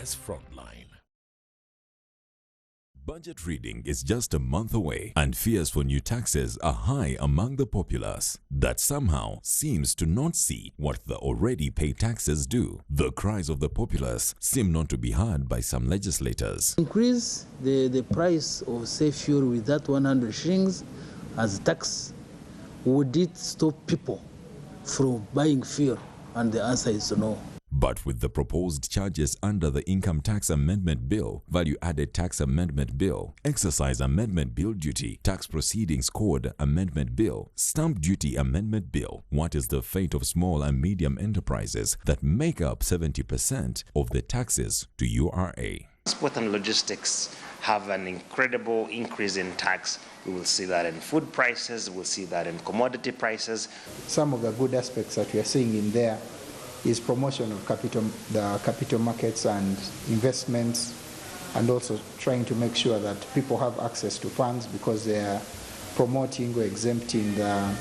MBS Frontline. Budget reading is just a month away, and fears for new taxes are high among the populace that somehow seems to not see what the already paid taxes do. The cries of the populace seem not to be heard by some legislators. Increase the price of, say, fuel with that 100 shillings as tax. Would it stop people from buying fuel? And the answer is no. But with the proposed charges under the Income Tax Amendment Bill, Value-Added Tax Amendment Bill, Excise Amendment Bill Duty, Tax Proceedings Code Amendment Bill, Stamp Duty Amendment Bill, what is the fate of small and medium enterprises that make up 70% of the taxes to URA? Transport and logistics have an incredible increase in tax. We will see that in food prices, we'll see that in commodity prices. Some of the good aspects that we are seeing in there is promotion of the capital markets and investments, and also trying to make sure that people have access to funds because they are promoting or exempting the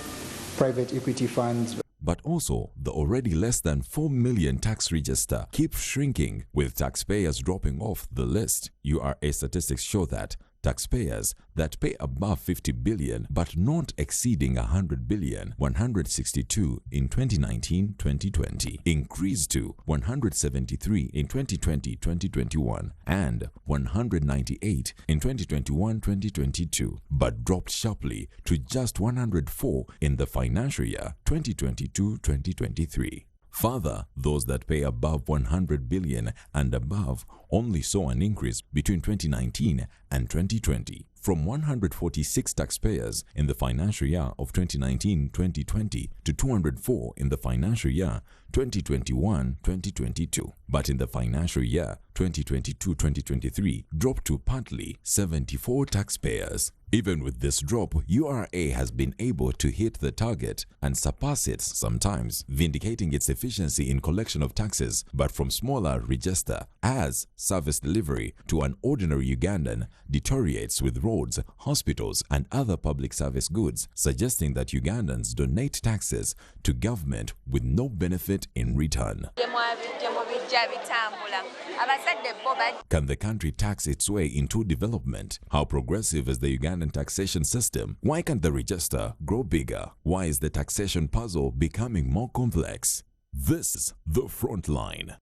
private equity funds. But also, the already less than 4 million tax register keeps shrinking, with taxpayers dropping off the list. URA statistics show that taxpayers that pay above 50 billion but not exceeding 100 billion, 162 in 2019-2020, increased to 173 in 2020-2021 and 198 in 2021-2022, but dropped sharply to just 104 in the financial year 2022-2023. Further, those that pay above 100 billion and above only saw an increase between 2019 and 2020 from 146 taxpayers in the financial year of 2019-2020 to 204 in the financial year 2021-2022. But in the financial year 2022-2023 dropped to partly 74 taxpayers. Even with this drop, URA has been able to hit the target and surpass it sometimes, vindicating its efficiency in collection of taxes, but from smaller register, as service delivery to an ordinary Ugandan deteriorates with roads, hospitals, and other public service goods, suggesting that Ugandans donate taxes to government with no benefit in return. Can the country tax its way into development? How progressive is the Ugandan taxation system? Why can't the register grow bigger? Why is the taxation puzzle becoming more complex? This is The Frontline.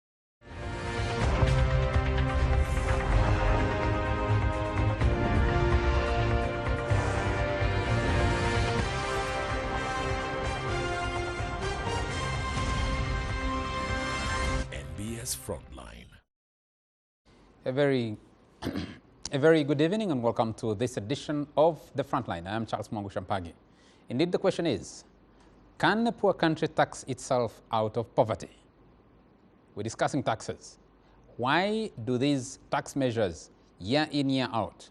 MBS Frontline. A very good evening and welcome to this edition of The Frontline. I am Charles Mwangu Shampagi. Indeed, the question is, can a poor country tax itself out of poverty? We're discussing taxes. Why do these tax measures, year in, year out,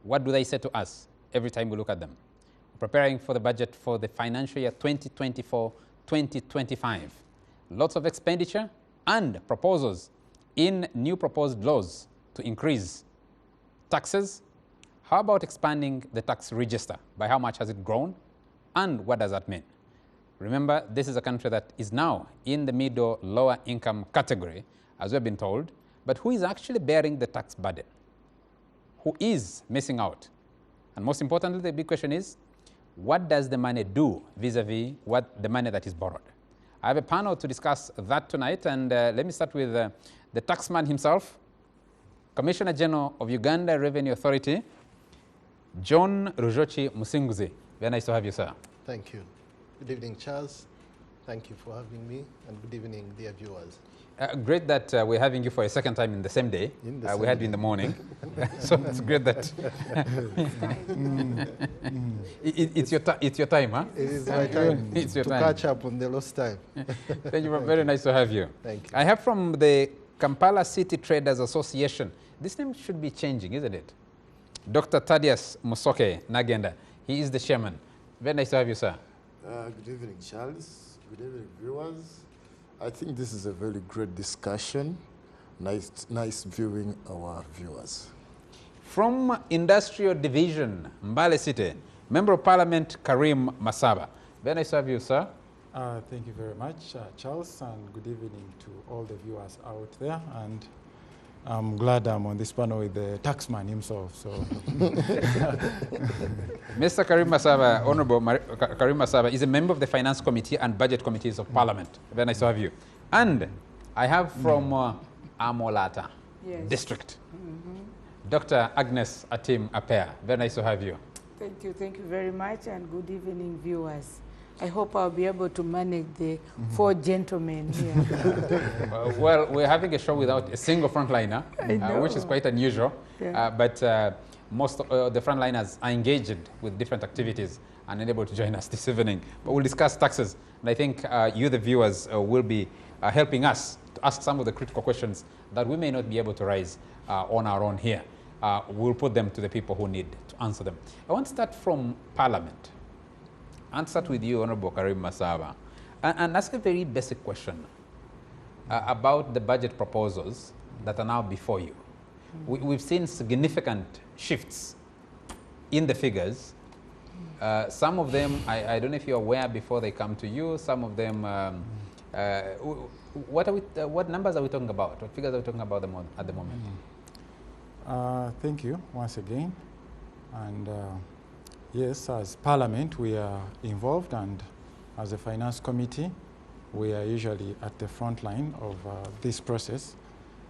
what do they say to us every time we look at them? We're preparing for the budget for the financial year 2024-2025. Lots of expenditure and proposals in new proposed laws to increase taxes. How about expanding the tax register? By how much has it grown? And what does that mean? Remember, this is a country that is now in the middle lower income category, as we've been told, but who is actually bearing the tax burden? Who is missing out? And most importantly, the big question is, what does the money do vis-a-vis what the money that is borrowed? I have a panel to discuss that tonight, and let me start with the taxman himself, Commissioner General of Uganda Revenue Authority, John Rujochi Musinguzi. Very nice to have you, sir. Thank you. Good evening, Charles. Thank you for having me, and good evening, dear viewers. Great that we're having you for a second time in the same day. We had you in the morning, so it's great that it's your time, huh? It is my time it's your to time. catch up on the lost time. Thank you. Very nice to have you. Thank you. I have from the Kampala City Traders Association. This name should be changing, isn't it? Dr. Thaddeus Musoke Nagenda. He is the chairman. Very nice to have you, sir. Good evening, Charles. Good evening, viewers. I think this is a very great discussion. Nice viewing our viewers. From Industrial Division, Mbale City, Member of Parliament Karim Masaba. Very nice to have you, sir. Thank you very much, Charles, and good evening to all the viewers out there. And I'm glad I'm on this panel with the taxman himself. So, Mr. Karim Masaba, Honorable Karim Masaba, is a member of the Finance Committee and Budget Committees of Parliament. Very nice to have you. And I have from Amolata District, Dr. Agnes Atim Apea. Very nice to have you. Thank you very much, and good evening, viewers. I hope I'll be able to manage the four gentlemen here. Well, we're having a show without a single frontliner, which is quite unusual. Yeah. But most of the frontliners are engaged with different activities and unable to join us this evening. But we'll discuss taxes, and I think you, the viewers, will be helping us to ask some of the critical questions that we may not be able to raise on our own here. We'll put them to the people who need to answer them. I want to start from Parliament. I'll start with you, Honorable Karim Masaba, and ask a very basic question about the budget proposals that are now before you. We've seen significant shifts in the figures. Some of them, I don't know if you're aware before they come to you. Some of them, what numbers are we talking about? What figures are we talking about at the moment? Thank you once again. And yes, as Parliament, we are involved, and as a Finance Committee, we are usually at the front line of this process.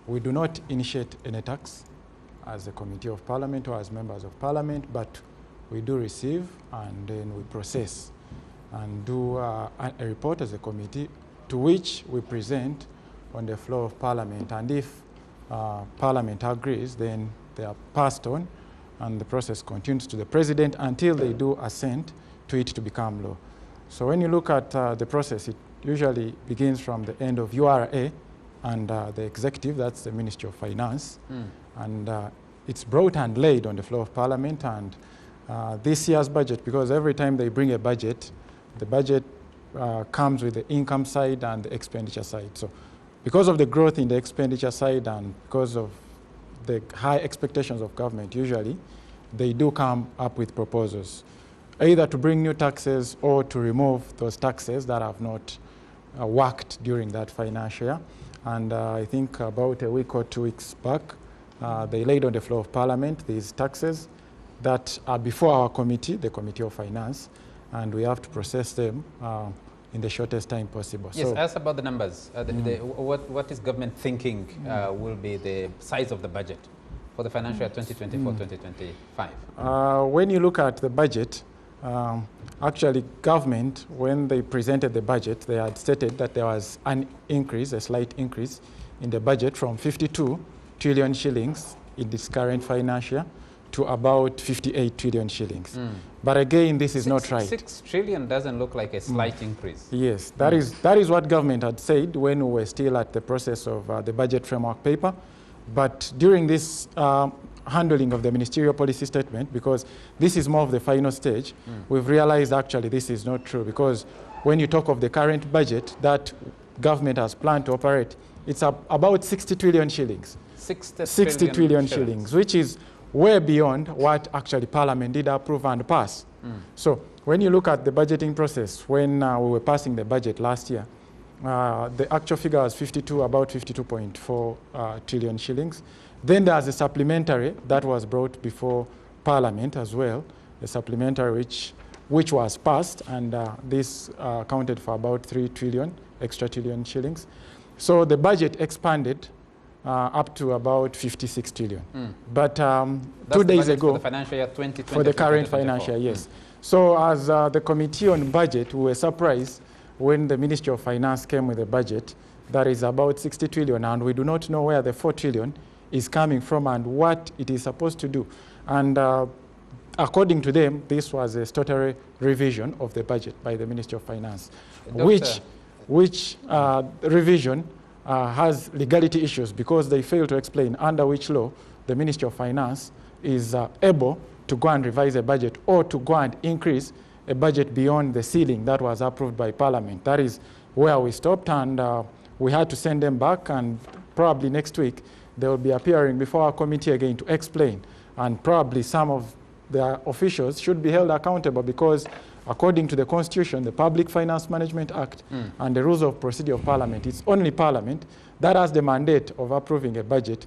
We do not initiate any tax as a Committee of Parliament or as members of Parliament, but we do receive and then we process and do a report as a committee to which we present on the floor of Parliament. And if Parliament agrees, then they are passed on, and the process continues to the President until they do assent to it to become law. So when you look at the process, it usually begins from the end of URA and the executive, that's the Ministry of Finance, and it's brought and laid on the floor of Parliament. And this year's budget, because every time they bring a budget, the budget comes with the income side and the expenditure side. So because of the growth in the expenditure side and because of the high expectations of government, usually they do come up with proposals, either to bring new taxes or to remove those taxes that have not worked during that financial year. And I think about a week or 2 weeks back, they laid on the floor of Parliament these taxes that are before our committee, the Committee of Finance, and we have to process them in the shortest time possible. Yes, so, ask about the numbers. What is government thinking will be the size of the budget for the financial year 2024-2025? When you look at the budget, actually government, when they presented the budget, they had stated that there was an increase, a slight increase in the budget from 52 trillion shillings in this current financial year to about 58 trillion shillings. But again, this is not right. 6 trillion doesn't look like a slight increase. Yes, that is what government had said when we were still at the process of the budget framework paper. But during this handling of the ministerial policy statement, because this is more of the final stage, we've realized actually this is not true, because when you talk of the current budget that government has planned to operate, it's about 60 trillion shillings. 60 trillion shillings, which is way beyond what actually Parliament did approve and pass. So when you look at the budgeting process, when we were passing the budget last year, the actual figure was about 52.4 trillion shillings. Then there's a supplementary that was brought before Parliament as well, a supplementary which was passed, and this accounted for about 3 trillion, extra trillion shillings. So the budget expanded up to about 56 trillion. But 2 days ago, for the financial year 2020, for the current financial year, yes. So as the Committee on Budget, we were surprised when the Ministry of Finance came with a budget that is about 60 trillion, and we do not know where the 4 trillion is coming from and what it is supposed to do. And according to them, this was a statutory revision of the budget by the Ministry of Finance, which revision has legality issues, because they fail to explain under which law the Ministry of Finance is able to go and revise a budget or to go and increase a budget beyond the ceiling that was approved by Parliament. That is where we stopped, and we had to send them back, and probably next week they will be appearing before our committee again to explain, and probably some of the officials should be held accountable, because according to the Constitution, the Public Finance Management Act, and the Rules of Procedure of Parliament, it's only Parliament that has the mandate of approving a budget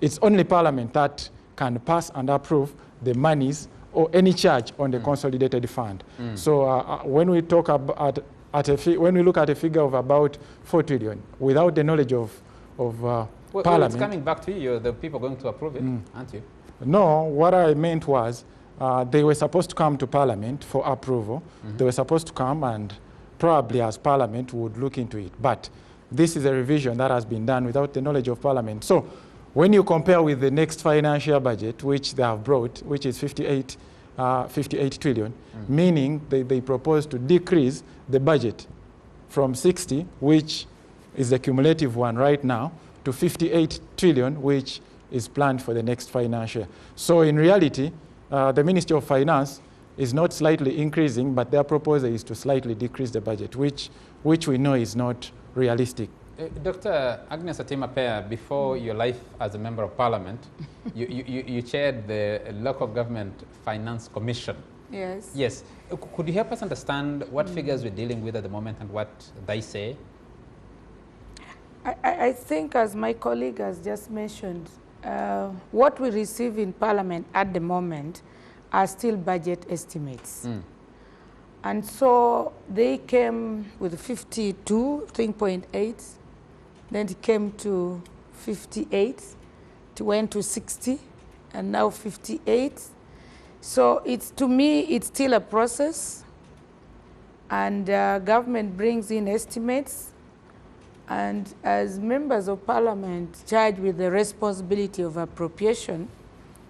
it's only Parliament that can pass and approve the monies or any charge on the consolidated fund. So when we talk about when we look at a figure of about 4 trillion, without the knowledge of well, Parliament. It's coming back to you. You're the people going to approve it, aren't you? No, what I meant was they were supposed to come to Parliament for approval. They were supposed to come, and probably as Parliament would look into it. But this is a revision that has been done without the knowledge of Parliament. So when you compare with the next financial budget, which they have brought, which is 58 trillion, meaning they propose to decrease the budget from 60, which is the cumulative one right now, to 58 trillion, which is planned for the next financial year. So in reality, the Ministry of Finance is not slightly increasing, but their proposal is to slightly decrease the budget, which we know is not realistic. Dr. Agnes Atima-Pea, before your life as a member of Parliament, you chaired the Local Government Finance Commission. Yes. Yes. Could you help us understand what figures we're dealing with at the moment and what they say? I think, as my colleague has just mentioned, what we receive in Parliament at the moment are still budget estimates. And so they came with 52, 3.8, then it came to 58, it went to 60, and now 58. So it's, to me, it's still a process, and government brings in estimates, and as members of Parliament charged with the responsibility of appropriation,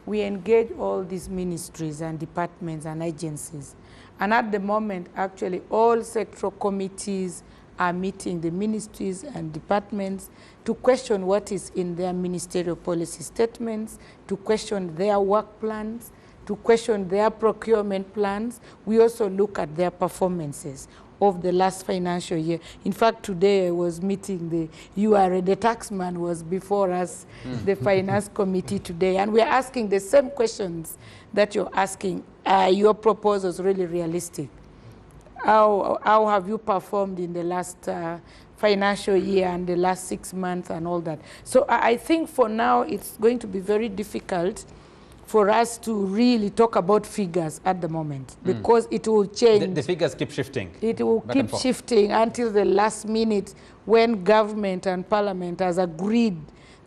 we engage all these ministries and departments and agencies. And at the moment, actually, all sectoral committees are meeting the ministries and departments to question what is in their ministerial policy statements, to question their work plans, to question their procurement plans. We also look at their performances of the last financial year. In fact, today I was meeting the URA, the taxman was before us, the finance committee today, and we're asking the same questions that you're asking. Are your proposals really realistic? How have you performed in the last financial year and the last 6 months and all that? So I think for now it's going to be very difficult for us to really talk about figures at the moment, because it will change. The figures keep shifting. It will keep shifting until the last minute when government and Parliament has agreed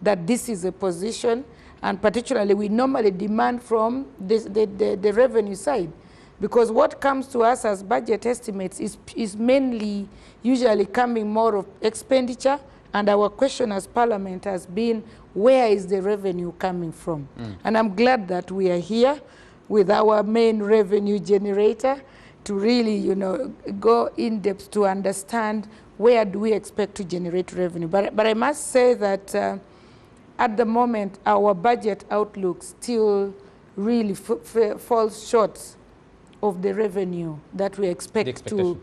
that this is a position, and particularly we normally demand from the revenue side, because what comes to us as budget estimates is mainly usually coming more of expenditure, and our question as Parliament has been, where is the revenue coming from? And I'm glad that we are here with our main revenue generator to really, you know, go in depth to understand where do we expect to generate revenue. But I must say that at the moment, our budget outlook still really falls short of the revenue that we expect to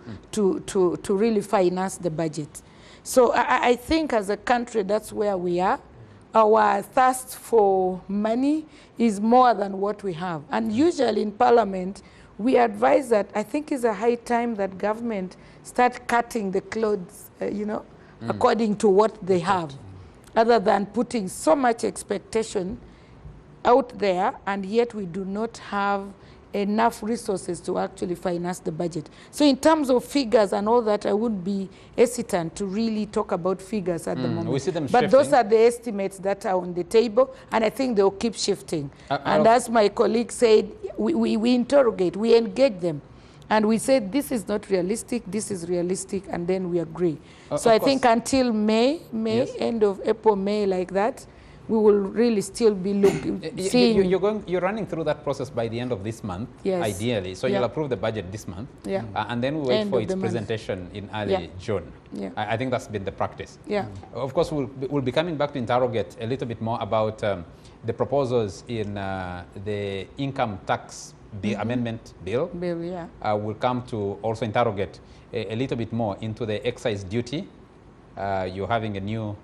really finance the budget. So I think as a country, that's where we are. Our thirst for money is more than what we have. And usually in Parliament, we advise that I think it's a high time that government start cutting the clothes, you know, according to what they have, other than putting so much expectation out there, and yet we do not have enough resources to actually finance the budget. So in terms of figures and all that, I would be hesitant to really talk about figures at the moment. We see them but shifting. Those are the estimates that are on the table, and I think they'll keep shifting. And as my colleague said, we interrogate, we engage them, and we say this is not realistic, this is realistic, and then we agree. So I think until May, yes, end of April, May, like that, we will really still be looking, seeing. You're running through that process by the end of this month, yes, ideally. So you'll approve the budget this month, and then we wait for its presentation in early June. I think that's been the practice. Of course, we'll be coming back to interrogate a little bit more about the proposals in the income tax amendment bill. We'll come to also interrogate a little bit more into the excise duty. You're having a new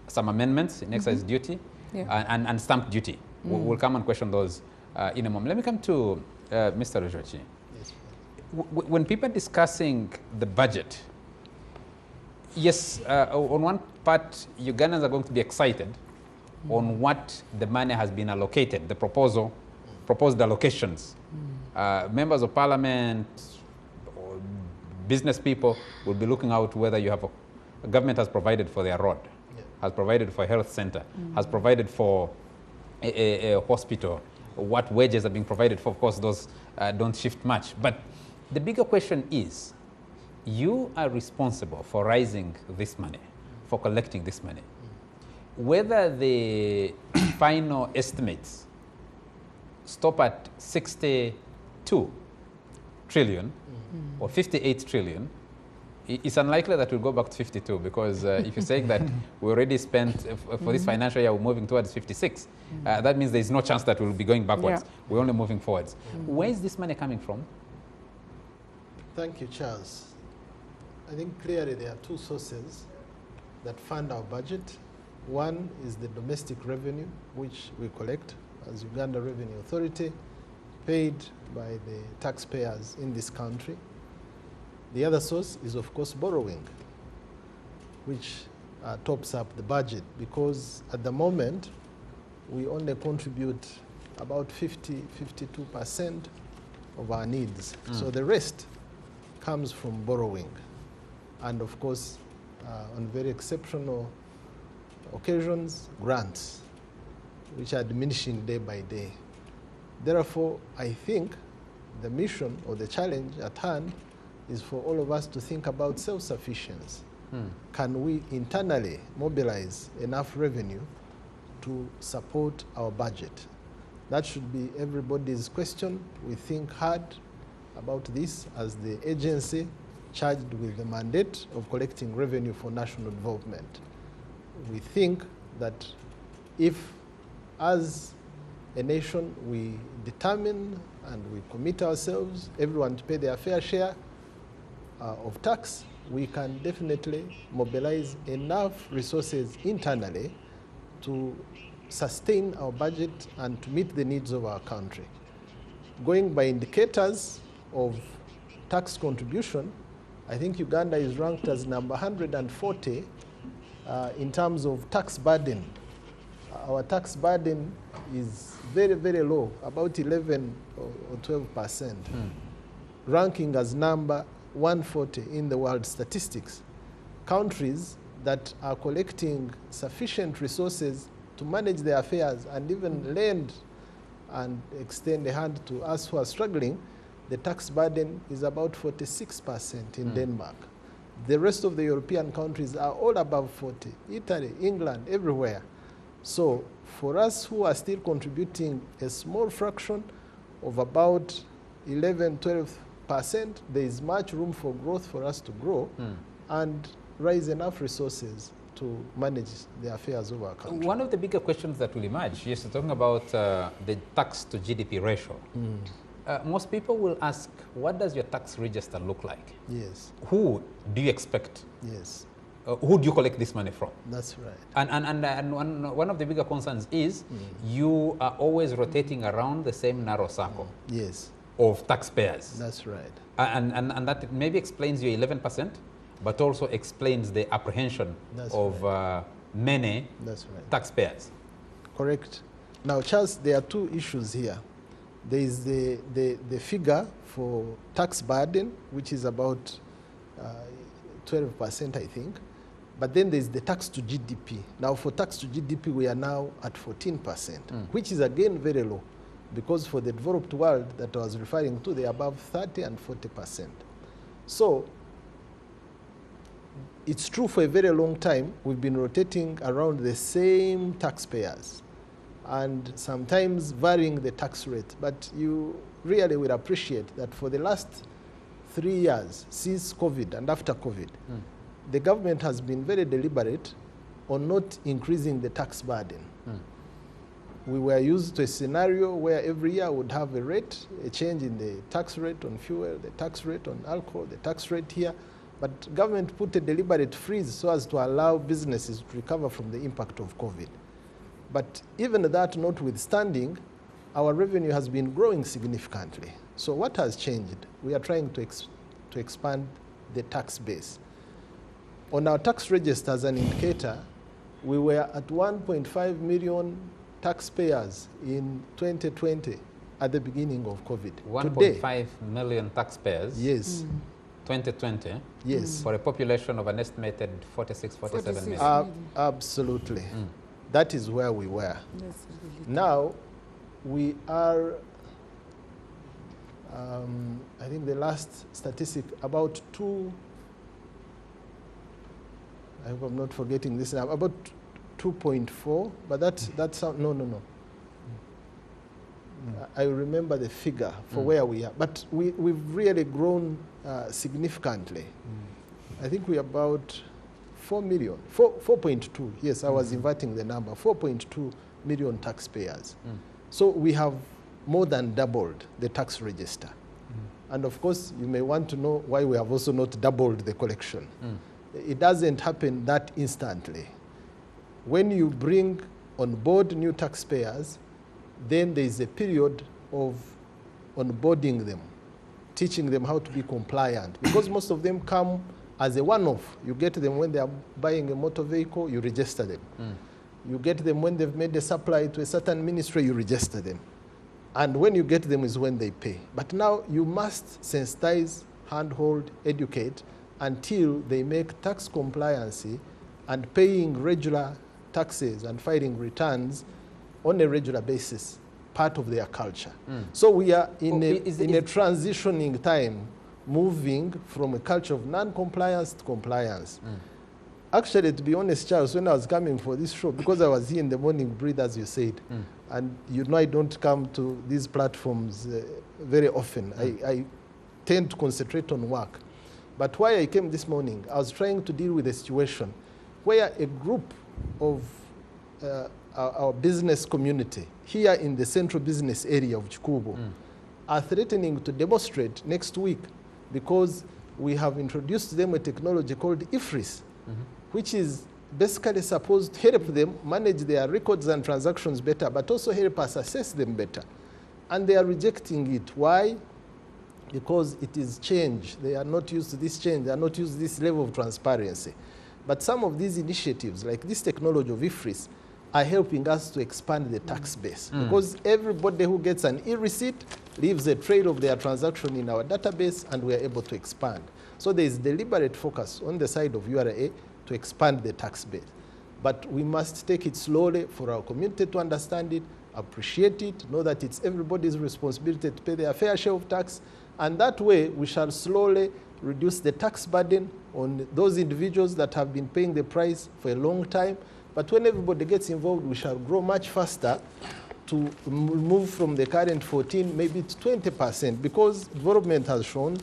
some amendments in excise duty and stamp duty. We'll come and question those in a moment. Let me come to Mr. Rujochi. Yes. When people are discussing the budget, yes, on one part, Ugandans are going to be excited on what the money has been allocated, the proposed allocations. Members of parliament or business people will be looking out whether you have a government has provided for their road, has provided for a health center, has provided for a hospital, what wages are being provided for. Of course, those don't shift much. But the bigger question is, you are responsible for raising this money, for collecting this money. Whether the final estimates stop at 62 trillion or 58 trillion, it's unlikely that we'll go back to 52, because if you're saying that we already spent, for this financial year, we're moving towards 56, that means there's no chance that we'll be going backwards. We're only moving forwards. Where is this money coming from? Thank you, Charles. I think clearly there are two sources that fund our budget. One is the domestic revenue, which we collect as Uganda Revenue Authority, paid by the taxpayers in this country. The other source is, of course, borrowing, which tops up the budget, because at the moment, we only contribute about 52% of our needs. So the rest comes from borrowing. And of course, on very exceptional occasions, grants, which are diminishing day by day. Therefore, I think the mission or the challenge at hand is for all of us to think about self-sufficiency. Can we internally mobilize enough revenue to support our budget? That should be everybody's question. We think hard about this as the agency charged with the mandate of collecting revenue for national development. We think that if, as a nation, we determine and we commit ourselves, everyone to pay their fair share of tax, we can definitely mobilize enough resources internally to sustain our budget and to meet the needs of our country. Going by indicators of tax contribution, I think Uganda is ranked as number 140 in terms of tax burden. Our tax burden is very, very low, about 11 or 12%, ranking as number 140 in the world statistics. Countries that are collecting sufficient resources to manage their affairs and even lend and extend a hand to us who are struggling, the tax burden is about 46% in Denmark. The rest of the European countries are all above 40, Italy, England, everywhere. So for us who are still contributing a small fraction of about 11, 12%, there is much room for growth for us to grow and raise enough resources to manage the affairs of our country. One of the bigger questions that will emerge, yes, talking about the tax to GDP ratio. Most people will ask, what does your tax register look like? Yes. Who do you expect? Yes. Who do you collect this money from? That's right. And one of the bigger concerns is you are always rotating around the same narrow circle Yes. of taxpayers. That's right. And that maybe explains your 11%, but also explains the apprehension of many taxpayers. Correct. Now, Charles, there are two issues here. There is the figure for tax burden, which is about 12%, I think. But then there's the tax to GDP. Now, for tax to GDP, we are now at 14%, which is again very low, because for the developed world that I was referring to, they're above 30 and 40%. So it's true for a very long time, we've been rotating around the same taxpayers and sometimes varying the tax rate. But you really will appreciate that for the last 3 years, since COVID and after COVID, the government has been very deliberate on not increasing the tax burden. We were used to a scenario where every year would have a rate, a change in the tax rate on fuel, the tax rate on alcohol, the tax rate here. But government put a deliberate freeze so as to allow businesses to recover from the impact of COVID. But even that notwithstanding, our revenue has been growing significantly. So what has changed? We are trying to expand the tax base. On our tax register as an indicator, We were at 1.5 million taxpayers in 2020 at the beginning of COVID. 1.5 million taxpayers. Yes. 2020. Yes. For a population of an estimated 46, 47 million. Absolutely. That is where we were. Now, we are, I think the last statistic, about I hope I'm not forgetting this now, about 2.4, but that's no. I remember the figure for where we are, but we've really grown significantly. I think we're about 4 million, 4.2, yes, I was inverting the number, 4.2 million taxpayers. So we have more than doubled the tax register. And of course, you may want to know why we have also not doubled the collection. It doesn't happen that instantly. When you bring on board new taxpayers, then there is a period of onboarding them, teaching them how to be compliant, because most of them come as a one-off. You get them when they are buying a motor vehicle, you register them. You get them when they've made a supply to a certain ministry, you register them. And when you get them is when they pay. But now you must sensitize, handhold, educate, until they make tax compliancy and paying regular taxes and filing returns on a regular basis, part of their culture. So we are in a transitioning time, moving from a culture of non-compliance to compliance. Actually, to be honest, Charles, when I was coming for this show, because I was here in the morning breathe, as you said, and you know I don't come to these platforms very often. I tend to concentrate on work. But why I came this morning, I was trying to deal with a situation where a group of our business community here in the central business area of Chikubo are threatening to demonstrate next week because we have introduced them a technology called IFRIS, which is basically supposed to help them manage their records and transactions better, but also help us assess them better. And they are rejecting it. Why? Because it is change. They are not used to this change. They are not used to this level of transparency. But some of these initiatives, like this technology of IFRIS, are helping us to expand the tax base. Because everybody who gets an e-receipt leaves a trail of their transaction in our database, and we are able to expand. So there is deliberate focus on the side of URA to expand the tax base. But we must take it slowly for our community to understand it, appreciate it, know that it's everybody's responsibility to pay their fair share of tax, and that way we shall slowly reduce the tax burden on those individuals that have been paying the price for a long time. But when everybody gets involved, we shall grow much faster to move from the current 14 maybe to 20%, because development has shown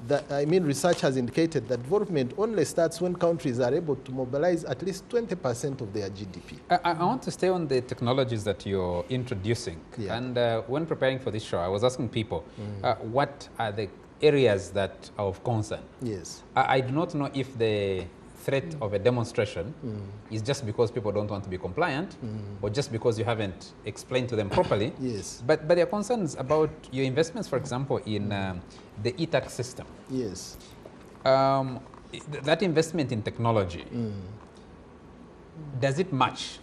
that, research has indicated that development only starts when countries are able to mobilize at least 20% of their GDP. I want to stay on the technologies that you're introducing. Yeah. And when preparing for this show, I was asking people, what are the areas that are of concern? Yes. I do not know if the threat of a demonstration is just because people don't want to be compliant, or just because you haven't explained to them properly. Yes. But there are concerns about your investments, for example, in the e-tax system. Yes. That investment in technology, does it match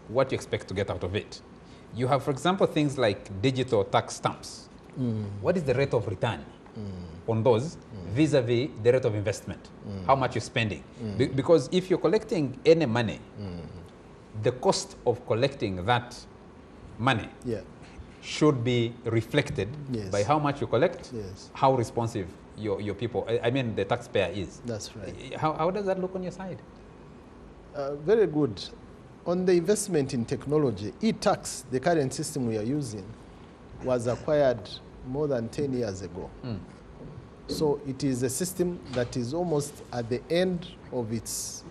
what you expect to get out of it? You have, for example, things like digital tax stamps. What is the rate of return on those vis-a-vis the rate of investment? How much you're spending? Because if you're collecting any money, the cost of collecting that money should be reflected by how much you collect, how responsive your people, the taxpayer is. That's right. How does that look on your side? Very good. On the investment in technology, e-tax, the current system we are using, was acquired more than 10 years ago. So it is a system that is almost at the end of its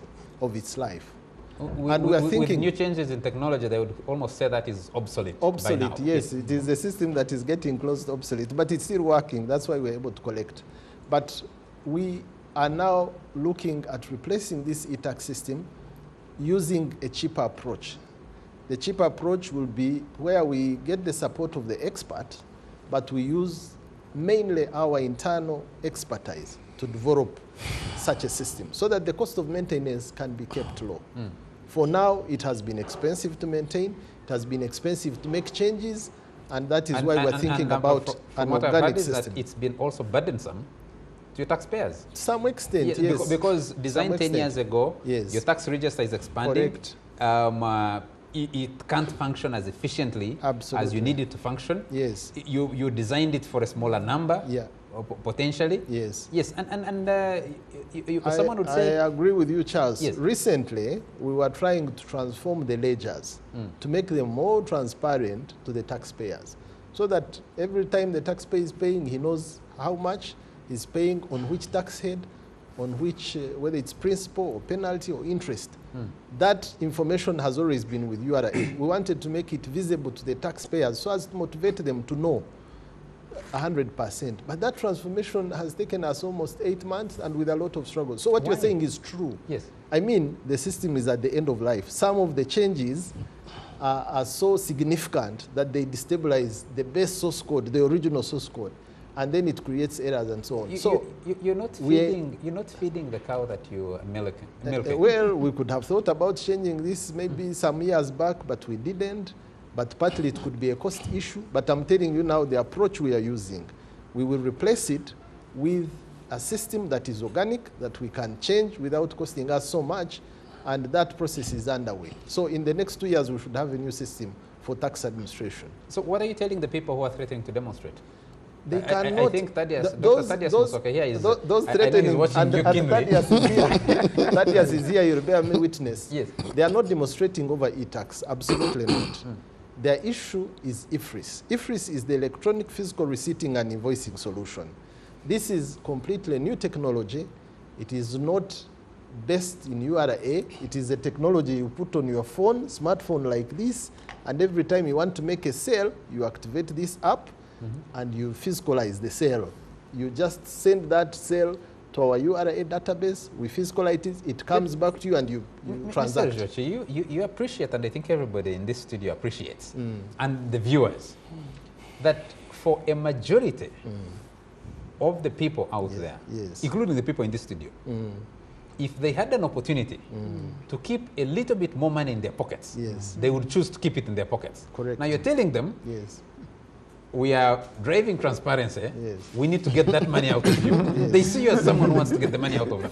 life. And we are thinking, with new changes in technology, they would almost say that is obsolete. Obsolete, by now. Yes. It is a system that is getting close to obsolete, but it's still working. That's why we're able to collect. But we are now looking at replacing this e-tax system using a cheaper approach. The cheaper approach will be where we get the support of the expert, but we use mainly our internal expertise to develop such a system so that the cost of maintenance can be kept low. For now, it has been expensive to maintain, it has been expensive to make changes, and that is why we're thinking about an organic system. That it's been also burdensome to your taxpayers. To some extent, yes. Because designed 10 years ago, your tax register is expanding. Correct. It can't function as efficiently Absolutely. as you need it to function. Yes. You designed it for a smaller number. Yeah. Potentially. Yes. Yes, someone would say... I agree with you, Charles. Yes. Recently, we were trying to transform the ledgers to make them more transparent to the taxpayers, so that every time the taxpayer is paying, he knows how much he's paying, on which tax head, on which, whether it's principal or penalty or interest. That information has always been with URA. We wanted to make it visible to the taxpayers so as to motivate them to know 100%. But that transformation has taken us almost 8 months and with a lot of struggle. So what you're saying is true. Yes. I mean, the system is at the end of life. Some of the changes are so significant that they destabilize the base source code, the original source code, and then it creates errors and so on. You're not feeding the cow that you are milking. Well, we could have thought about changing this maybe some years back, but we didn't. But partly it could be a cost issue. But I'm telling you now, the approach we are using, we will replace it with a system that is organic, that we can change without costing us so much, and that process is underway. So in the next 2 years, we should have a new system for tax administration. So what are you telling the people who are threatening to demonstrate? They cannot. I think Dr. Thaddeus Musoke here is those threatening, and Thaddeus is here. Thaddeus is here, you'll bear me witness. Yes. They are not demonstrating over e-tax, absolutely not. Their issue is IFRIS. IFRIS is the electronic physical receipting and invoicing solution. This is completely new technology. It is not based in URA. It is a technology you put on your phone, smartphone like this, and every time you want to make a sale, you activate this app, and you physicalize the sale. You just send that sale to our URA database, we physicalize it, it comes back to you, and you transact. Mr. Jochi, you appreciate, and I think everybody in this studio appreciates, and the viewers, that for a majority of the people out there, including the people in this studio, if they had an opportunity to keep a little bit more money in their pockets, they would choose to keep it in their pockets. Correct. Now you're telling them, we are driving transparency. We need to get that money out of you. They see you as someone who wants to get the money out of them.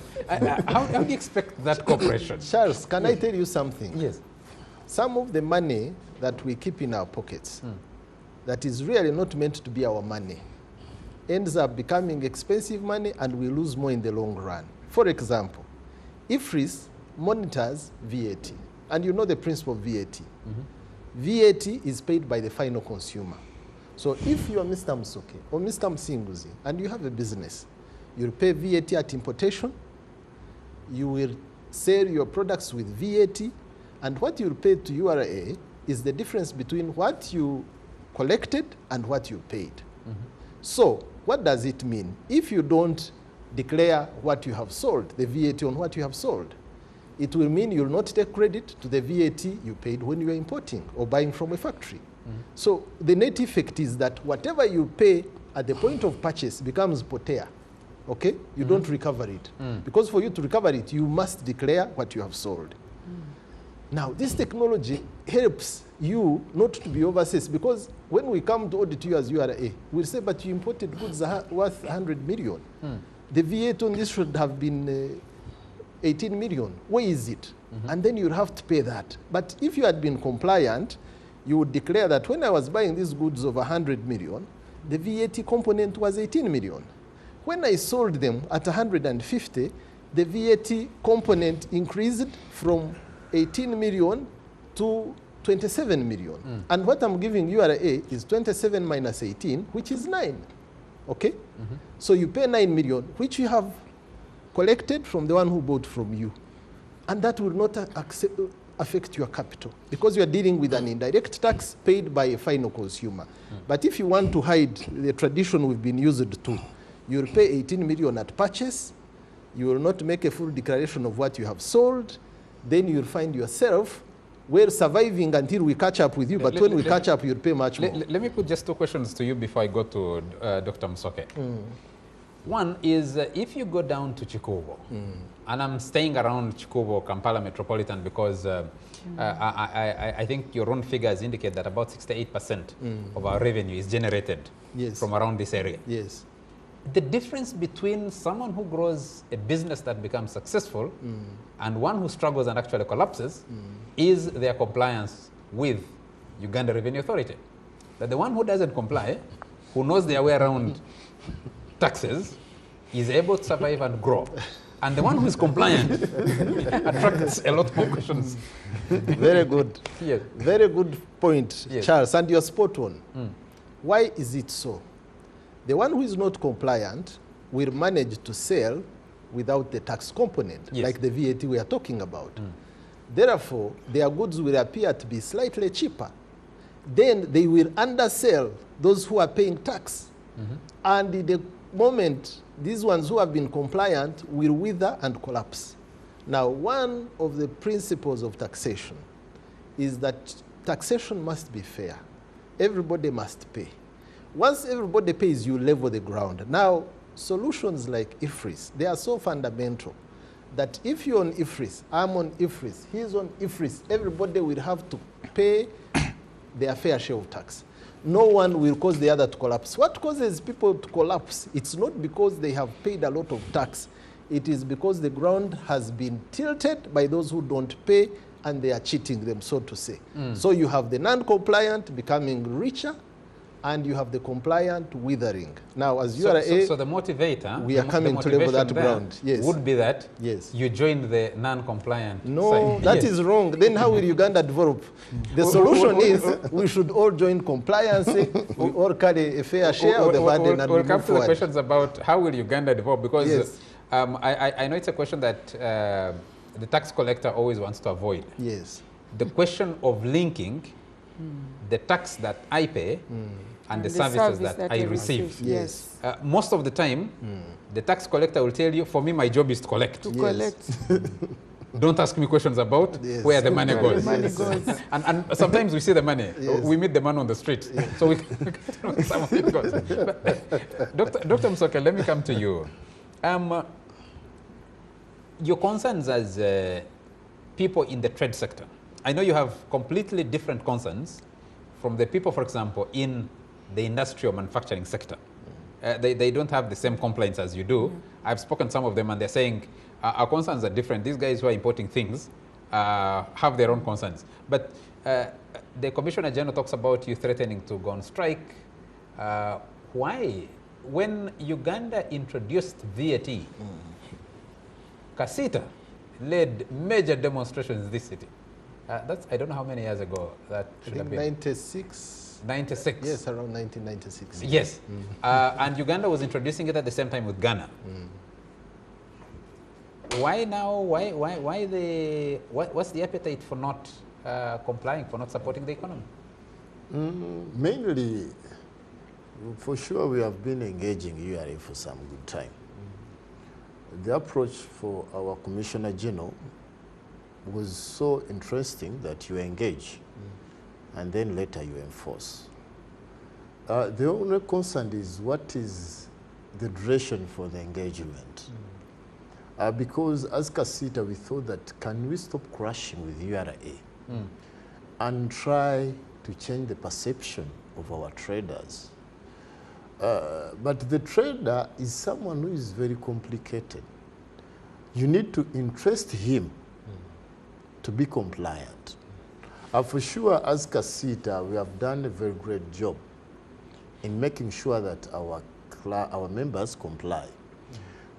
How do you expect that cooperation? Charles, can I tell you something? Yes. Some of the money that we keep in our pockets, that is really not meant to be our money, ends up becoming expensive money, and we lose more in the long run. For example, IFRIS monitors VAT, and you know the principle of VAT. VAT is paid by the final consumer. So if you are Mr. Musoke or Mr. Msinguzi and you have a business, you'll pay VAT at importation, you will sell your products with VAT, and what you'll pay to URA is the difference between what you collected and what you paid. So what does it mean? If you don't declare what you have sold, the VAT on what you have sold, it will mean you'll not take credit to the VAT you paid when you were importing or buying from a factory. So the net effect is that whatever you pay at the point of purchase becomes potea. Okay? You don't recover it. Because for you to recover it, you must declare what you have sold. Now, this technology helps you not to be overseas, because when we come to audit you as URA, we'll say, but you imported goods worth 100 million. The VAT on this should have been 18 million. Where is it? And then you'll have to pay that. But if you had been compliant, you would declare that when I was buying these goods of 100 million, the VAT component was 18 million. When I sold them at 150, the VAT component increased from 18 million to 27 million. And what I'm giving URA is 27 minus 18, which is 9. Okay? So you pay 9 million, which you have collected from the one who bought from you. And that will not affect your capital, because you are dealing with an indirect tax paid by a final consumer. But if you want to hide the tradition we've been used to, you'll pay 18 million at purchase, you will not make a full declaration of what you have sold, then you'll find yourself, we're surviving until we catch up with you, but when we catch up, you'll pay much more. Let me put just 2 questions to you before I go to Dr. Musoke. One is if you go down to Chikubo, and I'm staying around Chikubo, Kampala Metropolitan, because I think your own figures indicate that about 68% of our revenue is generated from around this area. Yes. The difference between someone who grows a business that becomes successful and one who struggles and actually collapses is their compliance with Uganda Revenue Authority. That the one who doesn't comply, who knows their way around taxes, is able to survive and grow. And the one who is compliant attracts a lot more questions. Very good. Yes. Very good point, Yes. Charles, and you're spot on. Why is it so? The one who is not compliant will manage to sell without the tax component, like the VAT we are talking about. Therefore, their goods will appear to be slightly cheaper. Then they will undersell those who are paying tax. And in the moment, these ones who have been compliant will wither and collapse. Now, one of the principles of taxation is that taxation must be fair. Everybody must pay. Once everybody pays, you level the ground. Now, solutions like IFRIS, they are so fundamental that if you're on IFRIS, I'm on IFRIS, he's on IFRIS, everybody will have to pay their fair share of tax. No one will cause the other to collapse. What causes people to collapse? It's not because they have paid a lot of tax. It is because the ground has been tilted by those who don't pay and they are cheating them, so to say. So you have the non-compliant becoming richer and you have the compliant withering. Now, as you so the motivator, we are coming to level that ground. Yes. Would be that yes. you join the non-compliant No, side. that is wrong. Then how will Uganda develop? The solution is we should all join compliance. We all carry a fair share of the burden and we'll come move to the forward. questions about how will Uganda develop, because Yes. I know it's a question that the tax collector always wants to avoid. Yes. The question of linking the tax that I pay and the services service that I receive. Yes. Most of the time, the tax collector will tell you, for me, my job is to collect. Collect. Don't ask me questions about where the money goes. Money goes. And sometimes we see the money. We meet the man on the street. So we can tell where some of it goes. But, Dr. Msoke, let me come to you. Your concerns as people in the trade sector. I know you have completely different concerns from the people, for example, in the industrial manufacturing sector. They don't have the same complaints as you do. I've spoken to some of them and they're saying, our concerns are different. These guys who are importing things have their own concerns. But the Commissioner General talks about you threatening to go on strike. Why? When Uganda introduced VAT, Kasita led major demonstrations in this city. I don't know how many years ago that should have been. 96. 96. Yes, around 1996. Yes. And Uganda was introducing it at the same time with Ghana. Why now? Why what's the appetite for not complying, for not supporting the economy? Mainly, for sure, we have been engaging URA for some good time. The approach for our Commissioner General was so interesting that you engage and then later you enforce. The only concern is what is the duration for the engagement. Because as Kasita, we thought that can we stop crashing with URA and try to change the perception of our traders. But the trader is someone who is very complicated. You need to interest him to be compliant. For sure, as Kasita, we have done a very great job in making sure that our members comply.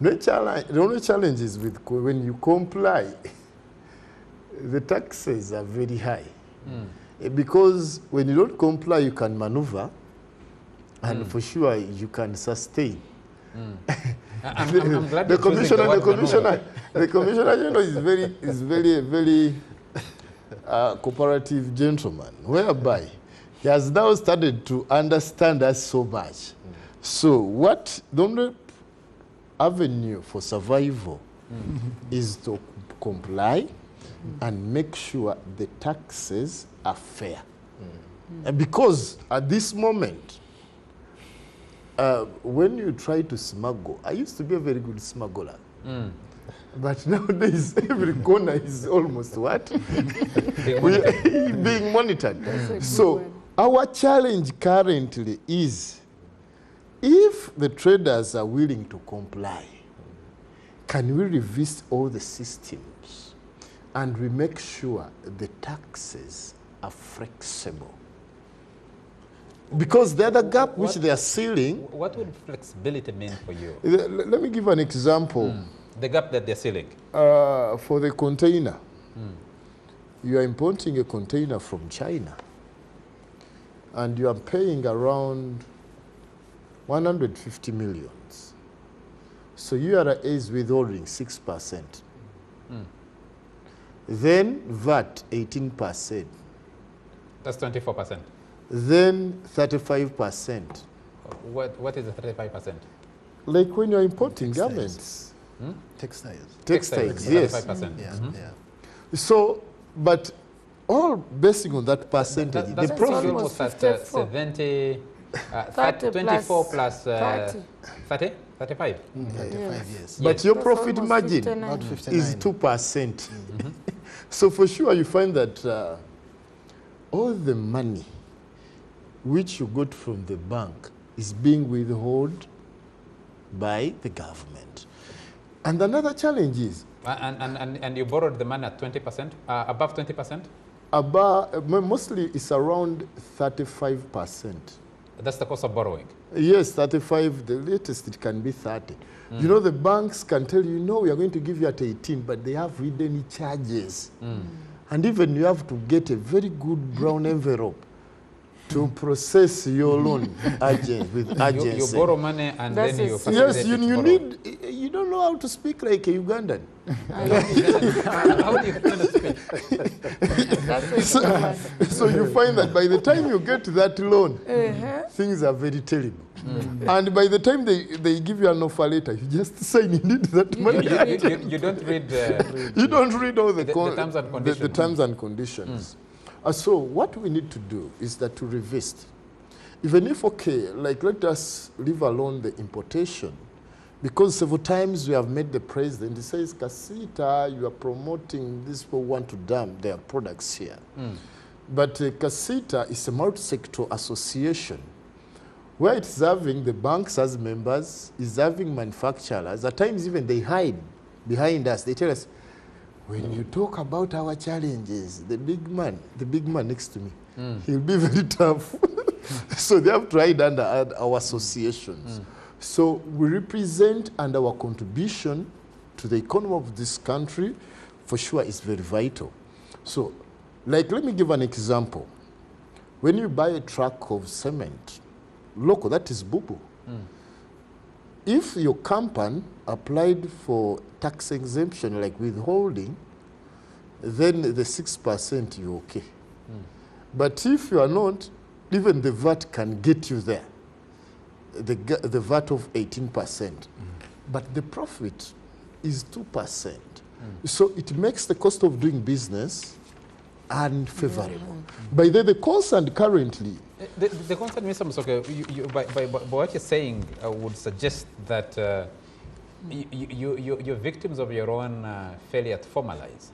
The only challenge is with when you comply, the taxes are very high. Because when you don't comply, you can maneuver, and for sure, you can sustain. I'm glad the commissioner General is very cooperative gentleman, whereby he has now started to understand us so much. So what the only avenue for survival is to comply and make sure the taxes are fair. And because at this moment, when you try to smuggle, I used to be a very good smuggler. But nowadays, every corner is almost what? Being monitored. So our challenge currently is, if the traders are willing to comply, can we revisit all the systems and we make sure the taxes are flexible? Because the other gap which they are sealing... What would flexibility mean for you? Let me give an example. The gap that they're sealing? For the container. You are importing a container from China and you are paying around 150 millions. So URA is withholding 6%. Then VAT 18%. That's 24%. Then 35%. What is the 35%? Like when you're importing garments. Textiles. Textiles, yes. 35%. Yeah. So, but all basing on that percentage, That's the profit... almost at 70, 24 plus 30, 35. 35 years. But your That's profit almost margin 59. Not 59. is 2%. So for sure you find that all the money which you got from the bank is being withheld by the government. And another challenge is... And you borrowed the money at 20%, above 20%? Above, mostly it's around 35%. That's the cost of borrowing? Yes, 35, the latest it can be 30. You know, the banks can tell you, no, we are going to give you at 18, but they have hidden charges. And even you have to get a very good brown envelope to process your loan with urgency. You borrow money and That's then you it. Yes, facilitate you it need, you don't know how to speak like a Ugandan. How do you want to speak? So you find that by the time you get that loan, things are very terrible. And by the time they give you an offer letter, you just sign you need that money. You don't read You don't read all the terms and conditions. The terms and conditions. So what we need to do is that to revisit. Even if, okay, like let us leave alone the importation, because several times we have made the president, he says, Casita, you are promoting, these people want to dump their products here. But Casita is a multi-sector association where it's having the banks as members, is having manufacturers. At times even they hide behind us. They tell us, when you talk about our challenges, the big man next to me, he'll be very tough. So they have tried under our associations. So we represent, and our contribution to the economy of this country, for sure, is very vital. So, like, let me give an example. When you buy a truck of cement, local, that is boo-boo. If your company applied for tax exemption, like withholding, then the 6% you're okay. But if you are not, even the VAT can get you there. The VAT of 18%. But the profit is 2%. So it makes the cost of doing business unfavorable. By the concern currently... The concern, Mr. Musoke, by what you're saying would suggest that you're victims of your own failure to formalize.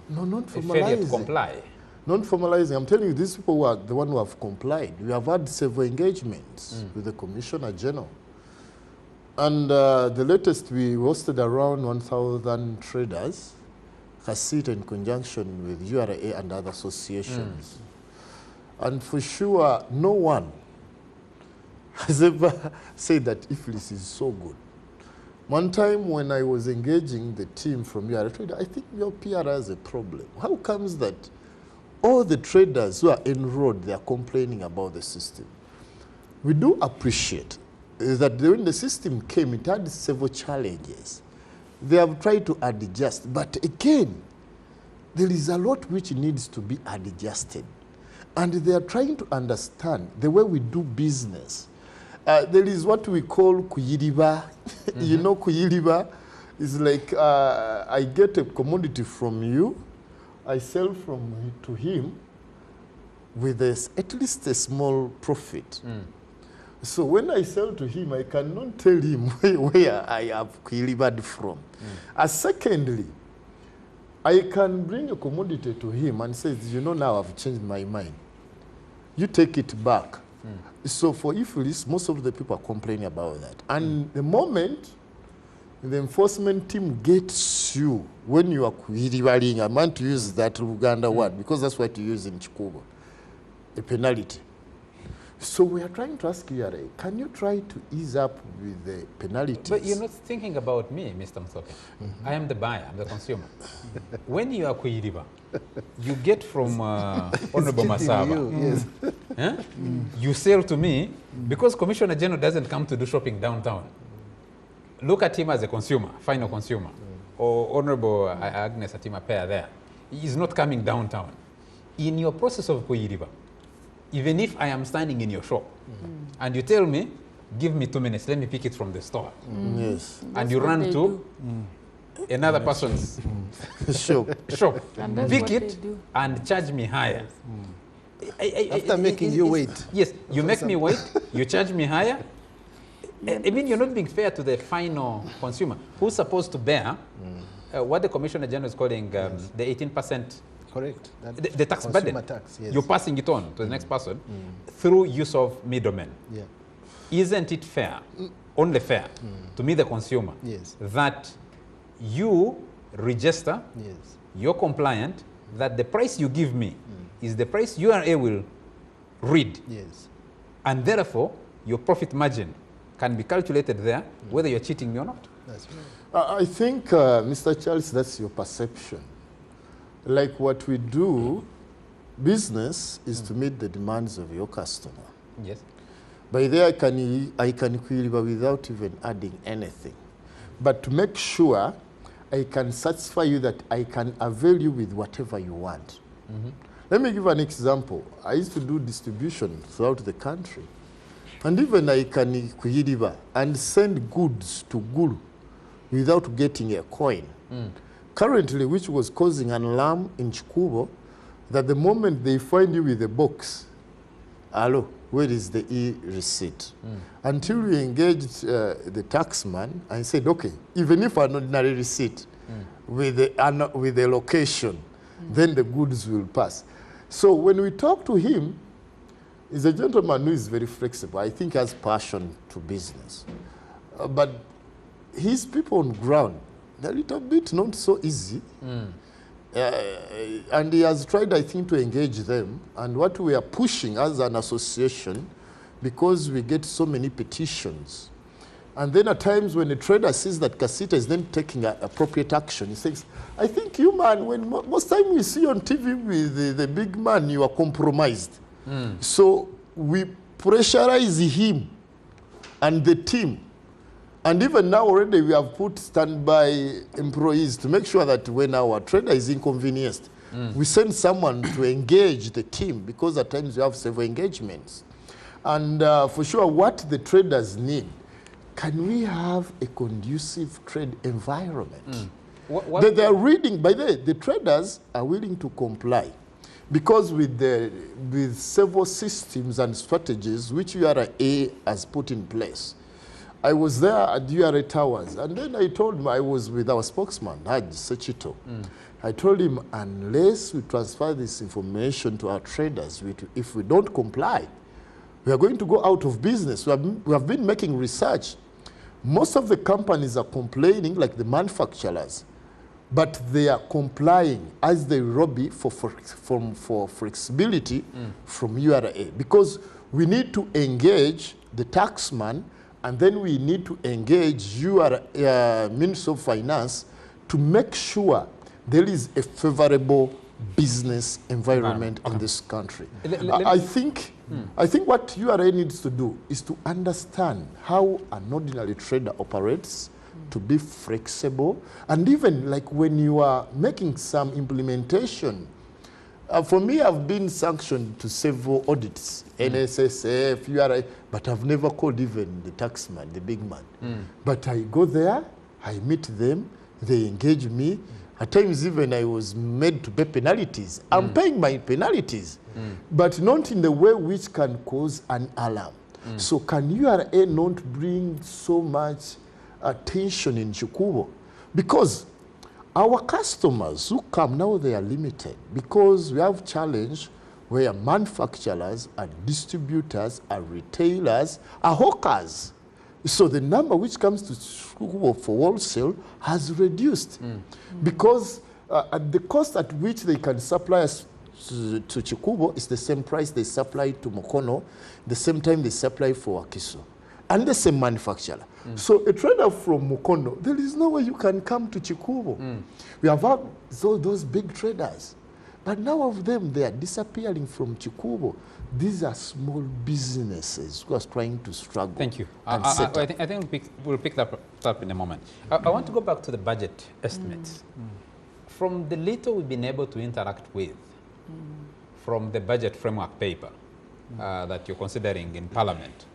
No, not formalizing. Failure to comply. Non-formalizing, I'm telling you, these people were the one who have complied. We have had several engagements with the Commissioner General. And the latest, we hosted around 1,000 traders, Casita in conjunction with URA and other associations. And for sure, no one has ever said that IFLIS is so good. One time when I was engaging the team from URA, I think your PR has a problem. How comes that all the traders who are enrolled, they are complaining about the system? We do appreciate that when the system came, it had several challenges. They have tried to adjust, but again, there is a lot which needs to be adjusted. And they are trying to understand the way we do business. There is what we call kuyiriba. You know, kuyiriba is like I get a commodity from you, I sell to him with at least a small profit. So when I sell to him, I cannot tell him where I have delivered from. Secondly, I can bring a commodity to him and say, you know, now I've changed my mind. You take it back. So for Iflis, most of the people are complaining about that. And the moment the enforcement team gets you when you are delivering, I want to use that Uganda word because that's what you use in Chikubo, a penalty. So we are trying to ask you, can you try to ease up with the penalties? But you're not thinking about me, Mr. Msoke. I am the buyer, I'm the consumer. When you are Kuiriba, you get from Honorable Masaba. Yes. You sell to me because Commissioner General doesn't come to do shopping downtown. Look at him as a consumer, final consumer. Or Honorable Agnes Atima Pair there. He is not coming downtown. In your process of Kuiriba, even if I am standing in your shop and you tell me, give me 2 minutes, let me pick it from the store. Yes. And you run to another person's shop, pick it and charge me higher. After making you wait. Yes, you make me wait, you charge me higher. I mean, you're not being fair to the final consumer who's supposed to bear what the Commissioner General is calling the 18%. Correct. The tax burden. Tax, yes. You're passing it on to the next person through use of middlemen. Yeah. Isn't it fair, only fair, to me, the consumer, that you register, you're compliant, that the price you give me is the price URA will read. Yes. And therefore, your profit margin can be calculated there, whether you're cheating me or not. That's right. I think, Mr. Charles, that's your perception. Like what we do, business is to meet the demands of your customer. Yes. By there, I can query without even adding anything. But to make sure I can satisfy you that I can avail you with whatever you want. Let me give an example. I used to do distribution throughout the country. And even I can query and send goods to Gulu without getting a coin. Currently, which was causing an alarm in Chikubo, that the moment they find you with a box, hello, where is the e-receipt? Until we engaged the taxman and said, okay, even if an ordinary receipt with the location, then the goods will pass. So when we talk to him, he's a gentleman who is very flexible. I think has passion to business. But his people on ground, they're a little bit not so easy. And he has tried, I think, to engage them. And what we are pushing as an association, because we get so many petitions, and then at times when a trader sees that Casita is then taking appropriate action, he says, I think you, man, when most time we see on TV with the big man, you are compromised. So we pressurize him and the team. And even now already we have put standby employees to make sure that when our trader is inconvenienced, we send someone to engage the team, because at times we have several engagements. And for sure, what the traders need, can we have a conducive trade environment? They are reading, by the traders are willing to comply. Because with several systems and strategies which URA has put in place, I was there at URA Towers, and then I told him, I was with our spokesman, Haj Sechito. I told him, unless we transfer this information to our traders, if we don't comply, we are going to go out of business. We have been making research. Most of the companies are complaining, like the manufacturers, but they are complying as they lobby for flexibility from URA, because we need to engage the taxman, and then we need to engage your Minister of Finance to make sure there is a favorable business environment in this country. I think what URA needs to do is to understand how an ordinary trader operates, to be flexible, and even like when you are making some implementation. For me, I've been sanctioned to several audits, NSSF, URA, but I've never called even the taxman, the big man. But I go there, I meet them, they engage me. At times even I was made to pay penalties. I'm paying my penalties, but not in the way which can cause an alarm. So can URA not bring so much attention in Chikubo? Because our customers who come now, they are limited because we have challenge where manufacturers and distributors and retailers are hawkers. So the number which comes to Chikubo for wholesale has reduced because at the cost at which they can supply us to Chikubo is the same price they supply to Mukono, the same time they supply for Wakiso, and the same manufacturer. So a trader from Mukono, there is no way you can come to Chikubo. We have had those big traders, but now of them, they are disappearing from Chikubo. These are small businesses who are trying to struggle. Thank you. I think we'll pick that up in a moment. I want to go back to the budget estimates. From the little we've been able to interact with, from the budget framework paper that you're considering in Parliament,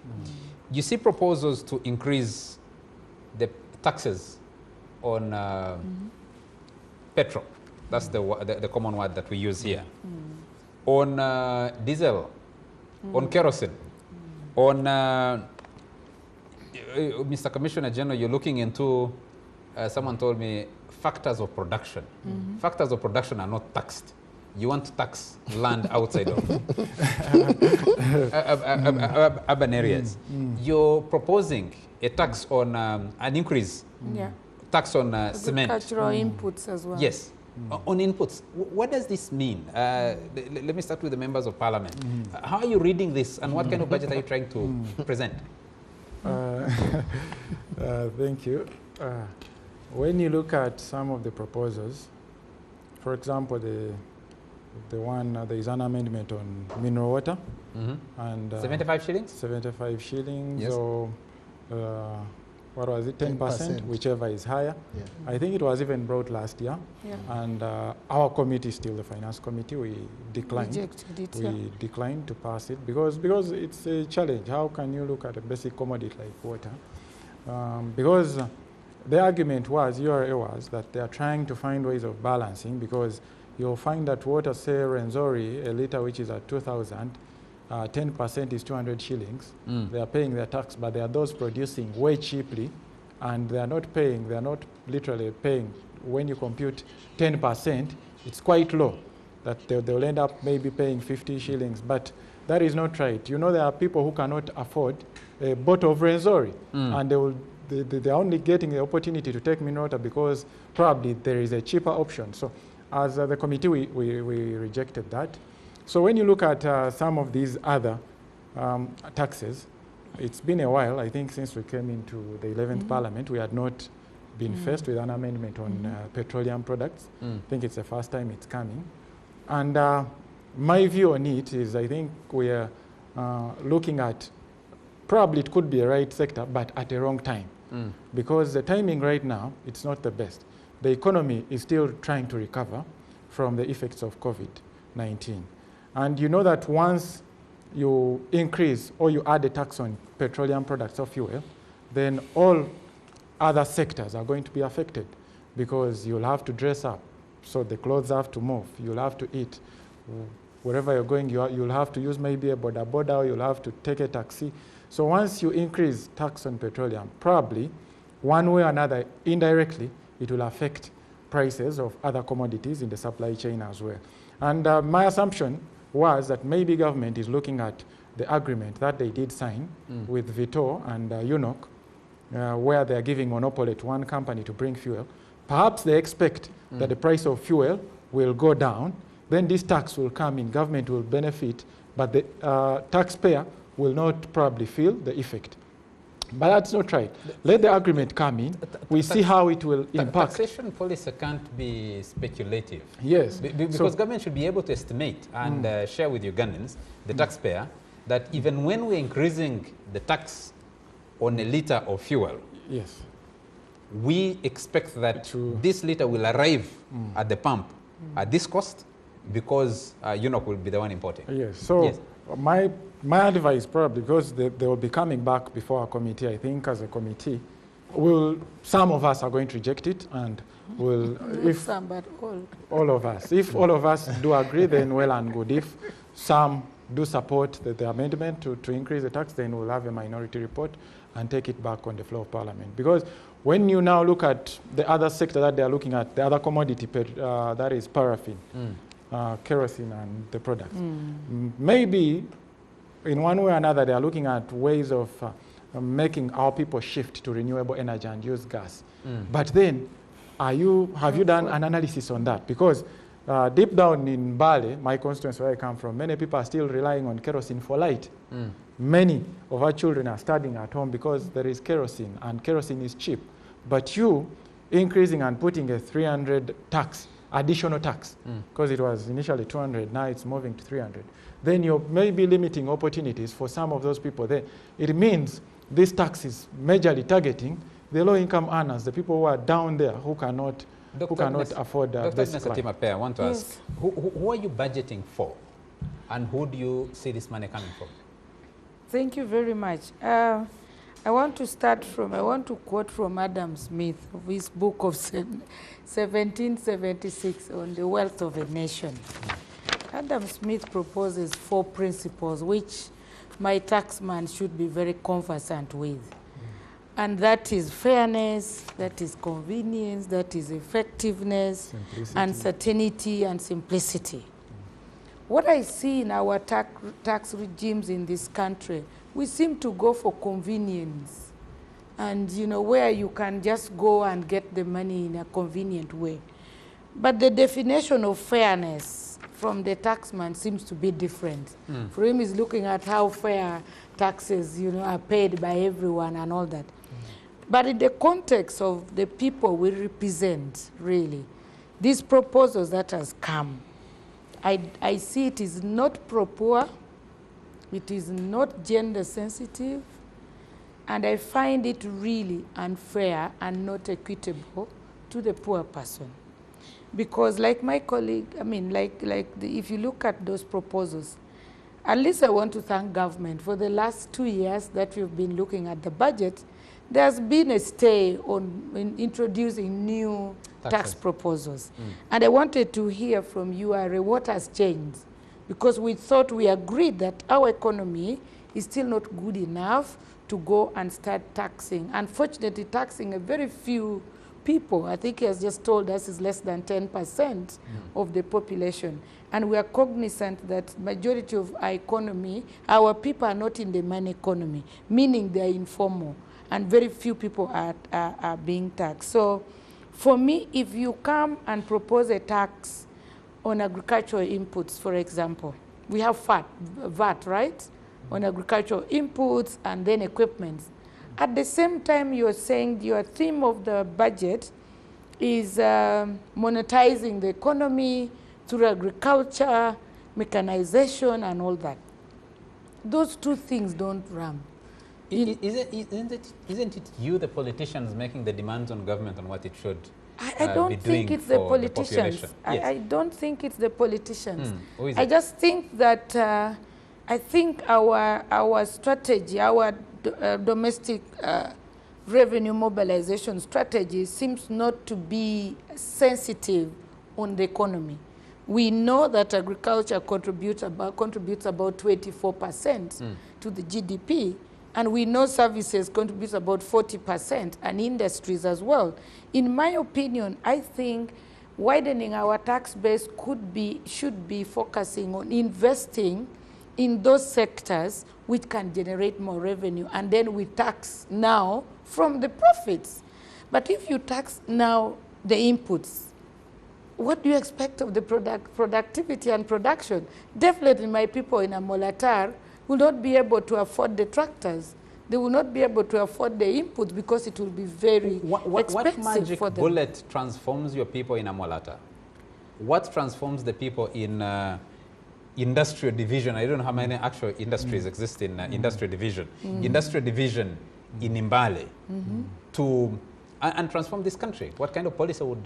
you see proposals to increase the taxes on petrol. That's the common word that we use here. On diesel, on kerosene, on, Mr. Commissioner General, you're looking into, someone told me, factors of production. Factors of production are not taxed. You want to tax land outside of urban areas. You're proposing a tax on an increase, tax on cement. Agricultural inputs as well. Yes, on inputs. What does this mean? Let me start with the members of Parliament. How are you reading this, and what kind of budget are you trying to present? Thank you. When you look at some of the proposals, for example, there is an amendment on mineral water, and 75 shillings? 75 shillings, yes. Or what was it, 10%, whichever is higher. Yeah. I think it was even brought last year, and our committee, still the finance committee, we declined. Rejected it, we declined to pass it because it's a challenge. How can you look at a basic commodity like water? Because the argument was, URA was, that they are trying to find ways of balancing, because you'll find that water, say, Renzori, a liter which is at 2,000, 10% is 200 shillings. They are paying their tax, but there are those producing way cheaply, and they are not literally paying. When you compute 10%, it's quite low, that they'll end up maybe paying 50 shillings, but that is not right. You know, there are people who cannot afford a bottle of Renzori, and they're only getting the opportunity to take mineral water because probably there is a cheaper option. So as the committee, we rejected that. So when you look at some of these other taxes, it's been a while, I think, since we came into the 11th Parliament. We had not been faced with an amendment on petroleum products. I think it's the first time it's coming. And my view on it is, I think we are looking at, probably it could be a right sector, but at a wrong time. Because the timing right now, it's not the best. The economy is still trying to recover from the effects of COVID-19. And you know that once you increase or you add a tax on petroleum products or fuel, then all other sectors are going to be affected, because you'll have to dress up. So the clothes have to move. You'll have to eat. Wherever you're going, you'll have to use maybe a boda, or you'll have to take a taxi. So once you increase tax on petroleum, probably one way or another, indirectly, it will affect prices of other commodities in the supply chain as well. And my assumption was that maybe government is looking at the agreement that they did sign with Vito and UNOC, where they are giving monopoly to one company to bring fuel. Perhaps they expect that the price of fuel will go down, then this tax will come in, government will benefit, but the taxpayer will not probably feel the effect. But that's not right. Let the agreement come in. We see how it will impact. Taxation policy can't be speculative. Yes. Because government should be able to estimate and share with Ugandans, the taxpayer, that even when we're increasing the tax on a liter of fuel, yes, we expect that this liter will arrive at the pump at this cost, because UNOC will be the one importing. Yes. So yes. My advice, probably, because they will be coming back before our committee, I think as a committee, some of us are going to reject it, and if some, but all of us. If all of us do agree, then well and good. If some do support the amendment to increase the tax, then we'll have a minority report and take it back on the floor of Parliament. Because when you now look at the other sector that they are looking at, the other commodity, that is paraffin, kerosene and the products, maybe in one way or another they are looking at ways of making our people shift to renewable energy and use gas. But then, have you done an analysis on that? Because deep down in Bale, my constituency where I come from, many people are still relying on kerosene for light. Many of our children are studying at home because there is kerosene, and kerosene is cheap. But you increasing and putting a 300 tax, additional tax, because it was initially 200, now it's moving to 300, then you're maybe limiting opportunities for some of those people there. It means this tax is majorly targeting the low-income earners, the people who are down there who cannot afford basic life. I want to ask, who are you budgeting for, and who do you see this money coming from? Thank you very much. I want to quote from Adam Smith, of his book of 1776 on the wealth of a nation. Adam Smith proposes 4 principles which my taxman should be very conversant with. And that is fairness, that is convenience, that is effectiveness, and certainty and simplicity. What I see in our tax regimes in this country, we seem to go for convenience, and where you can just go and get the money in a convenient way. But the definition of fairness from the taxman seems to be different. For him, he's looking at how fair taxes are paid by everyone and all that. But in the context of the people we represent, really, these proposals that has come, I see it is not pro-poor, it is not gender sensitive, and I find it really unfair and not equitable to the poor person. Because like my colleague, if you look at those proposals, at least I want to thank government for the last 2 years that we've been looking at the budget. There's been a stay on introducing new tax proposals. And I wanted to hear from you, Are, what has changed? Because we thought, we agreed that our economy is still not good enough to go and start taxing. Unfortunately, taxing a very few people, I think he has just told us, is less than 10% of the population. And we are cognizant that majority of our economy, our people are not in the money economy, meaning they are informal. And very few people are being taxed. So for me, if you come and propose a tax on agricultural inputs, for example, we have VAT, right? On agricultural inputs and then equipment. At the same time, you're saying your theme of the budget is monetizing the economy through agriculture, mechanization, and all that. Those two things don't run. Isn't it you, the politicians, making the demands on government on what it should I don't think it's the politicians. I don't think it's the politicians. I just think that I think our strategy, our domestic revenue mobilization strategy seems not to be sensitive on the economy. We know that agriculture contributes about 24% to the GDP. And we know services contribute about 40%, and industries as well. In my opinion, I think widening our tax base should be focusing on investing in those sectors which can generate more revenue, and then we tax now from the profits. But if you tax now the inputs, what do you expect of the productivity and production? Definitely my people in Amolatar will not be able to afford the tractors. They will not be able to afford the inputs because it will be very expensive what magic for them. bullet transforms your people in Amolata? What transforms the people in industrial division? I don't know how many actual industries exist in industrial division. Industrial division in Mbale and transform this country. What kind of policy would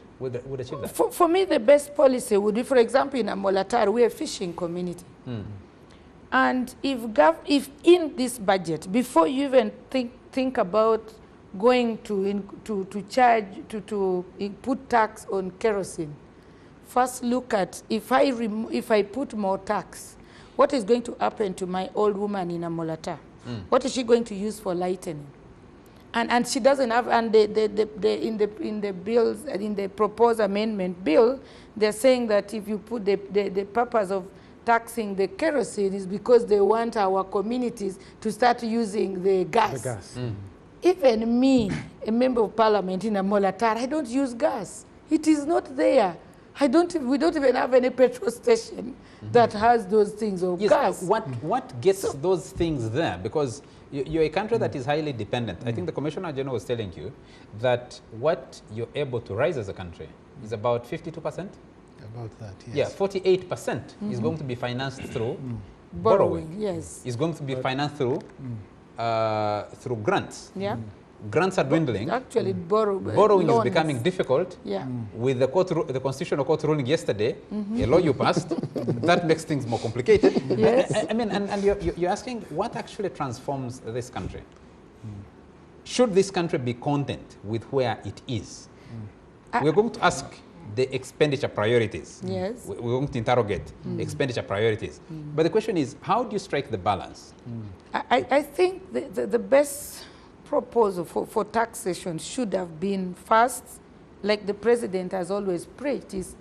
achieve that? For me, the best policy would be, for example, in Amolatar, we're a fishing community. And if in this budget, before you even think about going to put tax on kerosene, first look at if I put more tax what is going to happen to my old woman in Amolata? What is she going to use for lightening? And she doesn't have, and in the bills, in the proposed amendment bill, they're saying that if you put the purpose of taxing the kerosene is because they want our communities to start using the gas. The gas. Even me, a member of parliament in Amolatar, I don't use gas. It is not there. We don't even have any petrol station that has those things of gas. What gets those things there? Because you're a country that is highly dependent. I think the Commissioner General was telling you that what you're able to raise as a country is about 52%? About that, yes. Yeah, 48% is going to be financed through Borrowing, yes. Is going to be financed through through grants. Yeah. Grants are dwindling. Actually, borrowing is becoming difficult. Yeah. With the Constitutional Court ruling yesterday, a law you passed, that makes things more complicated. Yes. I mean, and you're asking what actually transforms this country? Should this country be content with where it is? We're going to ask the expenditure priorities. Yes. We're going to interrogate expenditure priorities. But the question is, how do you strike the balance? I think the best proposal for taxation should have been first, like the president has always preached, is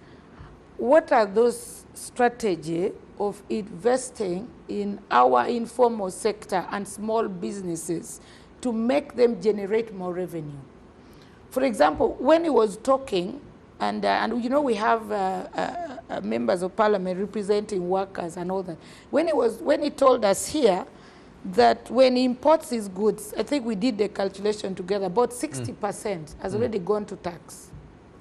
what are those strategies of investing in our informal sector and small businesses to make them generate more revenue. For example, when he was talking, and you know we have members of parliament representing workers and all that. When he told us here that when he imports his goods, I think we did the calculation together, about 60% has already gone to tax.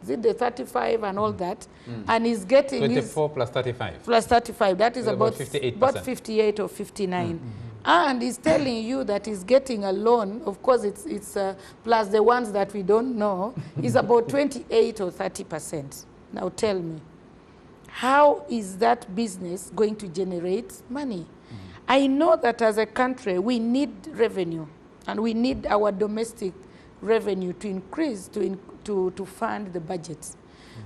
Is it the 35 and all that? And he's getting 24 plus 35. Plus 35, that is about 58%. About 58 or 59. And he's telling you that he's getting a loan, of course it's plus the ones that we don't know, is about 28 or 30%. Now tell me, how is that business going to generate money? I know that as a country, we need revenue, and we need our domestic revenue to increase to fund the budgets.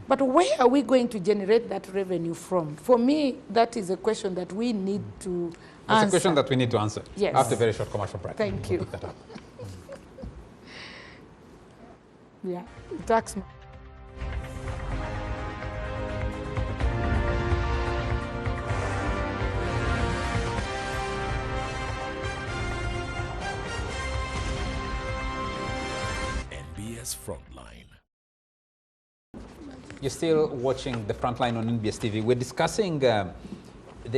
But where are we going to generate that revenue from? For me, that is a question that we need to answer. It's a question that we need to answer. Yes. After a very short commercial break. Thank you. We'll pick that up. Yeah, tax. Frontline. You're still watching the Frontline on NBS TV. We're discussing the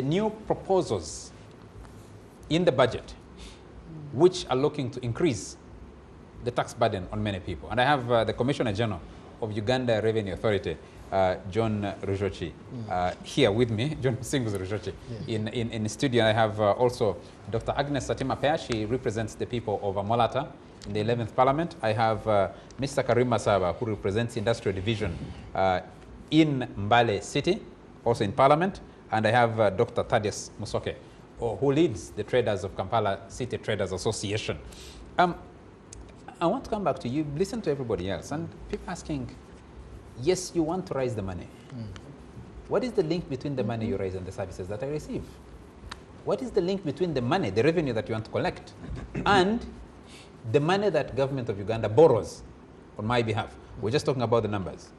new proposals in the budget which are looking to increase the tax burden on many people. And I have the Commissioner General of Uganda Revenue Authority, John Rujochi, here with me, John Singus Rujochi, in the studio. I have also Dr. Agnes Satima-Pea. She represents the people of Amolata in the 11th Parliament. I have Mr. Karim Masaba, who represents Industrial Division in Mbale City, also in Parliament. And I have Dr. Thaddeus Musoke, who leads the traders of Kampala City Traders Association. I want to come back to you. Listen to everybody else. And people asking, yes, you want to raise the money. What is the link between the money you raise and the services that I receive? What is the link between the money, the revenue that you want to collect, and the money that government of Uganda borrows on my behalf? We're just talking about the numbers.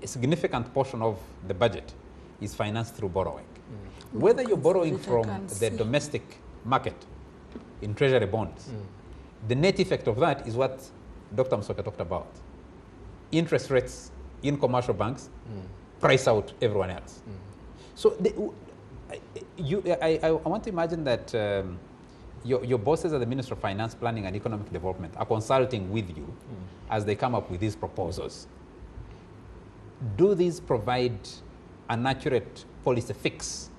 A significant portion of the budget is financed through borrowing. Whether you're borrowing from the domestic market in treasury bonds, the net effect of that is what Dr. Musoke talked about. Interest rates in commercial banks price out everyone else. So I want to imagine that your bosses at the Ministry of Finance, Planning and Economic Development are consulting with you as they come up with these proposals. Do these provide an accurate policy fix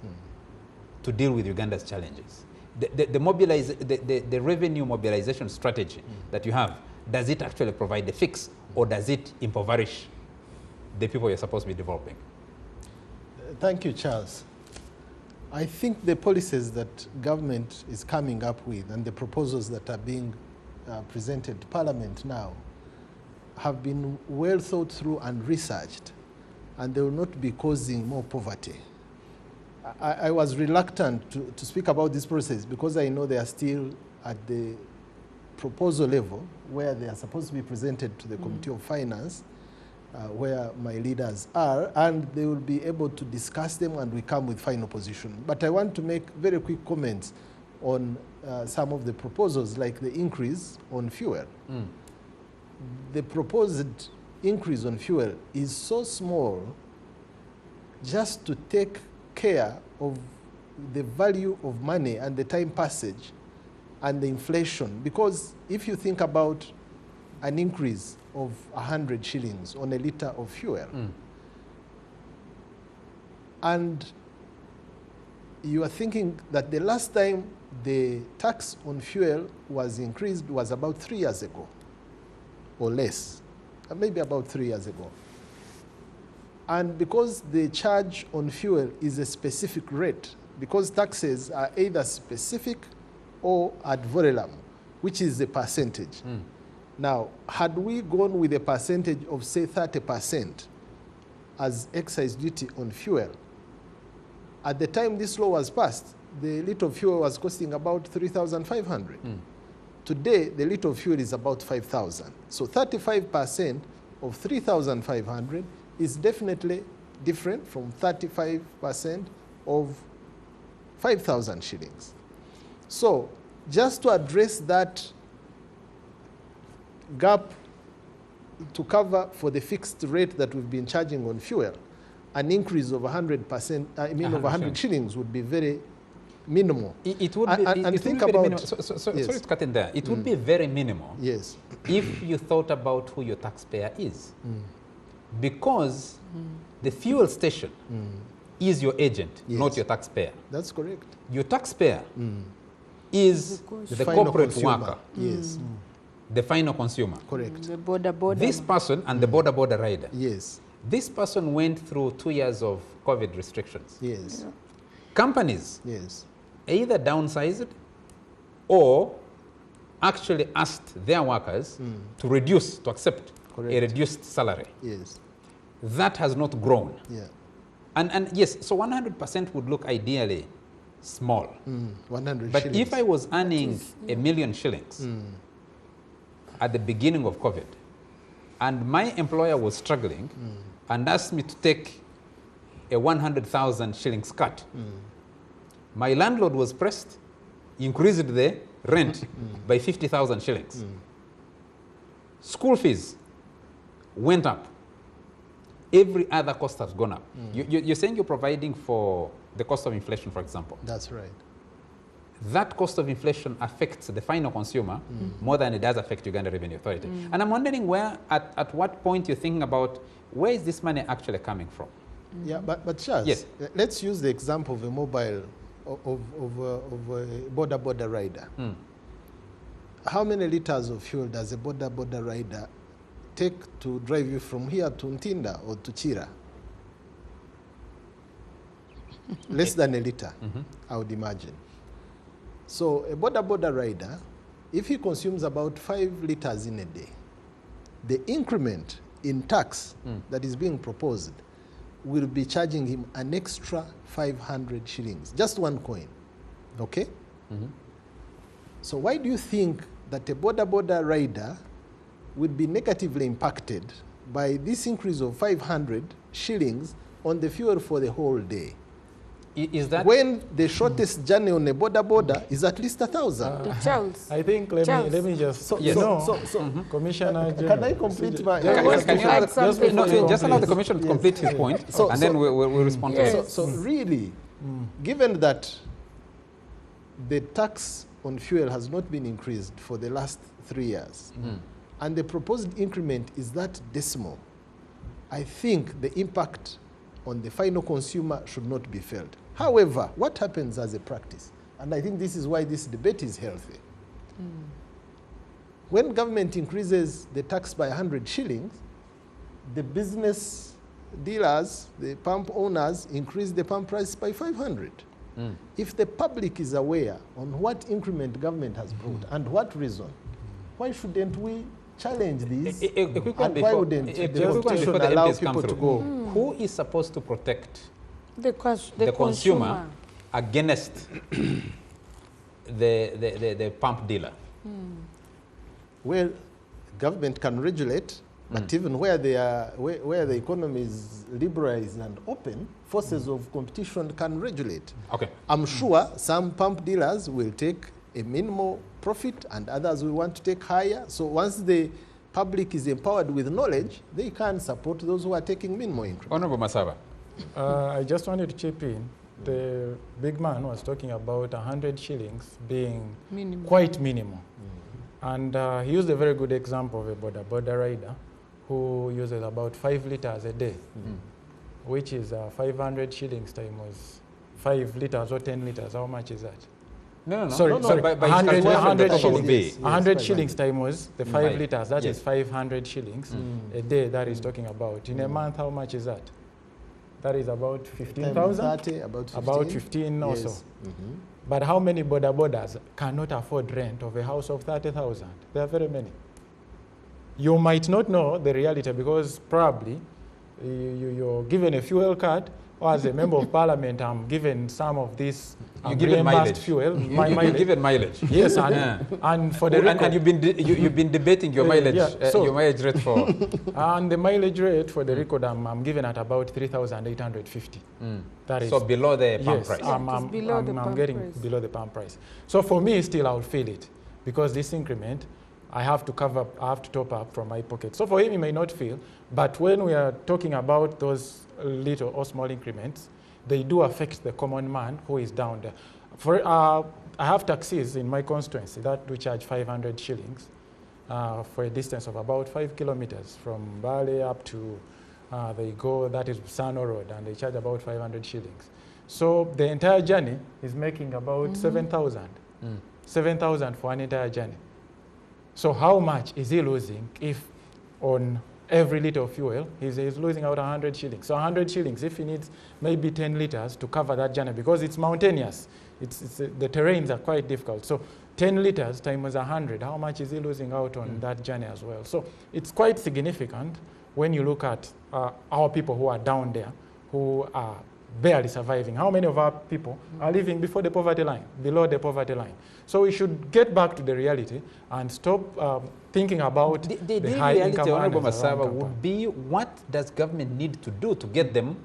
to deal with Uganda's challenges? The revenue mobilization strategy that you have, does it actually provide the fix, or does it impoverish the people you're supposed to be developing? Thank you, Charles. I think the policies that government is coming up with and the proposals that are being presented to Parliament now have been well thought through and researched, and they will not be causing more poverty. I was reluctant to speak about this process because I know they are still at the proposal level where they are supposed to be presented to the Committee of Finance, where my leaders are, and they will be able to discuss them and we come with final position. But I want to make very quick comments on some of the proposals, like the increase on fuel. The proposed increase on fuel is so small just to take care of the value of money and the time passage and the inflation. Because if you think about an increase of 100 shillings on a litre of fuel, and you are thinking that the last time the tax on fuel was increased was about 3 years ago, or less, maybe about 3 years ago. And because the charge on fuel is a specific rate, because taxes are either specific or ad valorem, which is a percentage. Now, had we gone with a percentage of, say, 30% as excise duty on fuel, at the time this law was passed, the litre of fuel was costing about 3,500. Today, the litre of fuel is about 5,000. So 35% of 3,500 is definitely different from 35% of 5,000 shillings. So just to address that gap to cover for the fixed rate that we've been charging on fuel, an increase of 100%, of 100 shillings would be very minimal. It would be, and it think would be about, minimal. yes. Sorry to cut in there. It would be very minimal. Yes. If you thought about who your taxpayer is. Because the fuel station is your agent, not your taxpayer. That's correct. Your taxpayer is the corporate consumer. worker. Yes. The final consumer. Correct. The border. This person and the border rider. Yes. This person went through 2 years of COVID restrictions. Yes. Yeah. Companies Yes. either downsized or actually asked their workers to reduce, to accept Correct. a reduced salary. Yes. That has not grown. Yeah. And yes, so 100% would look ideally small. 100 But shillings. if I was earning a million shillings at the beginning of COVID, and my employer was struggling and asked me to take a 100,000 shillings cut, my landlord was pressed, increased the rent by 50,000 shillings. School fees went up. Every other cost has gone up. You're saying you're providing for the cost of inflation, for example. That's right. That cost of inflation affects the final consumer more than it does affect Uganda Revenue Authority. And I'm wondering where, at what point you're thinking about where is this money actually coming from? Yeah, but Charles, Yes. let's use the example of a mobile, of a border rider. How many liters of fuel does a border rider take to drive you from here to Ntinda or to Chira? Less than a liter, I would imagine. So a border rider, if he consumes about 5 liters in a day, the increment in tax that is being proposed will be charging him an extra 500 shillings, just one coin, okay? So why do you think that a border rider would be negatively impacted by this increase of 500 shillings on the fuel for the whole day? Is that When the shortest journey on a border is at least 1,000. Charles. I think let me just Yes. Commissioner Can General. I complete my... Can you add something? just allow the commission to complete his point, and then we'll respond to it. So really, given that the tax on fuel has not been increased for the last 3 years, and the proposed increment is that decimal, I think the impact on the final consumer should not be felt. However, what happens as a practice? And I think this is why this debate is healthy. When government increases the tax by 100 shillings, the business dealers, the pump owners, increase the pump price by 500. If the public is aware on what increment government has brought and what reason, why shouldn't we challenge these? A quick one And why before, wouldn't a the quick one constitution before the allow MPs come people to through. go? Who is supposed to protect The consumer against the pump dealer? Well, government can regulate, but even where the economy is liberalized and open, forces of competition can regulate. Okay. I'm sure some pump dealers will take a minimal profit and others will want to take higher. So once the public is empowered with knowledge, they can support those who are taking minimal increment. Honorable Masaba. I just wanted to chip in. The big man was talking about 100 shillings being quite minimal. And he used a very good example of a border rider who uses about 5 liters a day, which is 500 shillings times 5 liters or 10 liters. How much is that? No. Sorry. By 100 shillings. 100 Yes, shillings times the 5 liters. That is 500 shillings a day that he's talking about. In a month, how much is that? That is about 15,000? About 15 or so. But how many borders cannot afford rent of a house of 30,000? There are very many. You might not know the reality because probably you're given a fuel card, or as a member of parliament, I'm given some of this mileage. Fuel. You're given mileage. Yes, and for the record, and you've been debating your mileage, your mileage rate for. And the mileage rate for the record, I'm given at about 3,850. That is so below the pump price. I'm getting below the pump price. So for me, still, I'll feel it because this increment, I have to top up from my pocket. So for him, he may not feel, but when we are talking about those little or small increments, they do affect the common man who is down there. I have taxis in my constituency that do charge 500 shillings for a distance of about 5 kilometers from Bale up to that is Sano Road, and they charge about 500 shillings. So the entire journey is making about 7,000. 7,000 for an entire journey. So how much is he losing if on every liter of fuel, he's losing out 100 shillings. So 100 shillings, if he needs maybe 10 liters to cover that journey, because it's mountainous, the terrains are quite difficult. So 10 liters times 100, how much is he losing out on that journey as well? So it's quite significant when you look at our people who are down there, who are barely surviving. How many of our people are living below the poverty line? So we should get back to the reality and stop thinking about the high income Honorable earners Masaba would be, what does government need to do to get them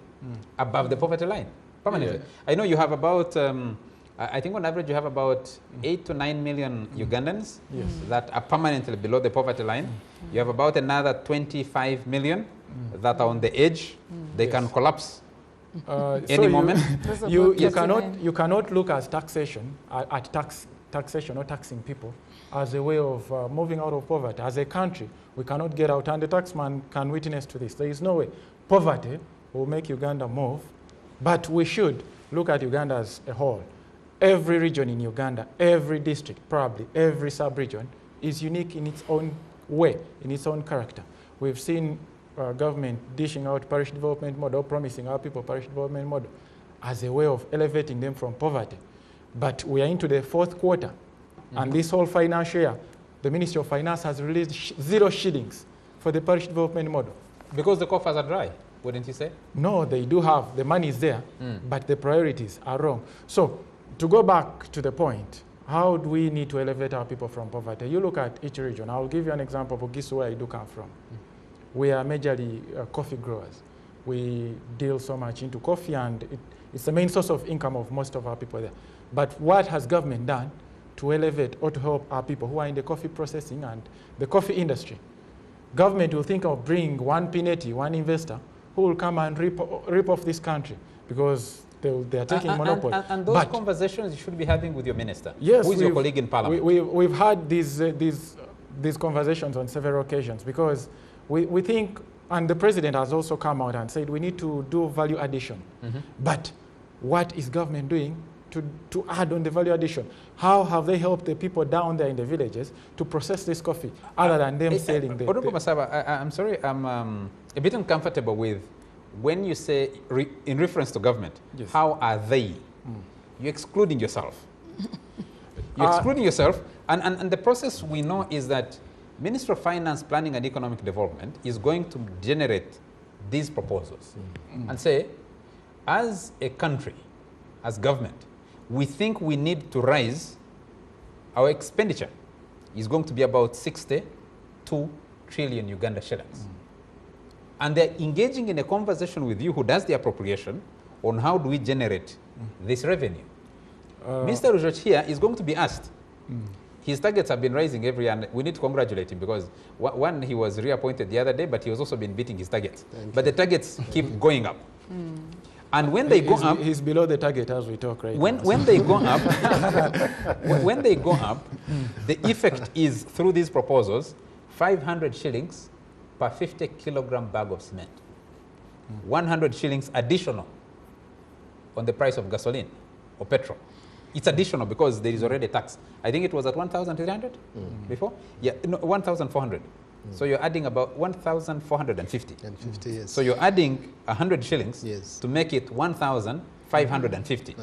above the poverty line permanently? Yeah. I know you have about, I think on average you have about 8 to 9 million Ugandans that are permanently below the poverty line. You have about another 25 million that are on the edge. They can collapse any moment. You cannot look at taxation, taxation or taxing people as a way of moving out of poverty. As a country, we cannot get out, and the taxman can witness to this. There is no way. Poverty will make Uganda move, but we should look at Uganda as a whole. Every region in Uganda, every district, probably every sub-region is unique in its own way, in its own character. We've seen government dishing out parish development model, promising our people parish development model as a way of elevating them from poverty. But we are into the 4th quarter, and this whole financial year, the Ministry of Finance has released 0 shillings for the parish development model. Because the coffers are dry, wouldn't you say? No, they do have, the money is there, but the priorities are wrong. So to go back to the point, how do we need to elevate our people from poverty? You look at each region. I'll give you an example of Ogisu, where I do come from. We are majorly coffee growers. We deal so much into coffee, and it's the main source of income of most of our people there. But what has government done to elevate or to help our people who are in the coffee processing and the coffee industry? Government will think of bringing one Pineti, one investor, who will come and rip off this country because they are taking monopoly. And those conversations you should be having with your minister. Yes, who is your colleague in parliament? We've had these conversations on several occasions because we think, and the president has also come out and said we need to do value addition. But what is government doing to add on the value addition? How have they helped the people down there in the villages to process this coffee other than them selling the... Honorable Masaba, I'm sorry, I'm a bit uncomfortable with when you say, in reference to government, how are they? You're excluding yourself. You're excluding yourself, and the process we know is that Ministry of Finance, Planning and Economic Development is going to generate these proposals and say, as a country, as government, we think we need to raise our expenditure is going to be about 62 trillion Uganda shillings. And they're engaging in a conversation with you who does the appropriation on how do we generate this revenue. Mr. Rujoch here is going to be asked. His targets have been rising every year, and we need to congratulate him because one, he was reappointed the other day, but he has also been beating his targets. But the targets keep going up. And when they go up, he's below the target as we talk right now. When they go up, when they go up, the effect is through these proposals, 500 shillings per 50 kilogram bag of cement, 100 shillings additional on the price of gasoline or petrol. It's additional because there is already a tax. I think it was at 1,300 before? Yeah, no, 1,400. So you're adding about 1,450. And 50, yes. So you're adding 100 shillings Yes. to make it 1,550. And 50,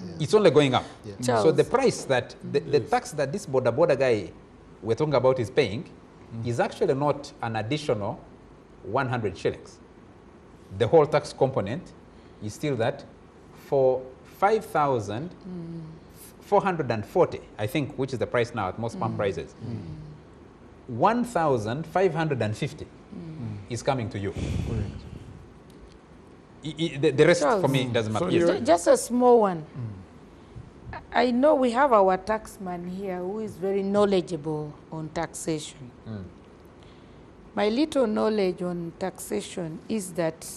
yes. It's only going up. Yeah. So the price that, the tax that this border guy we're talking about is paying is actually not an additional 100 shillings. The whole tax component is still that for 5,440, I think, which is the price now at most pump prices. 1,550 is coming to you. The rest Charles, for me doesn't matter. so Yes. Just a small one. I know we have our taxman here who is very knowledgeable on taxation. My little knowledge on taxation is that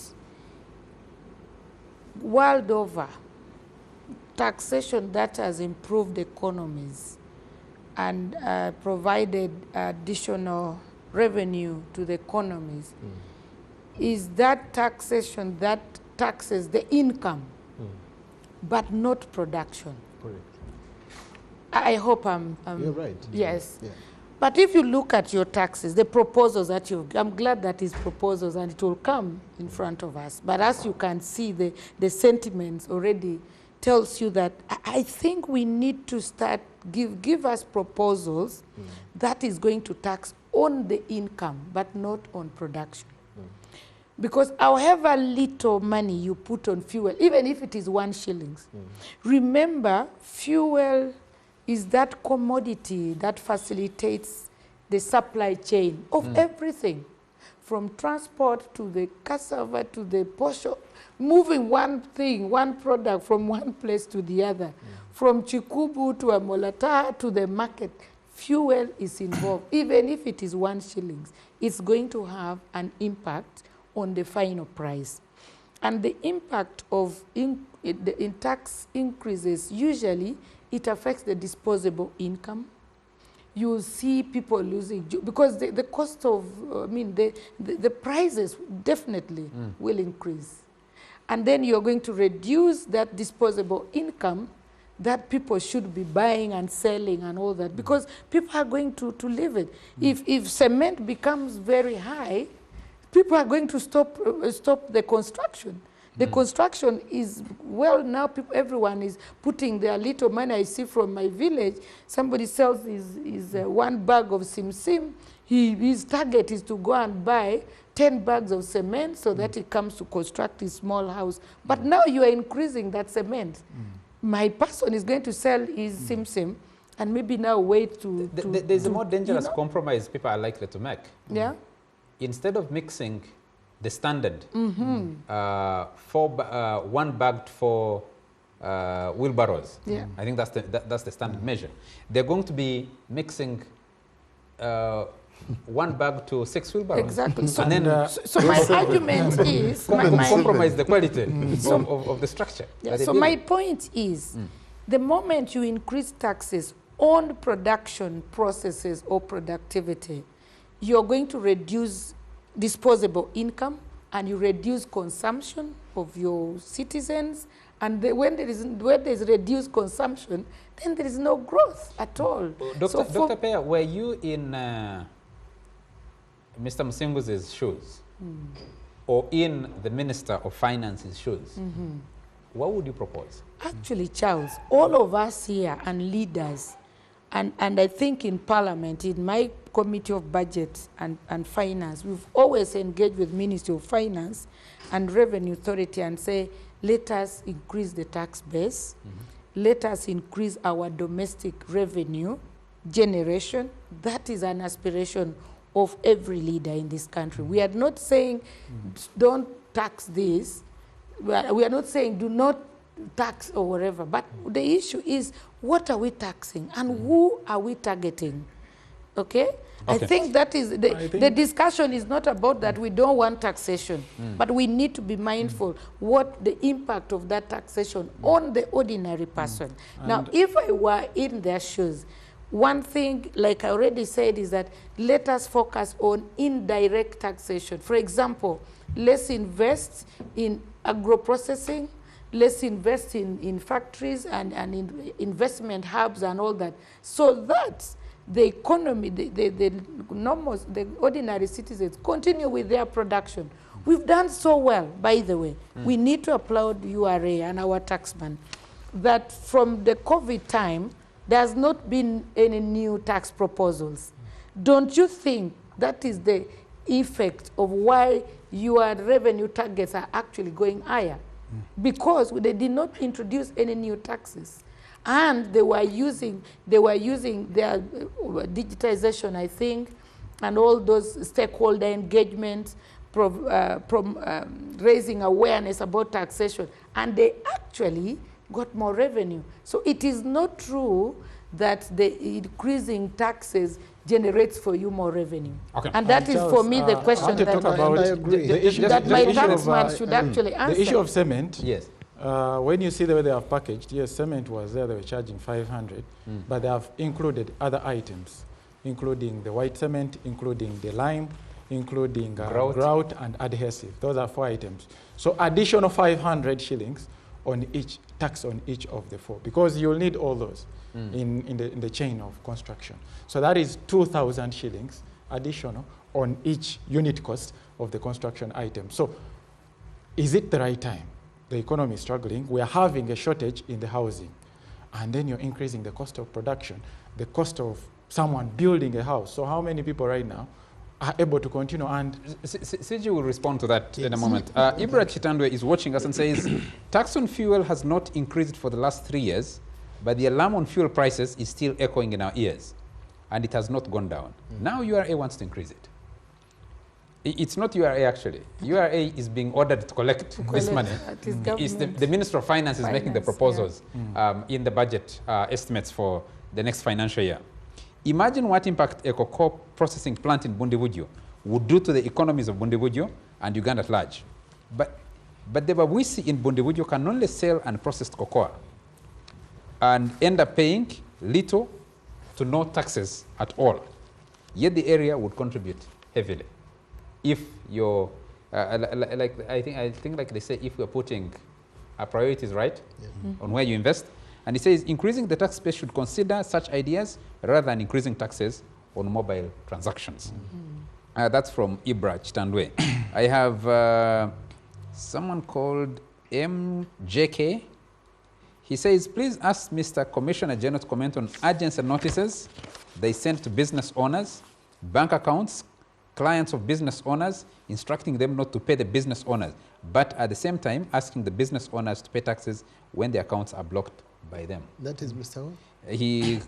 world over, taxation that has improved economies and provided additional revenue to the economies is that taxation that taxes the income, but not production. Correct. I hope I'm You're right. Yes. Yeah. But if you look at your taxes, the proposals that I'm glad that is proposals and it will come in front of us. But as you can see, the sentiments already tells you that I think we need to start, give us proposals that is going to tax on the income, but not on production. Because however little money you put on fuel, even if it is 1 shilling, remember fuel is that commodity that facilitates the supply chain of everything, from transport to the cassava to the posho, moving one thing, one product from one place to the other, from Chikubu to Amolata to the market. Fuel is involved. Even if it is 1 shilling, it's going to have an impact on the final price. And the impact of in tax increases, usually it affects the disposable income. You see people losing, because the cost of, the prices definitely will increase. And then you're going to reduce that disposable income that people should be buying and selling and all that, because people are going to live it. If cement becomes very high, people are going to stop the construction. The construction is, well, now everyone is putting their little money. I see from my village, somebody sells his 1 bag of sim. His target is to go and buy 10 bags of cement so that it comes to construct his small house. But now you are increasing that cement. My person is going to sell his sim and maybe now wait to There's a more dangerous compromise people are likely to make. Yeah. Instead of mixing the standard 1 bagged for wheelbarrows, I think that's the standard measure. They're going to be mixing 1 bag to 6 wheelbarrows. Exactly. So, and then so my argument is compromise the quality of the structure. Yeah, so my point is, the moment you increase taxes on production processes or productivity, you're going to reduce disposable income and you reduce consumption of your citizens. And when there is reduced consumption, then there is no growth at all. Dr. Peya, were you in Mr. Musingu's shoes or in the Minister of Finance's shoes? What would you propose? Actually, Charles, all of us here and leaders, and I think in Parliament, in my Committee of Budget and Finance, we've always engaged with Ministry of Finance and Revenue Authority and say, let us increase the tax base, let us increase our domestic revenue generation. That is an aspiration of every leader in this country. We are not saying don't tax this. We are not saying do not tax or whatever. But the issue is, what are we taxing and who are we targeting? Okay? I think that is the discussion is not about that we don't want taxation, but we need to be mindful what the impact of that taxation on the ordinary person. Now, if I were in their shoes, one thing, like I already said, is that let us focus on indirect taxation. For example, let's invest in agro-processing, let's invest in factories and in investment hubs and all that, so that the economy, the ordinary citizens continue with their production. We've done so well, by the way. We need to applaud URA and our taxman that from the COVID time, there has not been any new tax proposals. Don't you think that is the effect of why your revenue targets are actually going higher? Because they did not introduce any new taxes. And they were using their digitization, I think, and all those stakeholder engagement, raising awareness about taxation, and they actually got more revenue. So it is not true that the increasing taxes generates for you more revenue. Okay. And that is for me the question that I agree. That my taxman should actually answer. The issue of cement. Yes. When you see the way they have packaged, yes, cement was there, they were charging 500, but they have included other items, including the white cement, including the lime, including grout and adhesive. Those are 4 items. So additional 500 shillings on each, tax on each of the 4, because you'll need all those in the chain of construction. So that is 2,000 shillings additional on each unit cost of the construction item. So is it the right time? The economy is struggling. We are having a shortage in the housing. And then you're increasing the cost of production, the cost of someone building a house. So how many people right now are able to continue? And CG will respond to that in a moment. Ibra Chitandwe is watching us and says, tax on fuel has not increased for the last 3 years, but the alarm on fuel prices is still echoing in our ears, and it has not gone down. Now URA wants to increase it. It's not URA actually. URA is being ordered to collect this money. It's the Minister of Finance is making the proposals in the budget estimates for the next financial year. Imagine what impact a cocoa processing plant in Bundibugyo would do to the economies of Bundibugyo and Uganda at large. But the Babwisi in Bundibugyo can only sell and process cocoa and end up paying little to no taxes at all. Yet the area would contribute heavily. If you're, I think like they say, if we're putting our priorities right on where you invest, and it says increasing the tax base should consider such ideas rather than increasing taxes on mobile transactions. That's from Ibra Chitandwe. I have someone called MJK. He says, please ask Mr. Commissioner General to comment on urgency notices they sent to business owners, bank accounts, clients of business owners, instructing them not to pay the business owners, but at the same time asking the business owners to pay taxes when their accounts are blocked by them. That is Mr. Who? He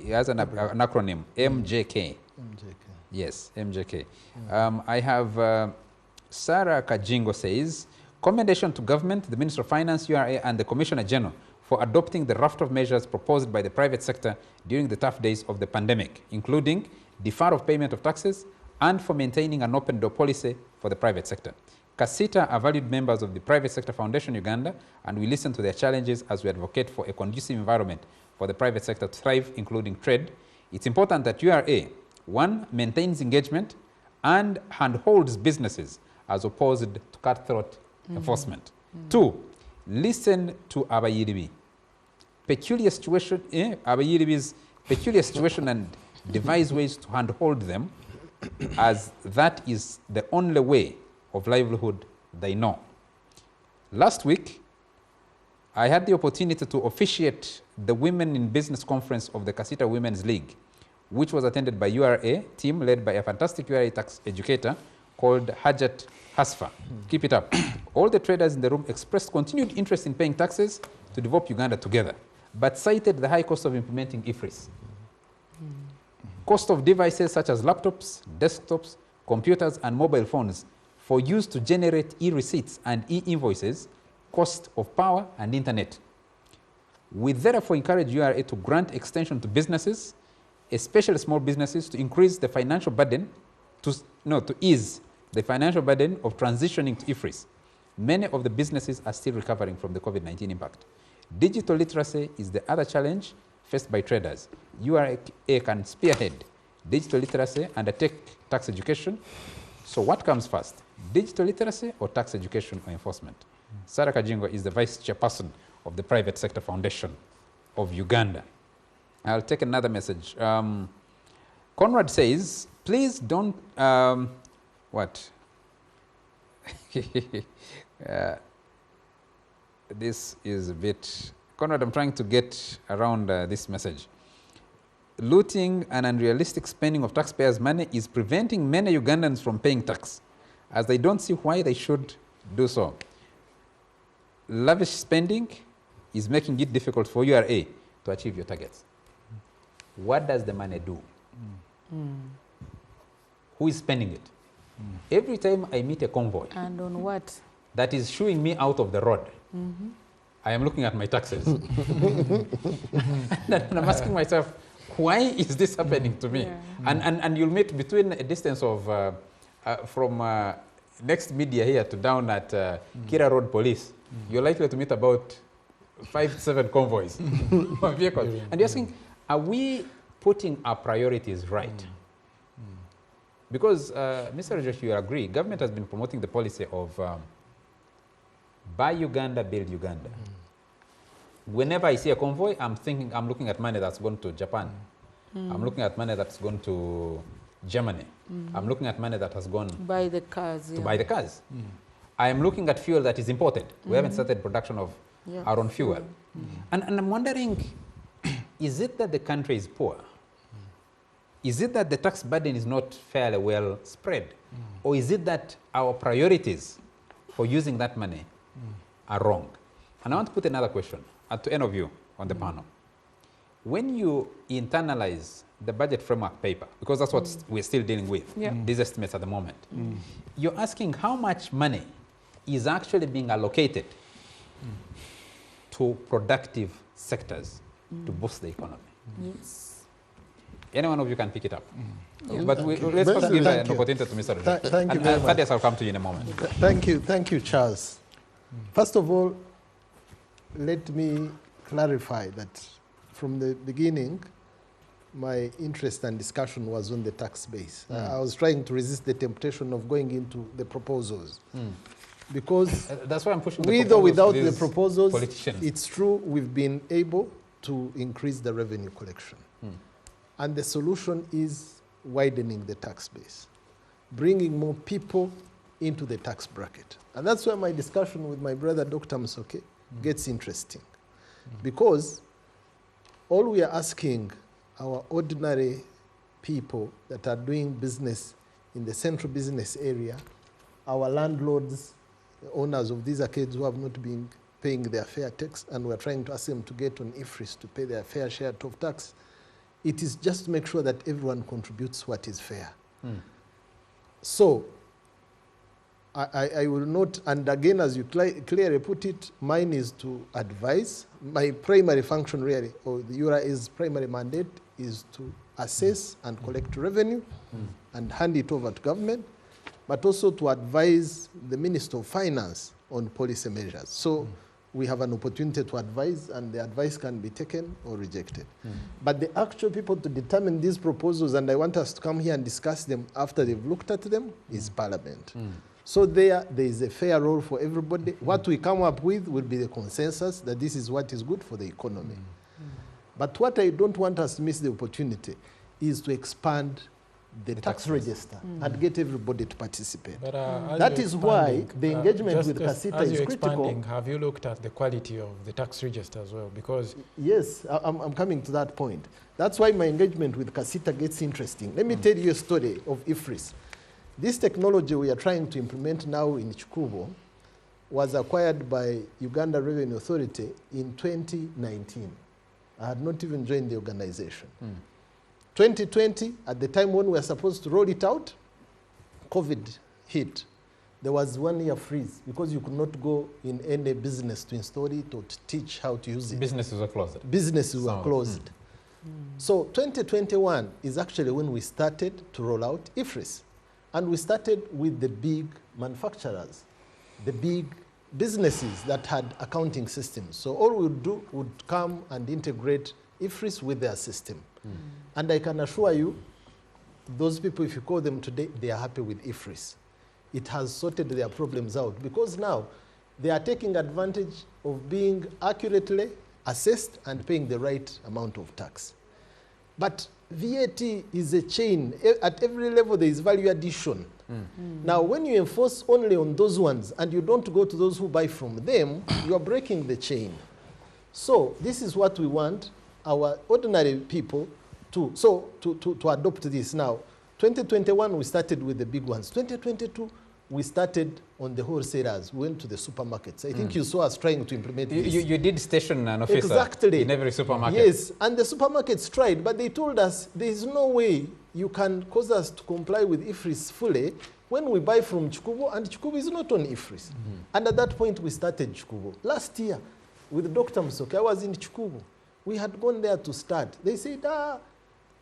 has an acronym, MJK. MJK. Yes, MJK. I have Sarah Kajingo says, commendation to government, the Minister of Finance, URA, and the Commissioner General for adopting the raft of measures proposed by the private sector during the tough days of the pandemic, including deferral of payment of taxes and for maintaining an open door policy for the private sector. CASITA are valued members of the Private Sector Foundation Uganda, and we listen to their challenges as we advocate for a conducive environment for the private sector to thrive, including trade. It's important that URA, 1, maintains engagement and handholds businesses as opposed to cutthroat enforcement. 2, listen to Abayiribi. Peculiar situation, Abayiribi's peculiar situation, and devise ways to handhold them, as that is the only way of livelihood they know. Last week, I had the opportunity to officiate the Women in Business Conference of the CASITA Women's League, which was attended by URA team led by a fantastic URA tax educator called Hajat Hasfa. Keep it up. All the traders in the room expressed continued interest in paying taxes to develop Uganda together, but cited the high cost of implementing IFRIS. Cost of devices such as laptops, desktops, computers, and mobile phones for use to generate e-receipts and e-invoices, cost of power and internet. We therefore encourage URA to grant extension to businesses, especially small businesses, to increase the financial burden, to ease the financial burden of transitioning to IFRIS. Many of the businesses are still recovering from the COVID-19 impact. Digital literacy is the other challenge faced by traders. URA can spearhead digital literacy and undertake tax education. So what comes first, digital literacy or tax education or enforcement? Sarah Kajingo is the vice chairperson of the Private Sector Foundation of Uganda. I'll take another message. Conrad says, please don't, what? This is a bit, Conrad, I'm trying to get around this message. Looting and unrealistic spending of taxpayers' money is preventing many Ugandans from paying tax, as they don't see why they should do so. Lavish spending is making it difficult for URA to achieve your targets. What does the money do? Who is spending it? Every time I meet a convoy, and on what? That is shooing me out of the road, I am looking at my taxes. And I'm asking myself, why is this happening to me? Yeah. And you'll meet between a distance of, from next media here to down at Kira Road Police, you're likely to meet about 5-7 convoys of vehicles. And you're asking, are we putting our priorities right? Because, Mr. Rajesh, you agree, government has been promoting the policy of buy Uganda, build Uganda. Whenever I see a convoy, I'm looking at money that's gone to Japan. I'm looking at money that's gone to Germany. I'm looking at money that has gone buy the cars, to buy the cars. I am looking at fuel that is imported. We haven't started production of our own fuel. And I'm wondering, is it that the country is poor? Is it that the tax burden is not fairly well spread? Or is it that our priorities for using that money are wrong? And I want to put another question to any of you on the panel. When you internalize the budget framework paper, because that's what we're still dealing with, these estimates at the moment, you're asking how much money is actually being allocated to productive sectors to boost the economy. Yes. Any one of you can pick it up. But let's first give an opportunity to Mr. Rajesh. Thank you very much. Thaddeus, I'll come to you in a moment. Thank you, Charles. First of all, let me clarify that from the beginning, my interest and discussion was on the tax base. I was trying to resist the temptation of going into the proposals. Because that's why I'm pushing with or without the proposals, politicians. It's true we've been able to increase the revenue collection. And the solution is widening the tax base, bringing more people into the tax bracket. And that's where my discussion with my brother, Dr. Musoke, gets interesting. Because all we are asking our ordinary people that are doing business in the central business area, our landlords, the owners of these arcades who have not been paying their fair tax, and we're trying to ask them to get on IFRIS to pay their fair share of tax, it is just to make sure that everyone contributes what is fair. So, I will not, and again, as you clearly put it, mine is to advise. My primary function really, or the URA's primary mandate, is to assess and collect revenue and hand it over to government, but also to advise the Minister of Finance on policy measures. So we have an opportunity to advise, and the advice can be taken or rejected. But the actual people to determine these proposals, and I want us to come here and discuss them after they've looked at them, is Parliament. So there is a fair role for everybody. What we come up with will be the consensus that this is what is good for the economy. But what I don't want us to miss the opportunity is to expand the tax register and get everybody to participate. But, that is why the engagement with Kasita is critical. Have you looked at the quality of the tax register as well? Because yes, I'm coming to that point. That's why my engagement with Kasita gets interesting. Let me tell you a story of IFRIS. This technology we are trying to implement now in Chikubo was acquired by Uganda Revenue Authority in 2019. I had not even joined the organization. 2020, at the time when we were supposed to roll it out, COVID hit. There was 1 year freeze because you could not go in any business to install it or to teach how to use it. Businesses were closed. Businesses were closed. So 2021 is actually when we started to roll out IFRIS. And we started with the big manufacturers, the big businesses that had accounting systems. So all we would do would come and integrate IFRIS with their system. And I can assure you, those people, if you call them today, they are happy with IFRIS. It has sorted their problems out because now they are taking advantage of being accurately assessed and paying the right amount of tax. But VAT is a chain. At every level, there is value addition. Now, when you enforce only on those ones and you don't go to those who buy from them, you are breaking the chain. So this is what we want our ordinary people to adopt this now. 2021, we started with the big ones. 2022, we started on the wholesalers. We went to the supermarkets. I think you saw us trying to implement this. You did station an officer in every supermarket. Yes, and the supermarkets tried, but they told us there is no way you can cause us to comply with IFRIS fully when we buy from Chikubo, and Chikubo is not on IFRIS. And at that point, we started Chikubo. Last year, with Dr. Musoke, I was in Chikubo. We had gone there to start. They said,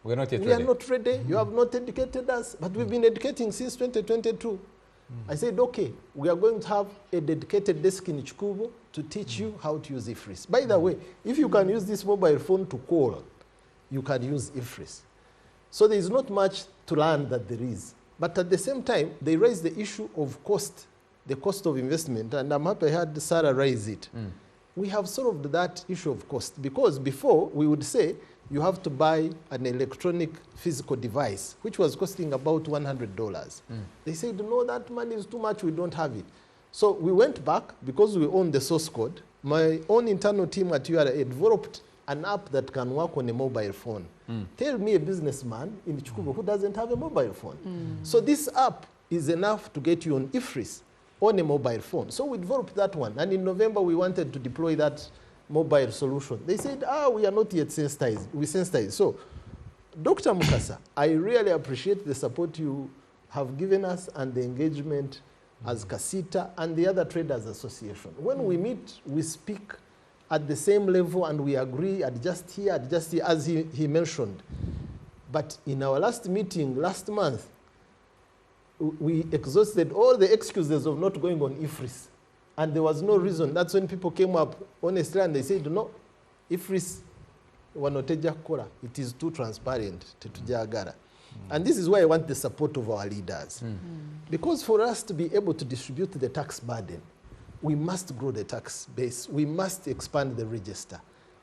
we are not yet ready. We are not ready. You have not educated us. But we've been educating since 2022. I said, okay, we are going to have a dedicated desk in Chikubo to teach you how to use IFRIS. By the way, if you can use this mobile phone to call, you can use IFRIS. So there is not much to learn that there is. But at the same time, they raise the issue of cost, the cost of investment. And I'm happy I had Sarah raise it. We have solved that issue of cost because before we would say, you have to buy an electronic physical device, which was costing about $100. They said, no, that money is too much, we don't have it. So we went back, because we own the source code, my own internal team at URA developed an app that can work on a mobile phone. Tell me a businessman in Chikubo who doesn't have a mobile phone. So this app is enough to get you on IFRIS on a mobile phone. So we developed that one. And in November, we wanted to deploy that mobile solution. They said, we are not yet sensitized. We sensitized. So, Dr. Mukasa, I really appreciate the support you have given us and the engagement as Kasita and the other traders association. When we meet, we speak at the same level and we agree, adjust here, as he mentioned. But in our last meeting last month, we exhausted all the excuses of not going on IFRIS. And there was no reason. That's when people came up honestly and they said, no, IFRIS wanoteja kukora. It is too transparent. And this is why I want the support of our leaders. Because for us to be able to distribute the tax burden, we must grow the tax base. We must expand the register.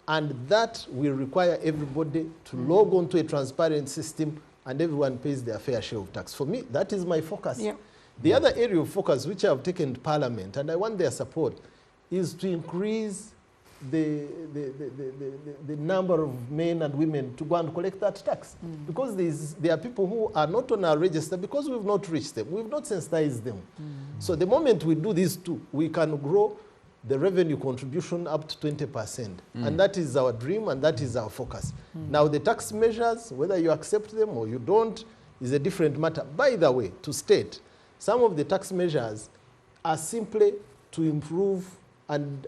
And that will require everybody to log on to a transparent system and everyone pays their fair share of tax. For me, that is my focus. Yeah. The other area of focus, which I have taken to Parliament, and I want their support, is to increase the number of men and women to go and collect that tax. Because there are people who are not on our register because we've not reached them. We've not sensitized them. So the moment we do these two, we can grow the revenue contribution up to 20%. And that is our dream and that is our focus. Now the tax measures, whether you accept them or you don't, is a different matter. By the way, to state, some of the tax measures are simply to improve and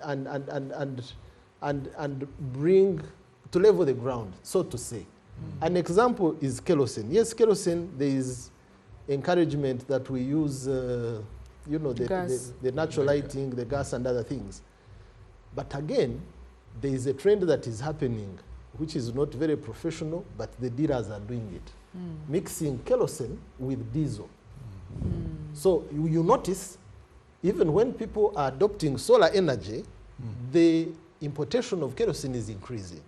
bring to level the ground, so to say. An example is kerosene. Yes, kerosene, there is encouragement that we use, the natural lighting, the gas and other things. But again, there is a trend that is happening, which is not very professional, but the dealers are doing it. Mixing kerosene with diesel. So you notice, even when people are adopting solar energy, the importation of kerosene is increasing.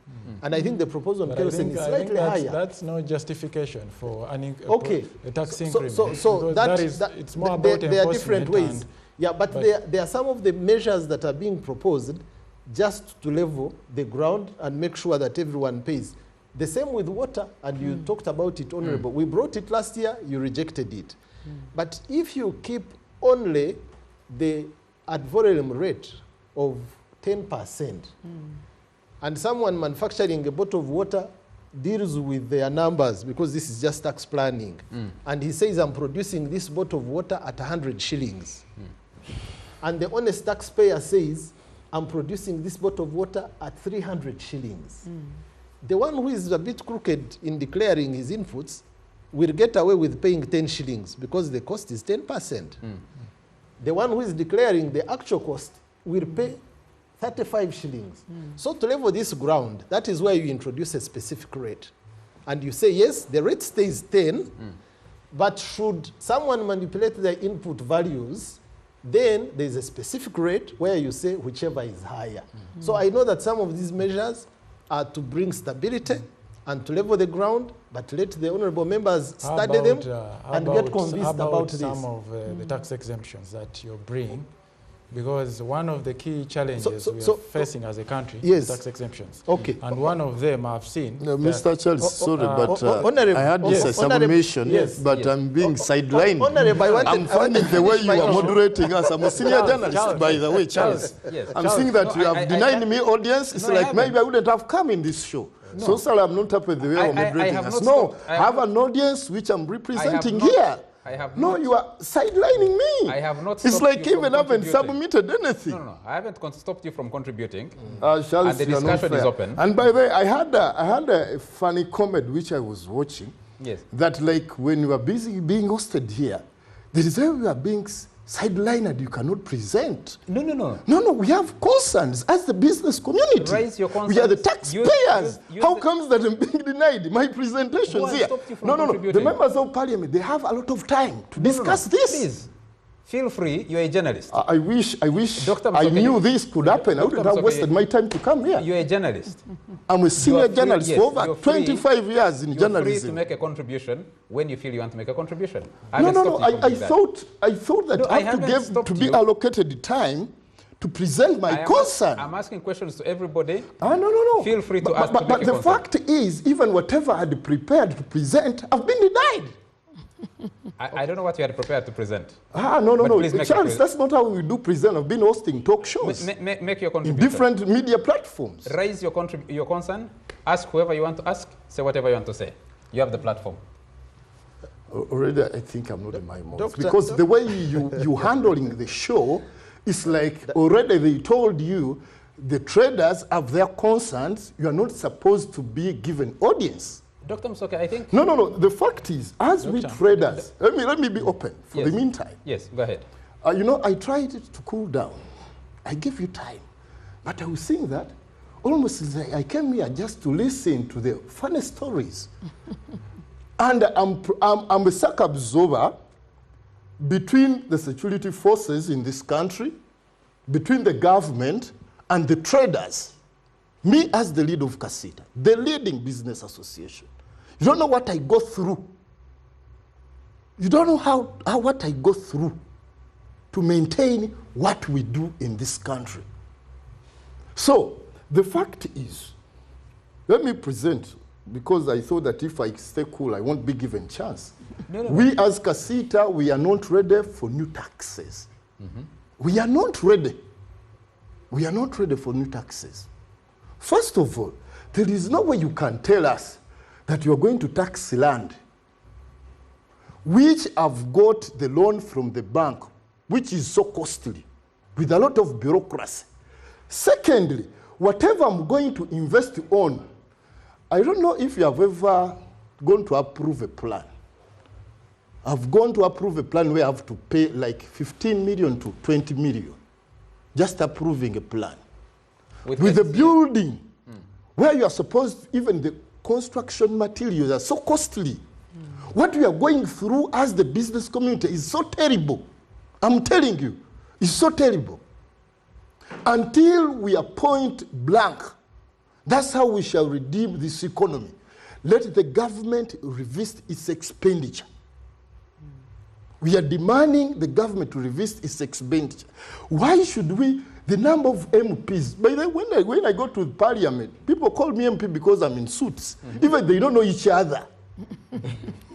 And I think the proposal on kerosene is slightly higher. That's no justification for a tax increment. So it's more about there are different ways. Yeah, but there are some of the measures that are being proposed just to level the ground and make sure that everyone pays. The same with water, and you talked about it, Honorable. We brought it last year, you rejected it. But if you keep only the ad valorem rate of 10%, and someone manufacturing a bottle of water deals with their numbers, because this is just tax planning, and he says, I'm producing this bottle of water at 100 shillings. And the honest taxpayer says, I'm producing this bottle of water at 300 shillings. The one who is a bit crooked in declaring his inputs will get away with paying 10 shillings because the cost is 10%. The one who is declaring the actual cost will pay 35 shillings. So to level this ground, that is where you introduce a specific rate. And you say, yes, the rate stays 10, but should someone manipulate the input values, then there's a specific rate where you say whichever is higher. So I know that some of these measures are to bring stability and to level the ground, but let the honorable members study them and get convinced about this. Some of the tax exemptions that you're bringing, because one of the key challenges we are facing as a country is tax exemptions. Okay. And one of them I've seen. No, Mr. Charles, sorry, but I had this submission, but I'm being sidelined. I'm finding the way you are moderating us. I'm a senior journalist, by the way, Charles. I'm seeing that you have denied me audience. It's like maybe I wouldn't have come in this show. No. So, sir, I'm not happy with the way you're moderating us. No, I have an audience which I'm representing here. No, you are sidelining me. I have not. It's like even haven't submitted anything. No, I haven't stopped you from contributing. Charles, and the discussion is open. And by the way, I had a funny comment which I was watching. Yes. That like when you are busy being hosted here, there is where you are being sidelined and you cannot present. No. No, we have concerns as the business community. Raise your concerns. We are the taxpayers. How comes that I'm being denied my presentations here? No. The members of parliament, they have a lot of time to discuss this. Please, feel free. You're a journalist. I wish I knew this could happen. I wouldn't have wasted my time to come here. You're a journalist. I'm a senior journalist for over 25 years in journalism. You're free to make a contribution when you feel you want to make a contribution. I thought that I have to be allocated time to present my concern. I'm asking questions to everybody. No. Feel free to ask. But the fact is, even whatever I had prepared to present, I've been denied. I don't know what you had prepared to present. No. Charles, that's not how we do present. I've been hosting talk shows. Make your contribution. In different media platforms. Raise your concern. Ask whoever you want to ask. Say whatever you want to say. You have the platform. Already, I think I'm not in my mode. Because the way you handling the show is like already they told you the traders have their concerns. You are not supposed to be given audience. Dr. Msoke, I think... No. The fact is, as we traders, let me be open for the meantime. Yes, go ahead. I tried to cool down. I gave you time. But I was seeing that almost as I came here just to listen to the funny stories. And I'm a shock absorber between the security forces in this country, between the government and the traders. Me as the leader of CASITA, the leading business association. You don't know what I go through. You don't know what I go through to maintain what we do in this country. So the fact is, let me present, because I thought that if I stay cool, I won't be given chance. We as CASITA, we are not ready for new taxes. We are not ready. We are not ready for new taxes. First of all, there is no way you can tell us that you are going to tax land, which have got the loan from the bank, which is so costly, with a lot of bureaucracy. Secondly, whatever I'm going to invest on, I don't know if you have ever gone to approve a plan. I've gone to approve a plan where I have to pay like 15 million to 20 million, just approving a plan. With the building, where you are supposed, even the construction materials are so costly. What we are going through as the business community is so terrible. I'm telling you, it's so terrible. Until we are point blank, that's how we shall redeem this economy. Let the government revisit its expenditure. We are demanding the government to revisit its expenditure. Why should we? The number of MPs, by the way, when I go to parliament, people call me MP because I'm in suits. Even they don't know each other.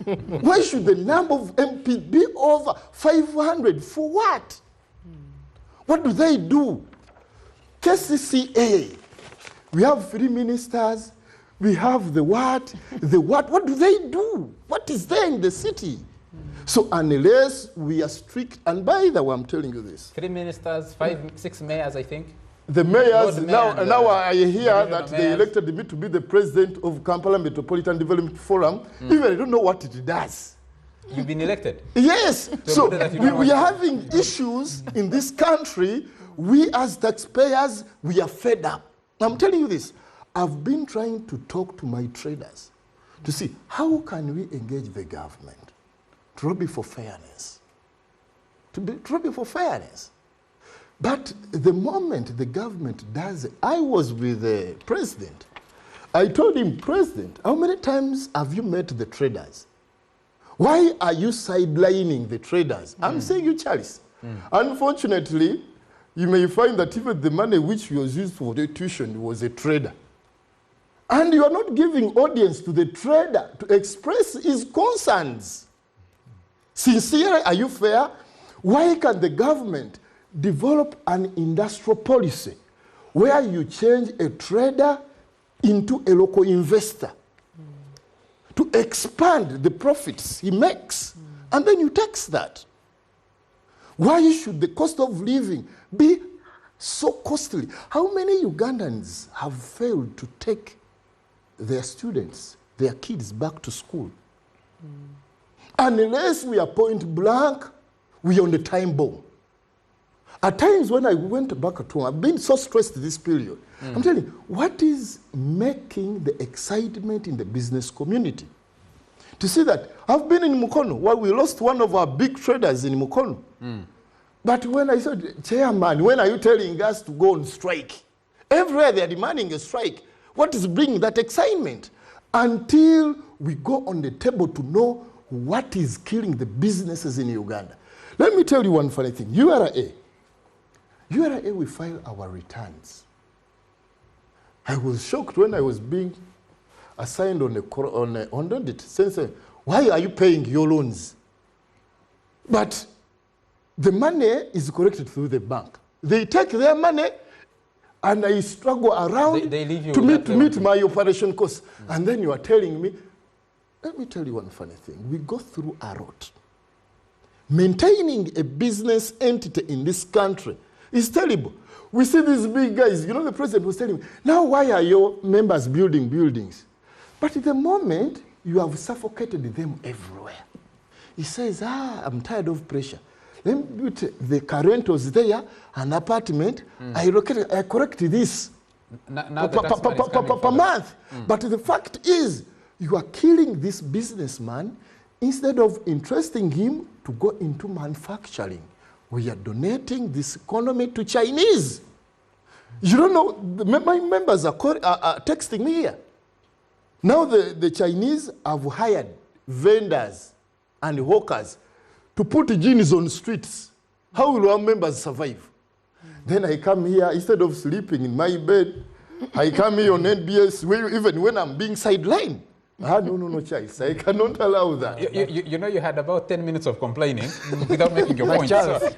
Why should the number of MPs be over 500? For what? What do they do? KCCA, we have 3 ministers, we have the what, what do they do? What is there in the city? So unless we are strict, and by the way, I'm telling you this. 3 ministers, 5, 6 mayors, I think. The mayors, Mayor now I hear that they mayors. elected me to be the president of Kampala Metropolitan Development Forum. Even I don't know what it does. You've been elected? Yes. So that you we are having issues in this country. We as taxpayers, we are fed up. I'm telling you this. I've been trying to talk to my traders to see how can we engage the government to lobby for fairness. To lobby for fairness. But the moment the government does it, I was with the president. I told him, President, how many times have you met the traders? Why are you sidelining the traders? I'm saying you, Charles. Unfortunately, you may find that even the money which was used for the tuition was a trader. And you are not giving audience to the trader to express his concerns. Sincerely, are you fair? Why can the government develop an industrial policy where you change a trader into a local investor to expand the profits he makes, and then you tax that? Why should the cost of living be so costly? How many Ugandans have failed to take their students, their kids back to school? Unless we are point blank, we are on the time bomb. At times when I went back at home, I've been so stressed this period. I'm telling you, what is making the excitement in the business community? To see that, I've been in Mukono, where we lost one of our big traders in Mukono. But when I said, Chairman, when are you telling us to go on strike? Everywhere they're demanding a strike. What is bringing that excitement? Until we go on the table to know what is killing the businesses in Uganda. Let me tell you one funny thing. URA, we file our returns. I was shocked when I was being assigned on audit, saying, why are you paying your loans? But the money is collected through the bank. They take their money, and I struggle around to meet my operation costs. And then you are telling me, let me tell you one funny thing. We go through a lot. Maintaining a business entity in this country is terrible. We see these big guys. You know, the president was telling me, now why are your members building buildings? But at the moment, you have suffocated them everywhere. He says, I'm tired of pressure. Let me put the car rentals there, an apartment, I correct this per month. But the fact is, you are killing this businessman instead of interesting him to go into manufacturing. We are donating this economy to Chinese. You don't know, my members are texting me here. Now the Chinese have hired vendors and hawkers to put jeans on streets. How will our members survive? Then I come here, instead of sleeping in my bed, I come here on NBS, even when I'm being sidelined. No, Charles, I cannot allow that. You know, you had about 10 minutes of complaining without making your point.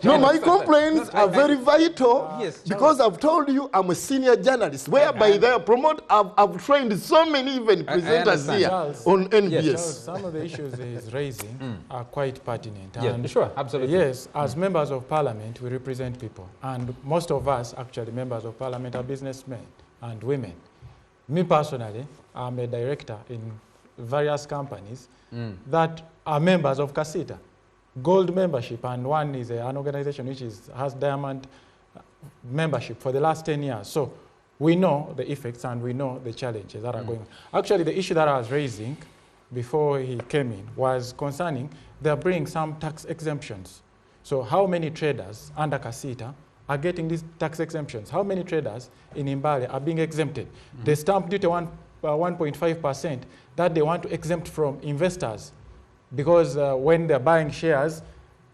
No, my complaints are very vital because I've told you I'm a senior journalist, whereby they promote, I've trained so many even presenters here on NBS. Yes, some of the issues he's raising are quite pertinent. And sure, absolutely. Yes, as members of parliament, we represent people. And most of us, actually, members of parliament, are businessmen and women. Me personally, I'm a director in various companies that are members of Casita, gold membership, and one is an organization which has diamond membership for the last 10 years. So we know the effects and we know the challenges that are going on. Actually, the issue that I was raising before he came in was concerning they're bringing some tax exemptions. So how many traders under Casita are getting these tax exemptions? How many traders in Mbale are being exempted? The stamp duty 1.5% that they want to exempt from investors, because when they're buying shares,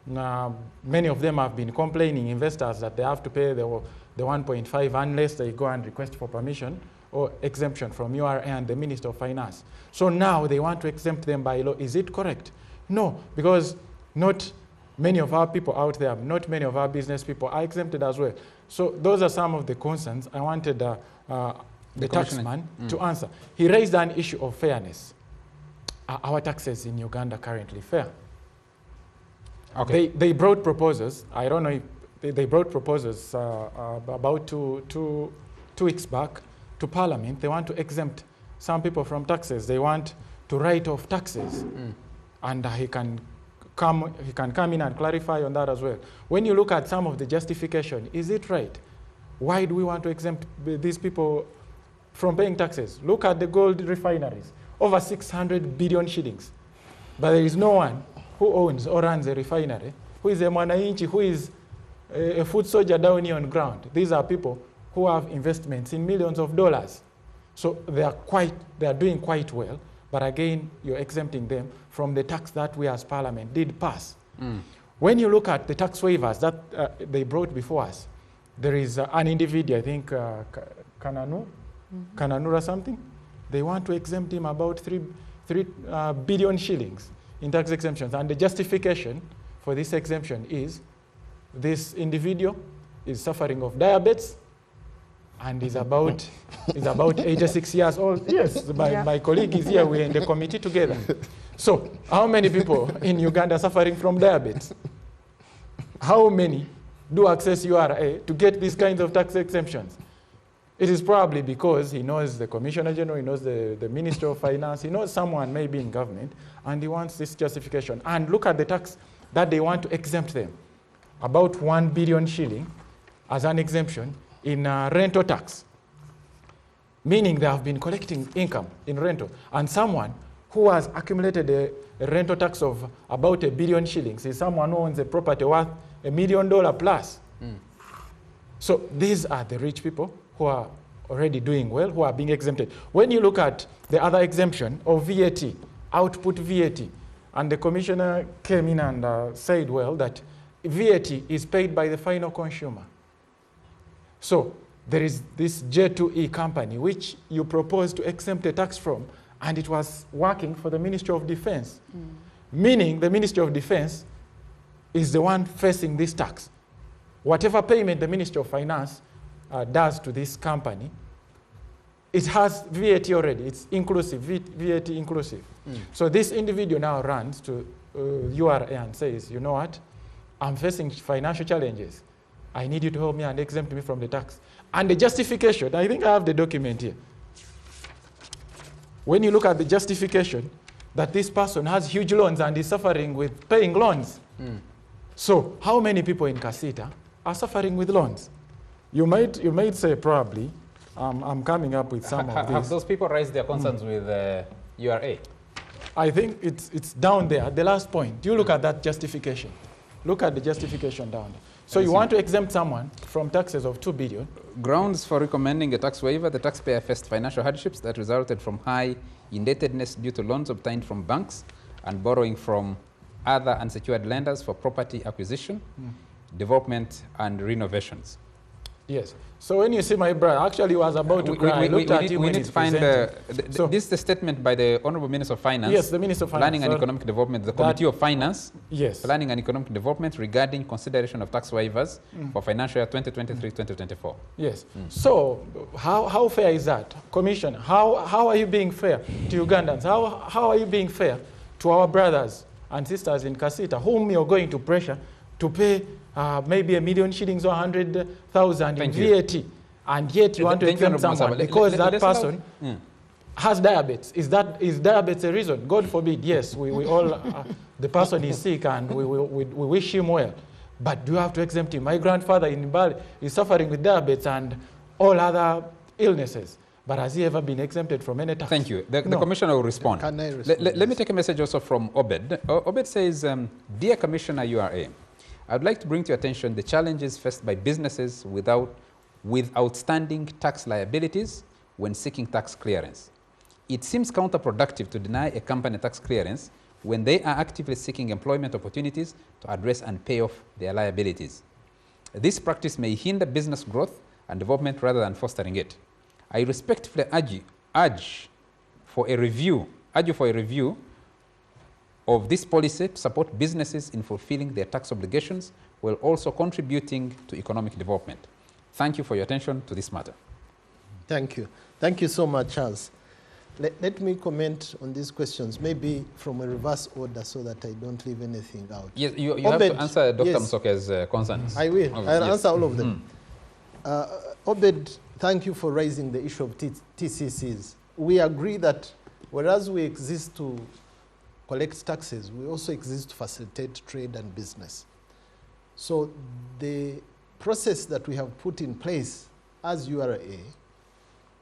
many of them have been complaining, investors, that they have to pay the 1.5 unless they go and request for permission or exemption from URA and the Minister of Finance. So now they want to exempt them by law. Is it correct? No, because not many of our people out there, not many of our business people are exempted as well. So those are some of the concerns I wanted the taxman to answer. He raised an issue of fairness. Are our taxes in Uganda currently fair? Okay. They brought proposals. I don't know if they brought proposals about two weeks back to Parliament. They want to exempt some people from taxes. They want to write off taxes. And he can come in and clarify on that as well. When you look at some of the justification, is it right? Why do we want to exempt these people from paying taxes? Look at the gold refineries, over 600 billion shillings. But there is no one who owns or runs a refinery, who is a mwananchi, who is a foot soldier down here on ground. These are people who have investments in millions of dollars. So they are doing quite well. But again, you're exempting them from the tax that we as Parliament did pass. When you look at the tax waivers that they brought before us, there is an individual, I think Kananu or something. They want to exempt him about 3 billion shillings in tax exemptions. And the justification for this exemption is this individual is suffering of diabetes and is about 86 years old. Yes, my colleague is here. We're in the committee together. So how many people in Uganda are suffering from diabetes? How many do access URA to get these kinds of tax exemptions? It is probably because he knows the Commissioner General, he knows the Minister of Finance, he knows someone maybe in government, and he wants this justification. And look at the tax that they want to exempt them. About 1 billion shilling as an exemption in rental tax, meaning they have been collecting income in rental. And someone who has accumulated a rental tax of about 1 billion shillings is someone who owns a property worth $1 million plus. So these are the rich people who are already doing well, who are being exempted. When you look at the other exemption of VAT, output VAT, and the commissioner came in and said, well, that VAT is paid by the final consumer. So there is this J2E company which you propose to exempt a tax from, and it was working for the Ministry of Defense, meaning the Ministry of Defense is the one facing this tax. Whatever payment the Ministry of Finance does to this company, it has VAT already. It's inclusive, VAT inclusive. So this individual now runs to URA and says, you know what, I'm facing financial challenges. I need you to help me and exempt me from the tax. And the justification, I think I have the document here. When you look at the justification, that this person has huge loans and is suffering with paying loans. So how many people in Kasita are suffering with loans? You might say probably, I'm coming up with some of these. Have those people raised their concerns with URA? I think it's down there, at the last point. You look at that justification. Look at the justification down there. So you want to exempt someone from taxes of 2 billion. Grounds for recommending a tax waiver: the taxpayer faced financial hardships that resulted from high indebtedness due to loans obtained from banks and borrowing from other unsecured lenders for property acquisition, development, and renovations. Yes. So when you see my brother, actually was about to cry. We need to find this is the statement by the Honorable Minister of Finance. Yes, the Minister of Finance. Planning and Economic Development, the Committee of Finance. Yes. Planning and Economic Development regarding consideration of tax waivers for financial year 2023-2024. Yes. So how fair is that? Commissioner, how are you being fair to Ugandans? How are you being fair to our brothers and sisters in Kasita, whom you're going to pressure to pay maybe 1 million shillings or 100,000 in VAT, and yet you want to exempt someone because that person has diabetes? Is diabetes a reason? God forbid. Yes, we all, the person is sick and we wish him well. But do you have to exempt him? My grandfather in Bali is suffering with diabetes and all other illnesses. But has he ever been exempted from any tax? Thank you. The Commissioner will respond. Can I respond? Let me take a message also from Obed. Obed says, Dear Commissioner URA, I would like to bring to your attention the challenges faced by businesses with outstanding tax liabilities when seeking tax clearance. It seems counterproductive to deny a company tax clearance when they are actively seeking employment opportunities to address and pay off their liabilities. This practice may hinder business growth and development rather than fostering it. I respectfully urge for a review of this policy to support businesses in fulfilling their tax obligations while also contributing to economic development. Thank you for your attention to this matter. Thank you. Thank you so much, Charles. Let me comment on these questions, maybe from a reverse order so that I don't leave anything out. Yes, you have to answer Dr. Msoke's concerns. I will. I'll answer all of them. Obed, thank you for raising the issue of TCCs. We agree that whereas we exist to collect taxes, we also exist to facilitate trade and business. So the process that we have put in place as URA,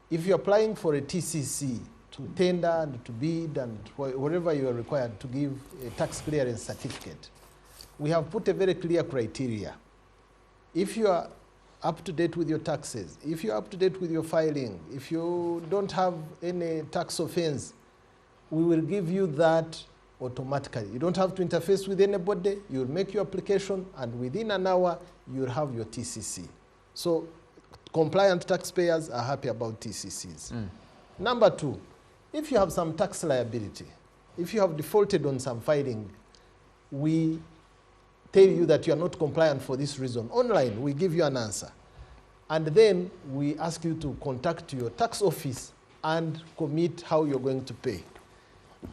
if you're applying for a TCC to tender and to bid and wherever you are required to give a tax clearance certificate, we have put a very clear criteria. If you are up to date with your taxes, if you're up to date with your filing, if you don't have any tax offense, we will give you that automatically. You don't have to interface with anybody. You'll make your application, and within an hour, you'll have your TCC. So compliant taxpayers are happy about TCCs. Number two, if you have some tax liability, if you have defaulted on some filing, we tell you that you are not compliant for this reason. Online, we give you an answer. And then we ask you to contact your tax office and commit how you're going to pay.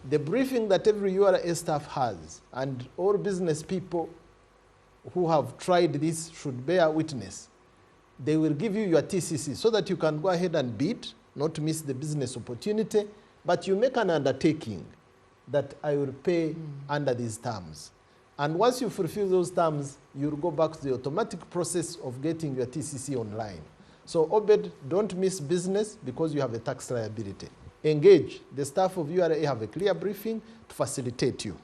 The briefing that every URA staff has, and all business people who have tried this should bear witness. They will give you your TCC so that you can go ahead and bid, not to miss the business opportunity, but you make an undertaking that I will pay under these terms. And once you fulfill those terms, you'll go back to the automatic process of getting your TCC online. So Obed, don't miss business because you have a tax liability. Engage. The staff of URA have a clear briefing to facilitate you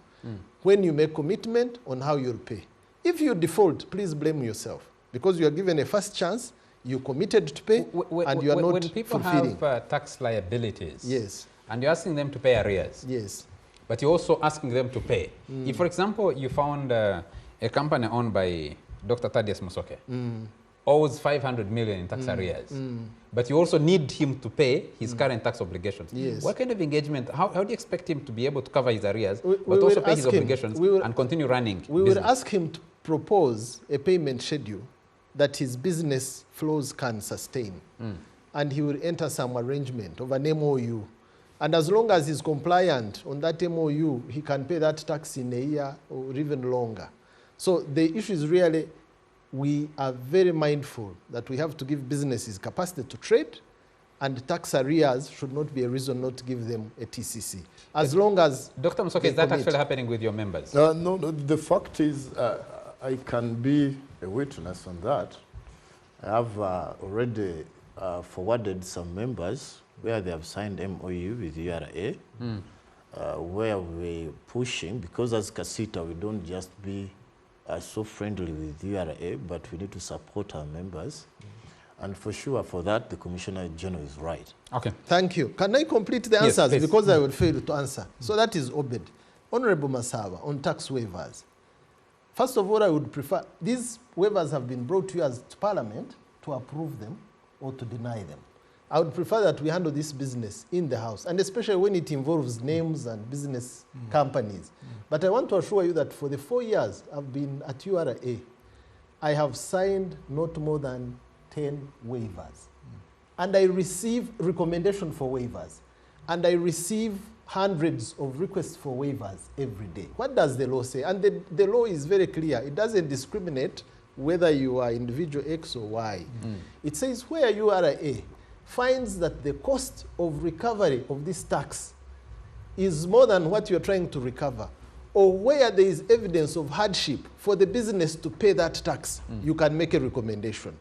when you make commitment on how you'll pay. If you default, please blame yourself because you are given a first chance, you committed to pay, and you are not fulfilling. When people have tax liabilities, yes, and you're asking them to pay arrears, yes, but you're also asking them to pay. If, for example, you found a company owned by Dr. Thaddeus Musoke owes 500 million in tax arrears, but you also need him to pay his current tax obligations. Yes. What kind of engagement, how do you expect him to be able to cover his arrears, but also pay his obligations and continue running We business? will ask him to propose a payment schedule that his business flows can sustain. And he will enter some arrangement of an MOU. And as long as he's compliant on that MOU, he can pay that tax in a year or even longer. So the issue is really, we are very mindful that we have to give businesses capacity to trade, and tax arrears should not be a reason not to give them a TCC. As long as Dr. Musoke, is that actually happening with your members? No, the fact is, I can be a witness on that. I have already forwarded some members where they have signed MOU with URA, where we're pushing, because as Kasita, we don't just be so friendly with URA, but we need to support our members. And for sure, for that, the Commissioner General is right. Okay. Thank you. Can I complete the answers? Please. Because I will fail to answer. So that is Obed. Honorable Masaba, on tax waivers. First of all, I would prefer, these waivers have been brought to you as to Parliament to approve them or to deny them. I would prefer that we handle this business in the House, and especially when it involves names and business companies. But I want to assure you that for the 4 years I've been at URA, I have signed not more than 10 waivers. And I receive recommendation for waivers. And I receive hundreds of requests for waivers every day. What does the law say? And the law is very clear. It doesn't discriminate whether you are individual X or Y. It says where URA finds that the cost of recovery of this tax is more than what you're trying to recover, or where there is evidence of hardship for the business to pay that tax, you can make a recommendation.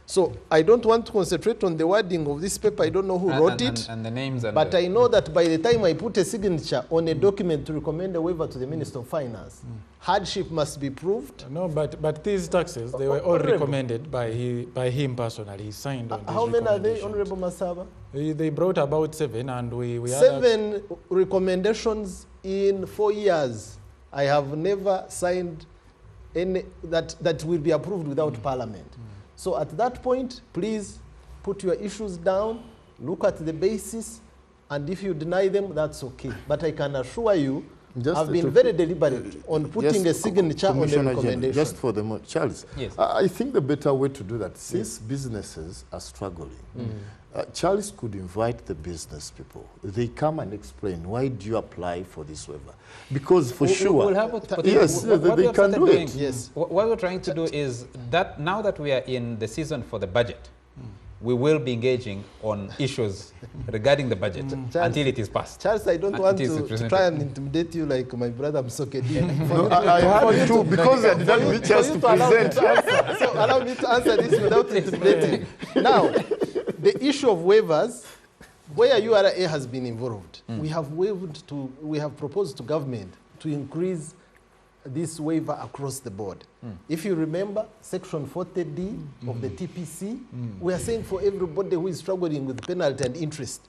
So I don't want to concentrate on the wording of this paper. I don't know who wrote it. And the names. And but I know that by the time I put a signature on a document to recommend a waiver to the Minister of Finance, hardship must be proved. No, but these taxes, they were all recommended by him personally. He signed on How many are they, Honorable Masaba? They brought about 7, and we had 7 recommendations in 4 years. I have never signed any that will be approved without Parliament. So at that point, please put your issues down. look at the basis, and if you deny them, that's okay. But I can assure you, I've been very deliberate on putting a signature on the recommendation. Just for the Charles, yes. I think the better way to do that, since businesses are struggling, Charles could invite the business people. They come and explain, why do you apply for this waiver? Because for sure, we'll have yes, they can do it. Yes. What we're trying to do is that now that we are in the season for the budget, we will be engaging on issues regarding the budget until it is passed. Charles, I don't want to try and intimidate you like my brother Msoke did. I had to, because I didn't get a chance to present. So allow me to answer this without intimidating. Now, the issue of waivers, where URA has been involved, we have proposed to government to increase this waiver across the board. If you remember, Section 40D of the TPC, we are saying for everybody who is struggling with penalty and interest,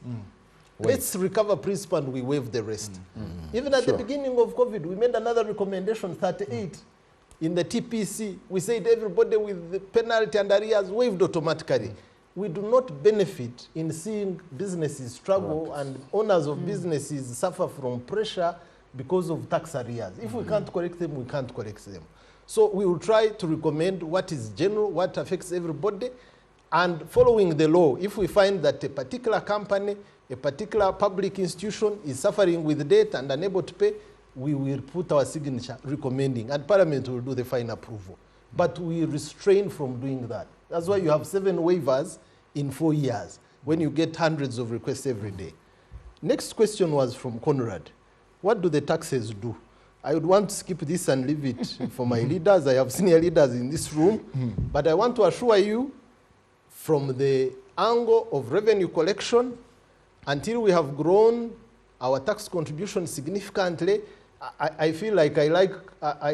let's recover principal and we waive the rest. Even at the beginning of COVID, we made another recommendation, 38. In the TPC, we said everybody with the penalty and arrears waived automatically. We do not benefit in seeing businesses struggle and owners of businesses suffer from pressure because of tax arrears. If we can't correct them, we can't correct them. So we will try to recommend what is general, what affects everybody, and following the law, if we find that a particular company, a particular public institution is suffering with debt and unable to pay, we will put our signature recommending, and Parliament will do the final approval. But we restrain from doing that. That's why you have 7 waivers in 4 years, when you get hundreds of requests every day. Next question was from Conrad. What do the taxes do? I would want to skip this and leave it for my leaders. I have senior leaders in this room. But I want to assure you, from the angle of revenue collection, until we have grown our tax contribution significantly, I feel like I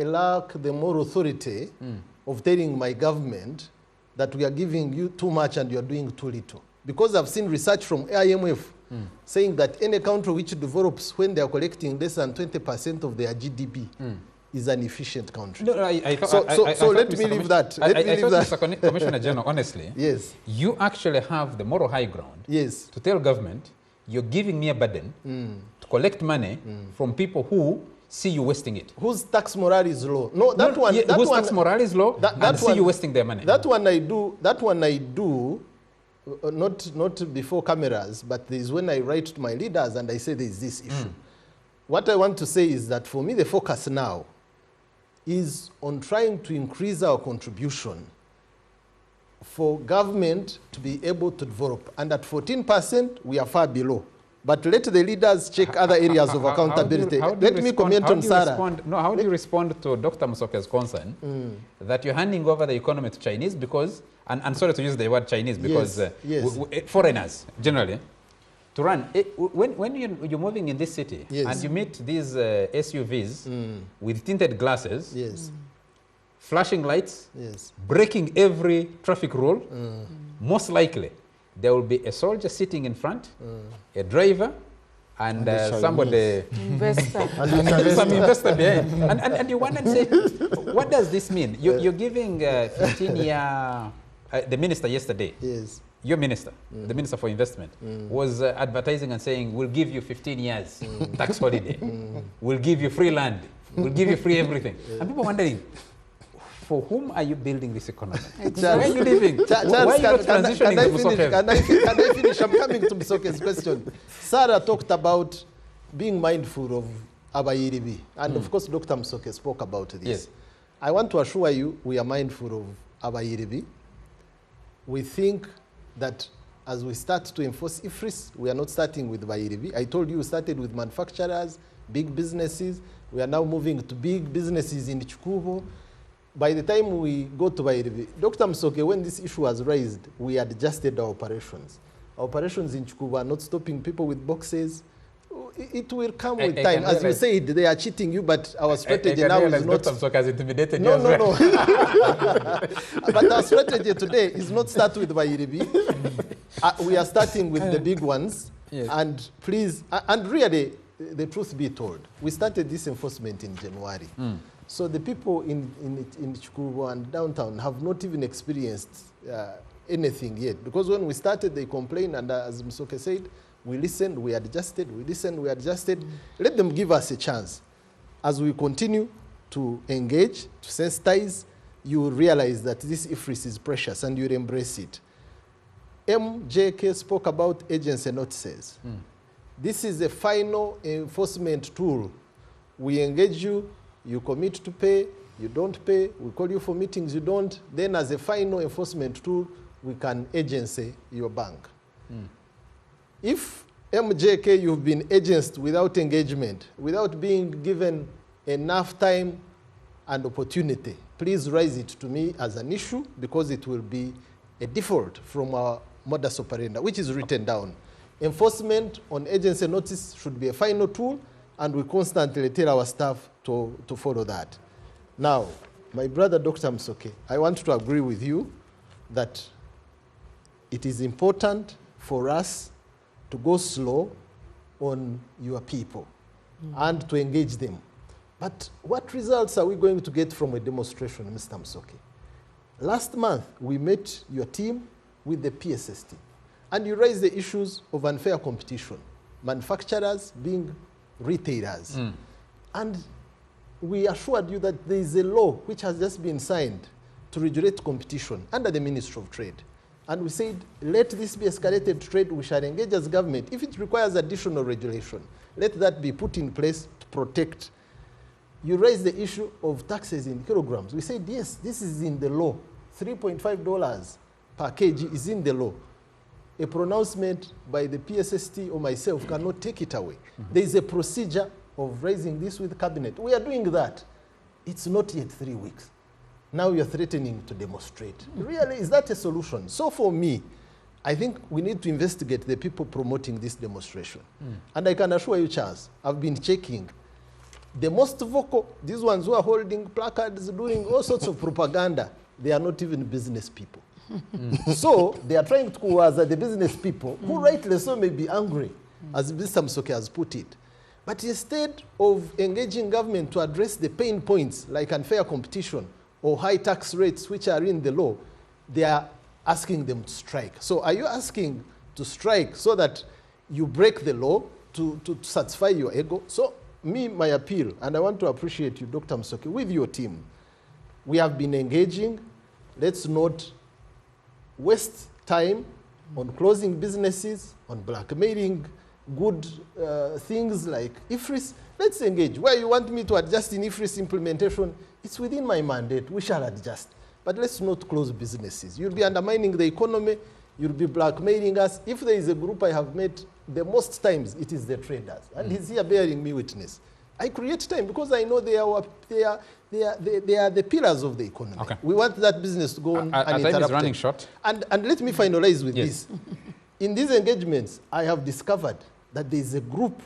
lack the moral authority of telling my government that we are giving you too much and you are doing too little. Because I've seen research from IMF saying that any country which develops when they are collecting less than 20% of their GDP is an efficient country. No, so let me leave that. Mr. Commissioner General, honestly, yes, you actually have the moral high ground to tell government, you're giving me a burden to collect money from people who see you wasting it. Whose tax morale is low? No, whose tax morale is low and see you wasting their money. That one I do. Not before cameras, but is when I write to my leaders and I say there is this issue. What I want to say is that for me, the focus now is on trying to increase our contribution for government to be able to develop. And at 14%, we are far below. But let the leaders check other areas of accountability. Let me comment on Sarah. How do you respond to Dr. Musoke's concern that you're handing over the economy to Chinese because, and sorry to use the word Chinese because foreigners generally, to run. When you're moving in this city and you meet these SUVs with tinted glasses, flashing lights, breaking every traffic rule, most likely there will be a soldier sitting in front, a driver, and somebody, some investor behind. And you wonder and say, what does this mean? You're giving 15-year, the minister yesterday, your minister, the minister for investment, was advertising and saying, we'll give you 15 years tax holiday. We'll give you free land. We'll give you free everything. And people wondering, for whom are you building this economy? Where are you living? Why are you not transitioning to Musoke? Can I finish? I'm coming to Musoke's question. Sarah talked about being mindful of Abayiribi. And of course, Dr. Musoke spoke about this. Yes. I want to assure you, we are mindful of Abayiribi. We think that as we start to enforce IFRIS, we are not starting with Bayiribi. I told you we started with manufacturers, big businesses. We are now moving to big businesses in Chikubo. By the time we go to Bayiribi, Dr. Musoke, when this issue was raised, we adjusted our operations. Our operations in Chikubo are not stopping people with boxes. It will come with time. As you said, they are cheating you, but our strategy now is not... Dr. Musoke has intimidated you. No. But our strategy today is not start with Bayiribi. We are starting with the big ones. And please, and really, the truth be told, we started this enforcement in January. So the people in Chikubo and downtown have not even experienced anything yet. Because when we started, they complained, and as Msoke said, we listened, we adjusted, we listened, we adjusted. Let them give us a chance. As we continue to engage, to sensitize, you will realize that this IFRIS is precious and you'll embrace it. MJK spoke about agency notices. This is a final enforcement tool. We engage you, you commit to pay, you don't pay, we call you for meetings, you don't. Then as a final enforcement tool, we can agency your bank. If MJK, you've been agenced without engagement, without being given enough time and opportunity, please raise it to me as an issue, because it will be a default from our modus operandi, which is written down. Enforcement on agency notice should be a final tool, and we constantly tell our staff to follow that. Now, my brother, Dr. Msoke, I want to agree with you that it is important for us to go slow on your people and to engage them. But what results are we going to get from a demonstration, Mr. Msoke? Last month, we met your team with the PSST, and you raised the issues of unfair competition, manufacturers being retailers. And we assured you that there is a law which has just been signed to regulate competition under the Ministry of Trade. And we said, let this be escalated to trade. We shall engage as government. If it requires additional regulation, let that be put in place to protect. You raised the issue of taxes in kilograms. We said, yes, this is in the law. $3.5 per kg is in the law. A pronouncement by the PSST or myself cannot take it away. There is a procedure of raising this with cabinet. We are doing that. It's not yet 3 weeks. Now you're threatening to demonstrate. Really, is that a solution? So for me, I think we need to investigate the people promoting this demonstration. And I can assure you, Charles, I've been checking. The most vocal, these ones who are holding placards, doing all sorts of propaganda, they are not even business people. So they are trying to coerce the business people, who rightly so may be angry, as Mr. Msoke has put it. But instead of engaging government to address the pain points like unfair competition or high tax rates which are in the law, they are asking them to strike. So are you asking to strike so that you break the law to satisfy your ego? So my appeal, and I want to appreciate you, Dr. Msoke, with your team. We have been engaging. Let's not waste time on closing businesses, on blackmailing good things like IFRIS. Let's engage. Where you want me to adjust in IFRIS implementation, it's within my mandate. We shall adjust. But let's not close businesses. You'll be undermining the economy. You'll be blackmailing us. If there is a group I have met the most times, it is the traders. And he's here bearing me witness. I create time because I know they are the pillars of the economy. Okay. We want that business to go on uninterrupted. Our time is running short. And let me finalize with this. In these engagements, I have discovered that there is a group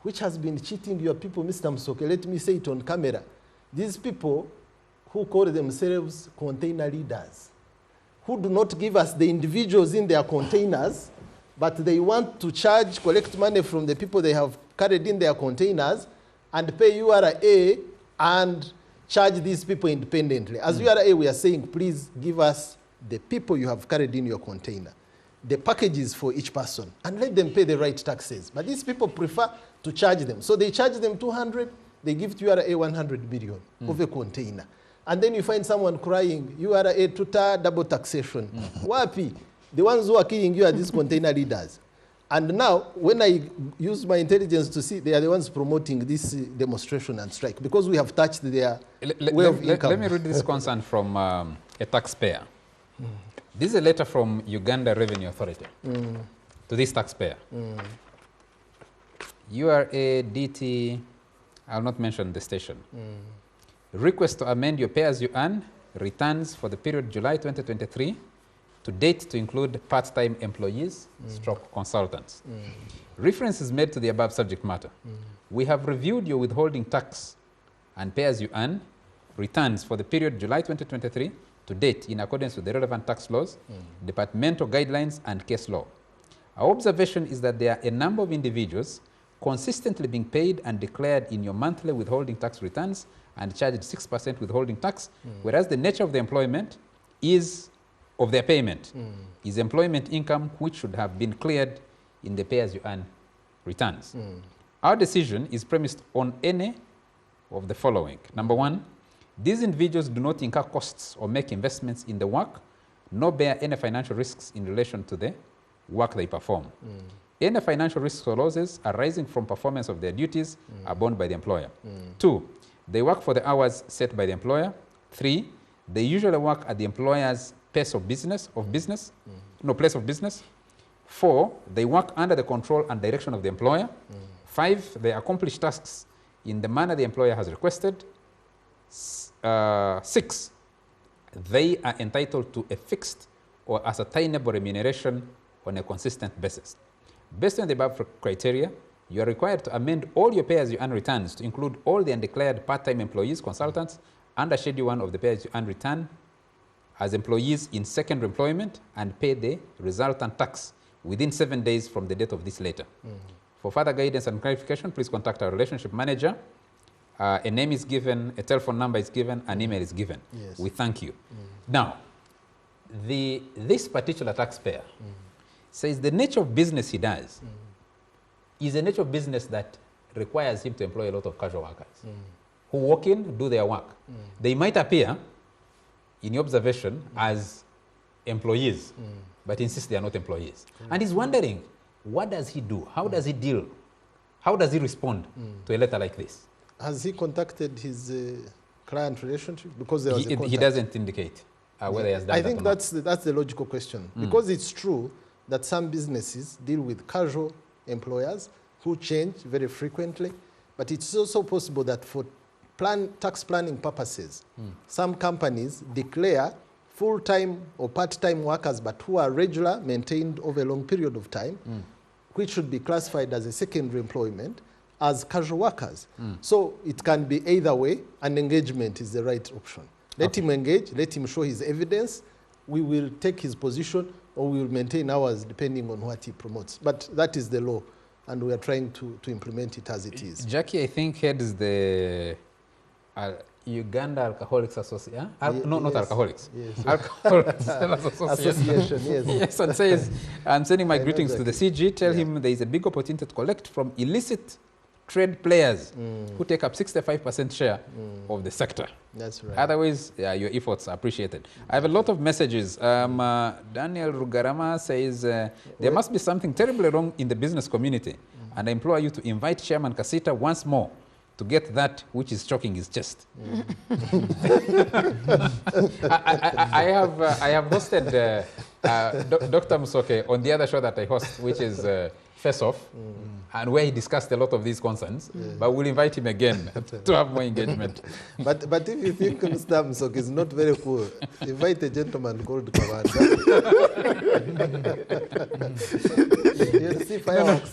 which has been cheating your people, Mr. Msoke. Let me say it on camera. These people who call themselves container leaders, who do not give us the individuals in their containers, but they want to collect money from the people they have carried in their containers and pay URA and charge these people independently. As URA, we are saying, please give us the people you have carried in your container, the packages for each person, and let them pay the right taxes. But these people prefer to charge them. So they charge them 200, they give to URA 100 million of a container. And then you find someone crying, URA tuta double taxation. Wapi? The ones who are killing you are these container leaders. And now, when I use my intelligence to see, they are the ones promoting this demonstration and strike, because we have touched their way of income. Let me read this concern from a taxpayer. This is a letter from Uganda Revenue Authority to this taxpayer. URA DT, I'll not mention the station. Request to amend your pay-as-you-earn returns for the period July 2023 to date to include part-time employees, stroke consultants. Reference is made to the above subject matter. We have reviewed your withholding tax and pay-as-you-earn returns for the period July 2023 to date in accordance with the relevant tax laws, departmental guidelines, and case law. Our observation is that there are a number of individuals consistently being paid and declared in your monthly withholding tax returns and charged 6% withholding tax, whereas the nature of the employment is of their payment is employment income, which should have been cleared in the pay-as-you-earn returns. Our decision is premised on any of the following. Number one, these individuals do not incur costs or make investments in the work, nor bear any financial risks in relation to the work they perform. Any financial risks or losses arising from performance of their duties are borne by the employer. 2, they work for the hours set by the employer. 3, they usually work at the employer's place of business. 4, they work under the control and direction of the employer. 5, they accomplish tasks in the manner the employer has requested. 6, they are entitled to a fixed or ascertainable remuneration on a consistent basis. Based on the above criteria, you are required to amend all your pay-as-you-earn returns to include all the undeclared part-time employees, consultants, under Schedule 1 of the pay-as-you-earn return as employees in secondary employment and pay the resultant tax within 7 days from the date of this letter. For further guidance and clarification, please contact our relationship manager. A name is given, a telephone number is given, an email is given. Yes. We thank you. Now, this particular taxpayer says the nature of business he does is a nature of business that requires him to employ a lot of casual workers who walk in, do their work. They might appear, in your observation, as employees, but insist they are not employees. And he's wondering, what does he do? How does he deal? How does he respond to a letter like this? Has he contacted his client relationship? Because there was a contact. He doesn't indicate whether he has done I that think or that's the logical question. Because it's true that some businesses deal with casual employers who change very frequently, but it's also possible that for tax planning purposes, some companies declare full-time or part-time workers, but who are regular, maintained over a long period of time, which should be classified as a secondary employment, as casual workers. So it can be either way, and engagement is the right option. Let him engage, let him show his evidence, we will take his position, or we will maintain ours depending on what he promotes. But that is the law, and we are trying to implement it as it is. Jackie, I think, heads the Uganda Alcoholics Association. No, not alcoholics. Yes. Alcoholics Association, yes. Yes, and says, I'm sending my I know greetings to the CG. Tell him there is a big opportunity to collect from illicit trade players who take up 65% share of the sector. That's right. Otherwise, your efforts are appreciated. I have a lot of messages. Daniel Rugarama says, there must be something terribly wrong in the business community, and I implore you to invite Chairman Kasita once more to get that which is choking his chest. I have hosted Dr. Musoke on the other show that I host, which is Face Off, and where he discussed a lot of these concerns, but we'll invite him again to have more engagement. But if you think Mr. Musoke is not very cool, invite a gentleman called Kawanda. You'll see fireworks.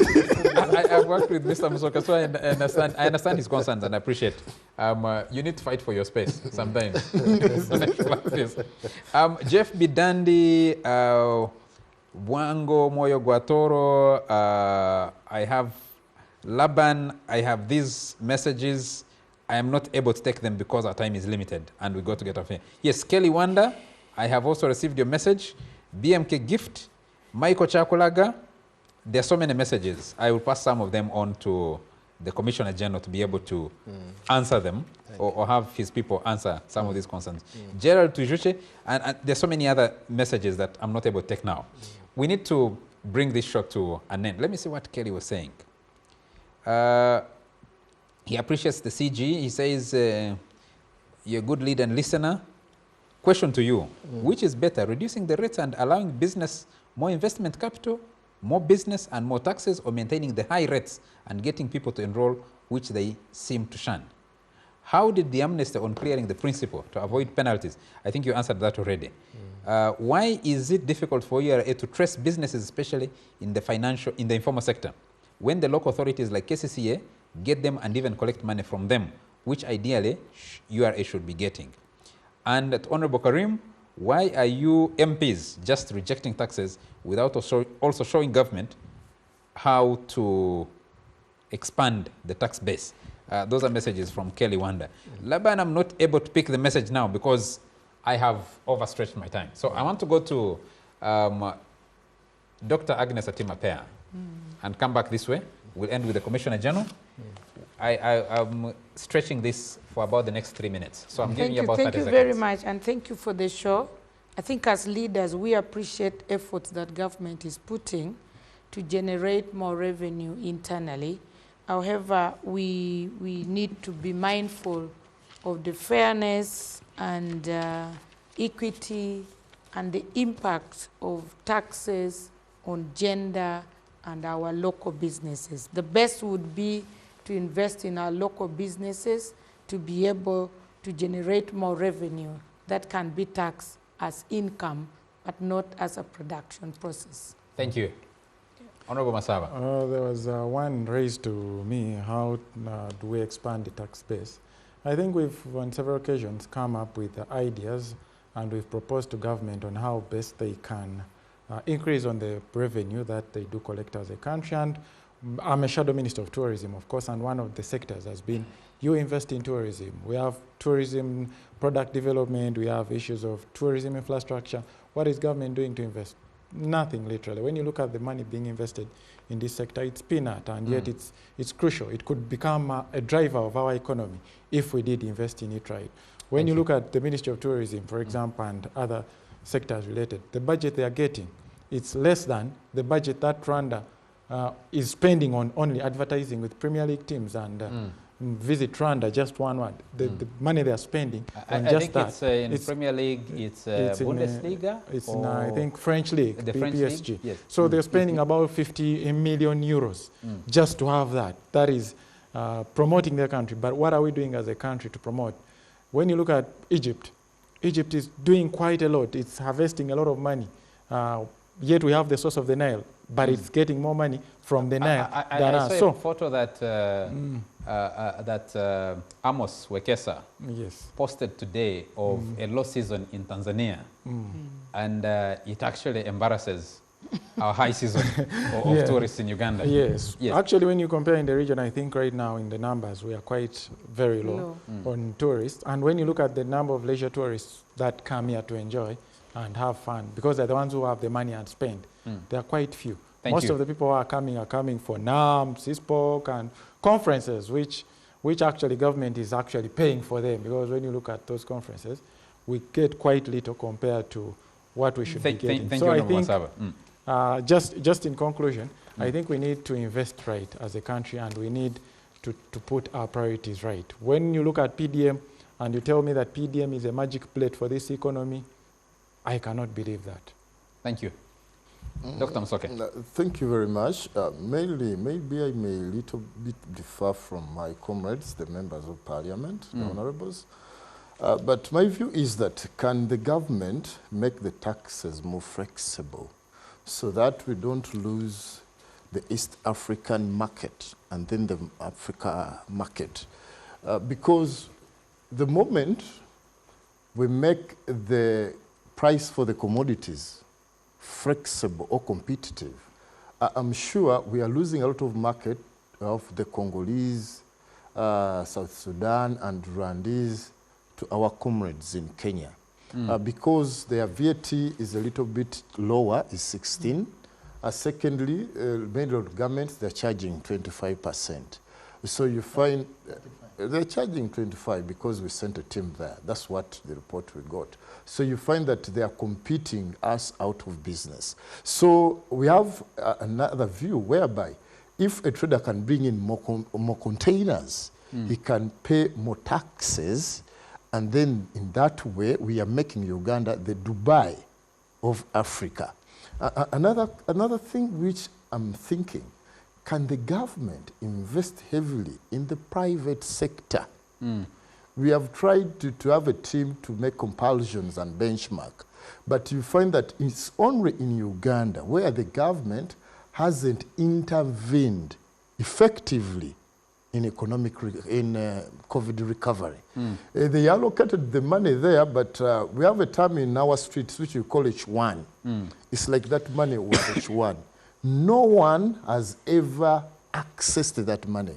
I've worked with Mr. Musoka, so I understand his concerns and I appreciate. You need to fight for your space sometimes. Jeff Bidandi, Wango Moyo Guatoro, I have Laban, I have these messages. I am not able to take them because our time is limited and we got to get off here. Yes, Kelly Wanda, I have also received your message. BMK Gift, Michael Chakulaga, there are so many messages. I will pass some of them on to the Commissioner General to be able to answer them or have his people answer some of these concerns. Gerald Tujuche, and there are so many other messages that I'm not able to take now. We need to bring this show to an end. Let me see what Kelly was saying. He appreciates the CG. He says, you're a good leader and listener. Question to you, which is better, reducing the rates and allowing business more investment capital, more business and more taxes, or maintaining the high rates and getting people to enroll, which they seem to shun? How did the amnesty on clearing the principle to avoid penalties? I think you answered that already. Why is it difficult for URA to trace businesses, especially in the informal sector, when the local authorities like KCCA get them and even collect money from them, which ideally URA should be getting? And at Honorable Karim, why are you MPs just rejecting taxes without also showing government how to expand the tax base? Those are messages from Kelly Wanda. Laban, I'm not able to pick the message now because I have overstretched my time. So I want to go to Dr. Agnes Atimapea and come back this way. We'll end with the Commissioner General. I'm stretching this for about the next 3 minutes. So I'm giving you about 30 seconds. Thank you very much, and thank you for the show. I think as leaders, we appreciate efforts that government is putting to generate more revenue internally. However, we need to be mindful of the fairness and equity and the impact of taxes on gender and our local businesses. The best would be to invest in our local businesses to be able to generate more revenue that can be taxed as income, but not as a production process. Thank you. Honorable Masaba. There was one raised to me, how do we expand the tax base? I think we've on several occasions come up with ideas, and we've proposed to government on how best they can increase on the revenue that they do collect as a country. And I'm a shadow minister of tourism, of course, and one of the sectors has been you invest in tourism. We have tourism product development, we have issues of tourism infrastructure. What is government doing to invest? Nothing, literally. When you look at the money being invested in this sector, it's peanut, and yet it's crucial. It could become a driver of our economy if we did invest in it right. When you look at the Ministry of Tourism, for example, and other sectors related, the budget they are getting, it's less than the budget that Rwanda is spending on only advertising with Premier League teams and visit Rwanda, just one word. The money they are spending on just that. I think it's in Premier League, it's Bundesliga? It's in, I think, French League, the French PSG. League? Yes. So they're spending about 50 million euros just to have that. That is promoting their country. But what are we doing as a country to promote? When you look at Egypt, Egypt is doing quite a lot. It's harvesting a lot of money. Yet we have the source of the Nile, but it's getting more money from the Nile than us. I saw a photo that Amos Wekesa posted today of a low season in Tanzania, and it actually embarrasses our high season of tourists in Uganda. Yes. Actually, when you compare in the region, I think right now in the numbers, we are quite very low on tourists. And when you look at the number of leisure tourists that come here to enjoy and have fun, because they're the ones who have the money and spend, there are quite few. Most of the people who are coming for NAM, CISPOC, and conferences, which actually government is actually paying for them, because when you look at those conferences, we get quite little compared to what we should be getting. Thank you, I think, just in conclusion, I think we need to invest right as a country, and we need to put our priorities right. When you look at PDM and you tell me that PDM is a magic plate for this economy, I cannot believe that. Thank you. Dr. Msoke. Thank you very much. Mainly, maybe I may a little bit differ from my comrades, the members of parliament, the honorables. But my view is that can the government make the taxes more flexible so that we don't lose the East African market and then the Africa market? Because the moment we make the price for the commodities flexible or competitive, I'm sure we are losing a lot of market of the Congolese, South Sudan and Rwandese to our comrades in Kenya. Because their VAT is a little bit lower, is 16. Secondly, many of the governments, they're charging 25%. So you find they're charging 25 because we sent a team there. That's what the report we got. So you find that they are competing us out of business. So we have another view whereby if a trader can bring in more containers, he can pay more taxes, and then in that way we are making Uganda the Dubai of Africa. Another thing which I'm thinking, can the government invest heavily in the private sector? We have tried to have a team to make compulsions and benchmark, but you find that it's only in Uganda where the government hasn't intervened effectively in COVID recovery. They allocated the money there, but we have a term in our streets which we call H1. It's like that money was H1. No one has ever accessed that money.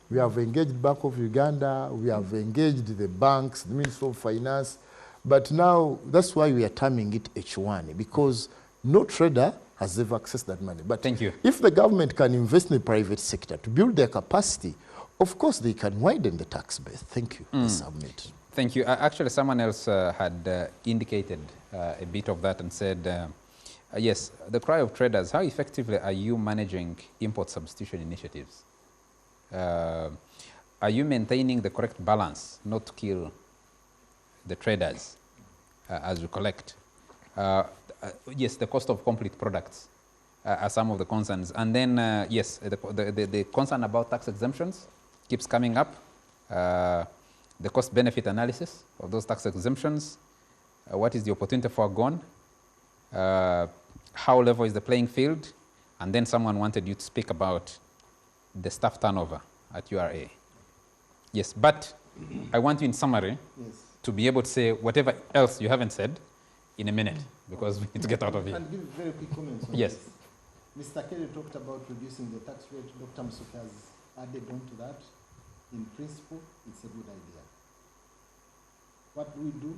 We have engaged Bank of Uganda, we have engaged the banks, the Ministry of Finance, But now, that's why we are terming it H1, because no trader has ever accessed that money. But thank you. If the government can invest in the private sector to build their capacity, of course they can widen the tax base. Thank you. I submit. Thank you. Actually, someone else had indicated a bit of that and said, yes, the cry of traders, how effectively are you managing import substitution initiatives? Are you maintaining the correct balance not to kill the traders as you collect? Yes, the cost of complete products are some of the concerns. And then, yes, the concern about tax exemptions keeps coming up. The cost-benefit analysis of those tax exemptions. What is the opportunity foregone? How level is the playing field? And then someone wanted you to speak about the staff turnover at URA. Yes, but I want you in summary to be able to say whatever else you haven't said in a minute, because we need to get out of here. And give very quick comments on yes. this. Mr. Kelly talked about reducing the tax rate. Dr. Musoke has added on to that. In principle, it's a good idea. What do we do?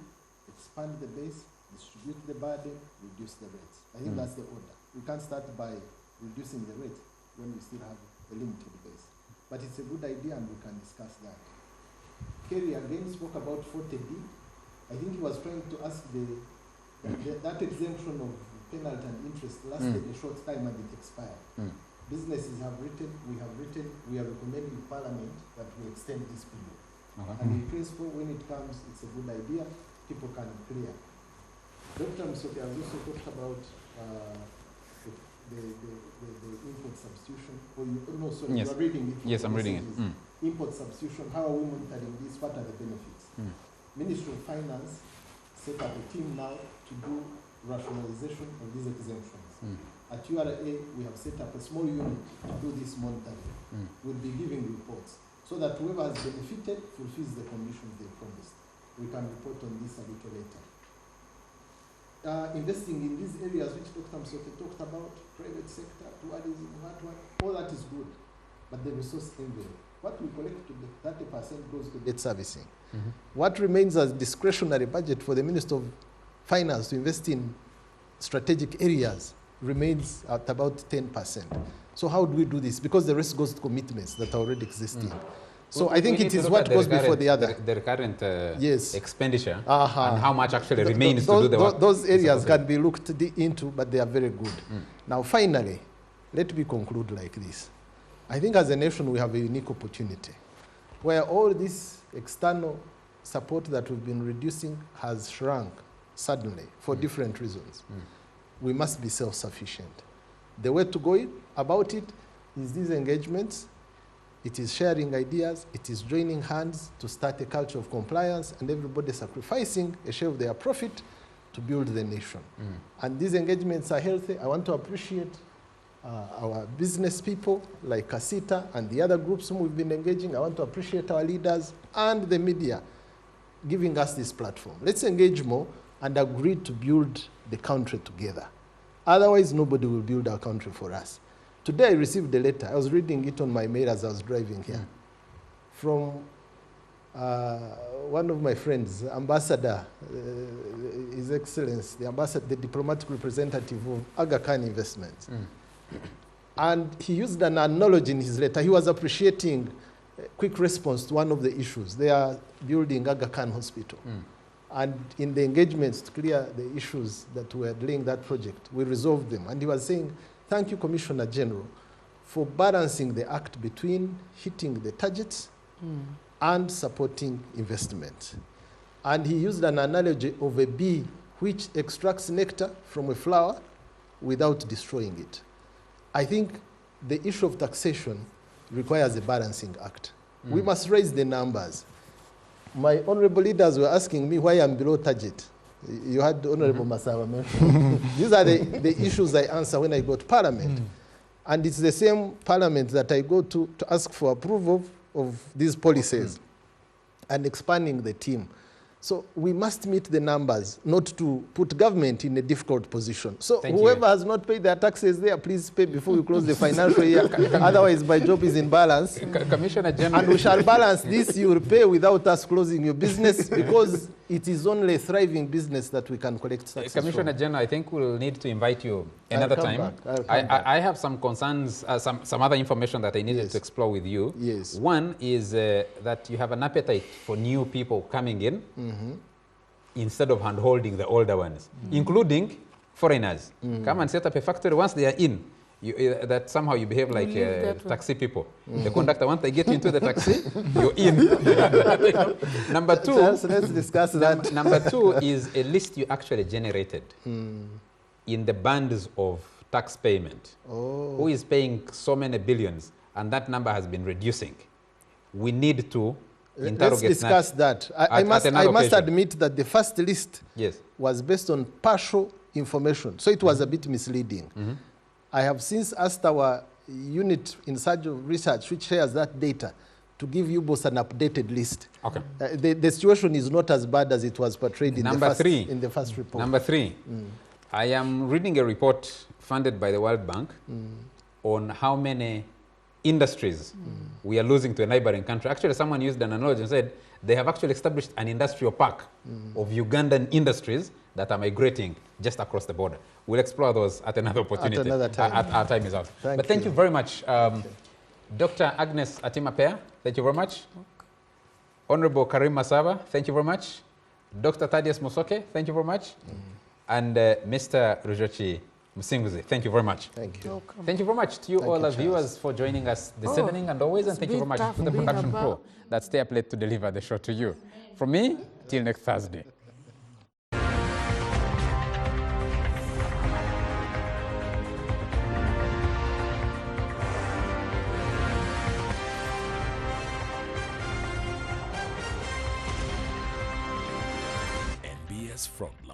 Expand the base, distribute the burden, reduce the rates. I think that's the order. We can't start by reducing the rate when we still have a limited base. But it's a good idea and we can discuss that. Kerry again spoke about 40D. I think he was trying to ask that exemption of penalty and interest lasted a short time and it expired. Businesses have written, we are recommending Parliament that we extend this period. And in principle, when it comes, it's a good idea. People can clear. Dr. Musoke has also talked about the import substitution. No, sorry, yes. you are reading it. Yes, I'm reading it. Import substitution, how are we monitoring this? What are the benefits? Ministry of Finance set up a team now to do rationalization of these exemptions. At URA, we have set up a small unit to do this monitoring. We'll be giving reports so that whoever has benefited fulfills the conditions they promised. We can report on this a little later. Investing in these areas which Dr. Musoke talked about, private sector, tourism, all that is good. But the resource envelope, what we collect to the 30% goes to debt servicing. What remains as discretionary budget for the Minister of Finance to invest in strategic areas remains at about 10%. So how do we do this? Because the rest goes to commitments that are already existing. So I think it is what goes before the other. The recurrent expenditure and how much actually remains to do the work. Those areas can be looked into, but they are very good. Now, finally, let me conclude like this. I think as a nation, we have a unique opportunity where all this external support that we've been reducing has shrunk suddenly for different reasons. We must be self-sufficient. The way to go about it is these engagements. It is sharing ideas. It is joining hands to start a culture of compliance and everybody sacrificing a share of their profit to build the nation. And these engagements are healthy. I want to appreciate our business people like Kasita and the other groups whom we've been engaging. I want to appreciate our leaders and the media giving us this platform. Let's engage more and agree to build the country together. Otherwise, nobody will build our country for us. Today, I received a letter. I was reading it on my mail as I was driving here from one of my friends, Ambassador, His Excellency, the Ambassador, the diplomatic representative of Aga Khan Investments. And he used an analogy in his letter. He was appreciating a quick response to one of the issues. They are building Aga Khan Hospital. And in the engagements to clear the issues that were delaying that project, we resolved them. And he was saying, thank you, Commissioner General, for balancing the act between hitting the targets and supporting investment. And he used an analogy of a bee which extracts nectar from a flower without destroying it. I think the issue of taxation requires a balancing act. We must raise the numbers. My honorable leaders were asking me why I'm below target. You had Honorable Masawa mention. These are the issues I answer when I go to Parliament. And it's the same Parliament that I go to ask for approval of these policies and expanding the team. So we must meet the numbers, not to put government in a difficult position. So whoever has not paid their taxes there, please pay before we close the financial year. Otherwise, my job is in balance. Commissioner General. And we shall balance this. You will pay without us closing your business because it is only a thriving business that we can collect taxes Commissioner from. General, I think we'll need to invite you another I'll come time. back. I'll come back. I have some concerns, some other information that I needed Yes. to explore with you. Yes. One is that you have an appetite for new people coming in instead of hand-holding the older ones, including foreigners. Come and set up a factory. Once they are in, that somehow you behave like taxi people. The conductor, once they get into the taxi, you're in. Number two, Let's discuss that. Number two is a list you actually generated in the bands of tax payment. Who is paying so many billions, and that number has been reducing. We need to interrogate Let's discuss that. I must admit that the first list was based on partial information, so it was a bit misleading. I have since asked our unit in charge of research, which shares that data, to give you both an updated list. Okay. The situation is not as bad as it was portrayed in the first report. Number three, I am reading a report funded by the World Bank on how many industries we are losing to a neighboring country. Actually, someone used an analogy and said they have actually established an industrial park of Ugandan industries that are migrating just across the border. We'll explore those at another opportunity. At another time. Our time is out. Thank you very much. Dr. Agnes Atimapea, thank you very much. Honorable Karim Masaba, thank you very much. Dr. Thaddeus Musoke, thank you very much. And Mr. Rujochi Musinguzi, thank you very much. Thank you. Welcome. Thank you very much to you Thank all you, the viewers for joining us this evening and always, and thank you very much to the production crew that stay up late to deliver the show to you. From me, till next Thursday. NBS Frontline.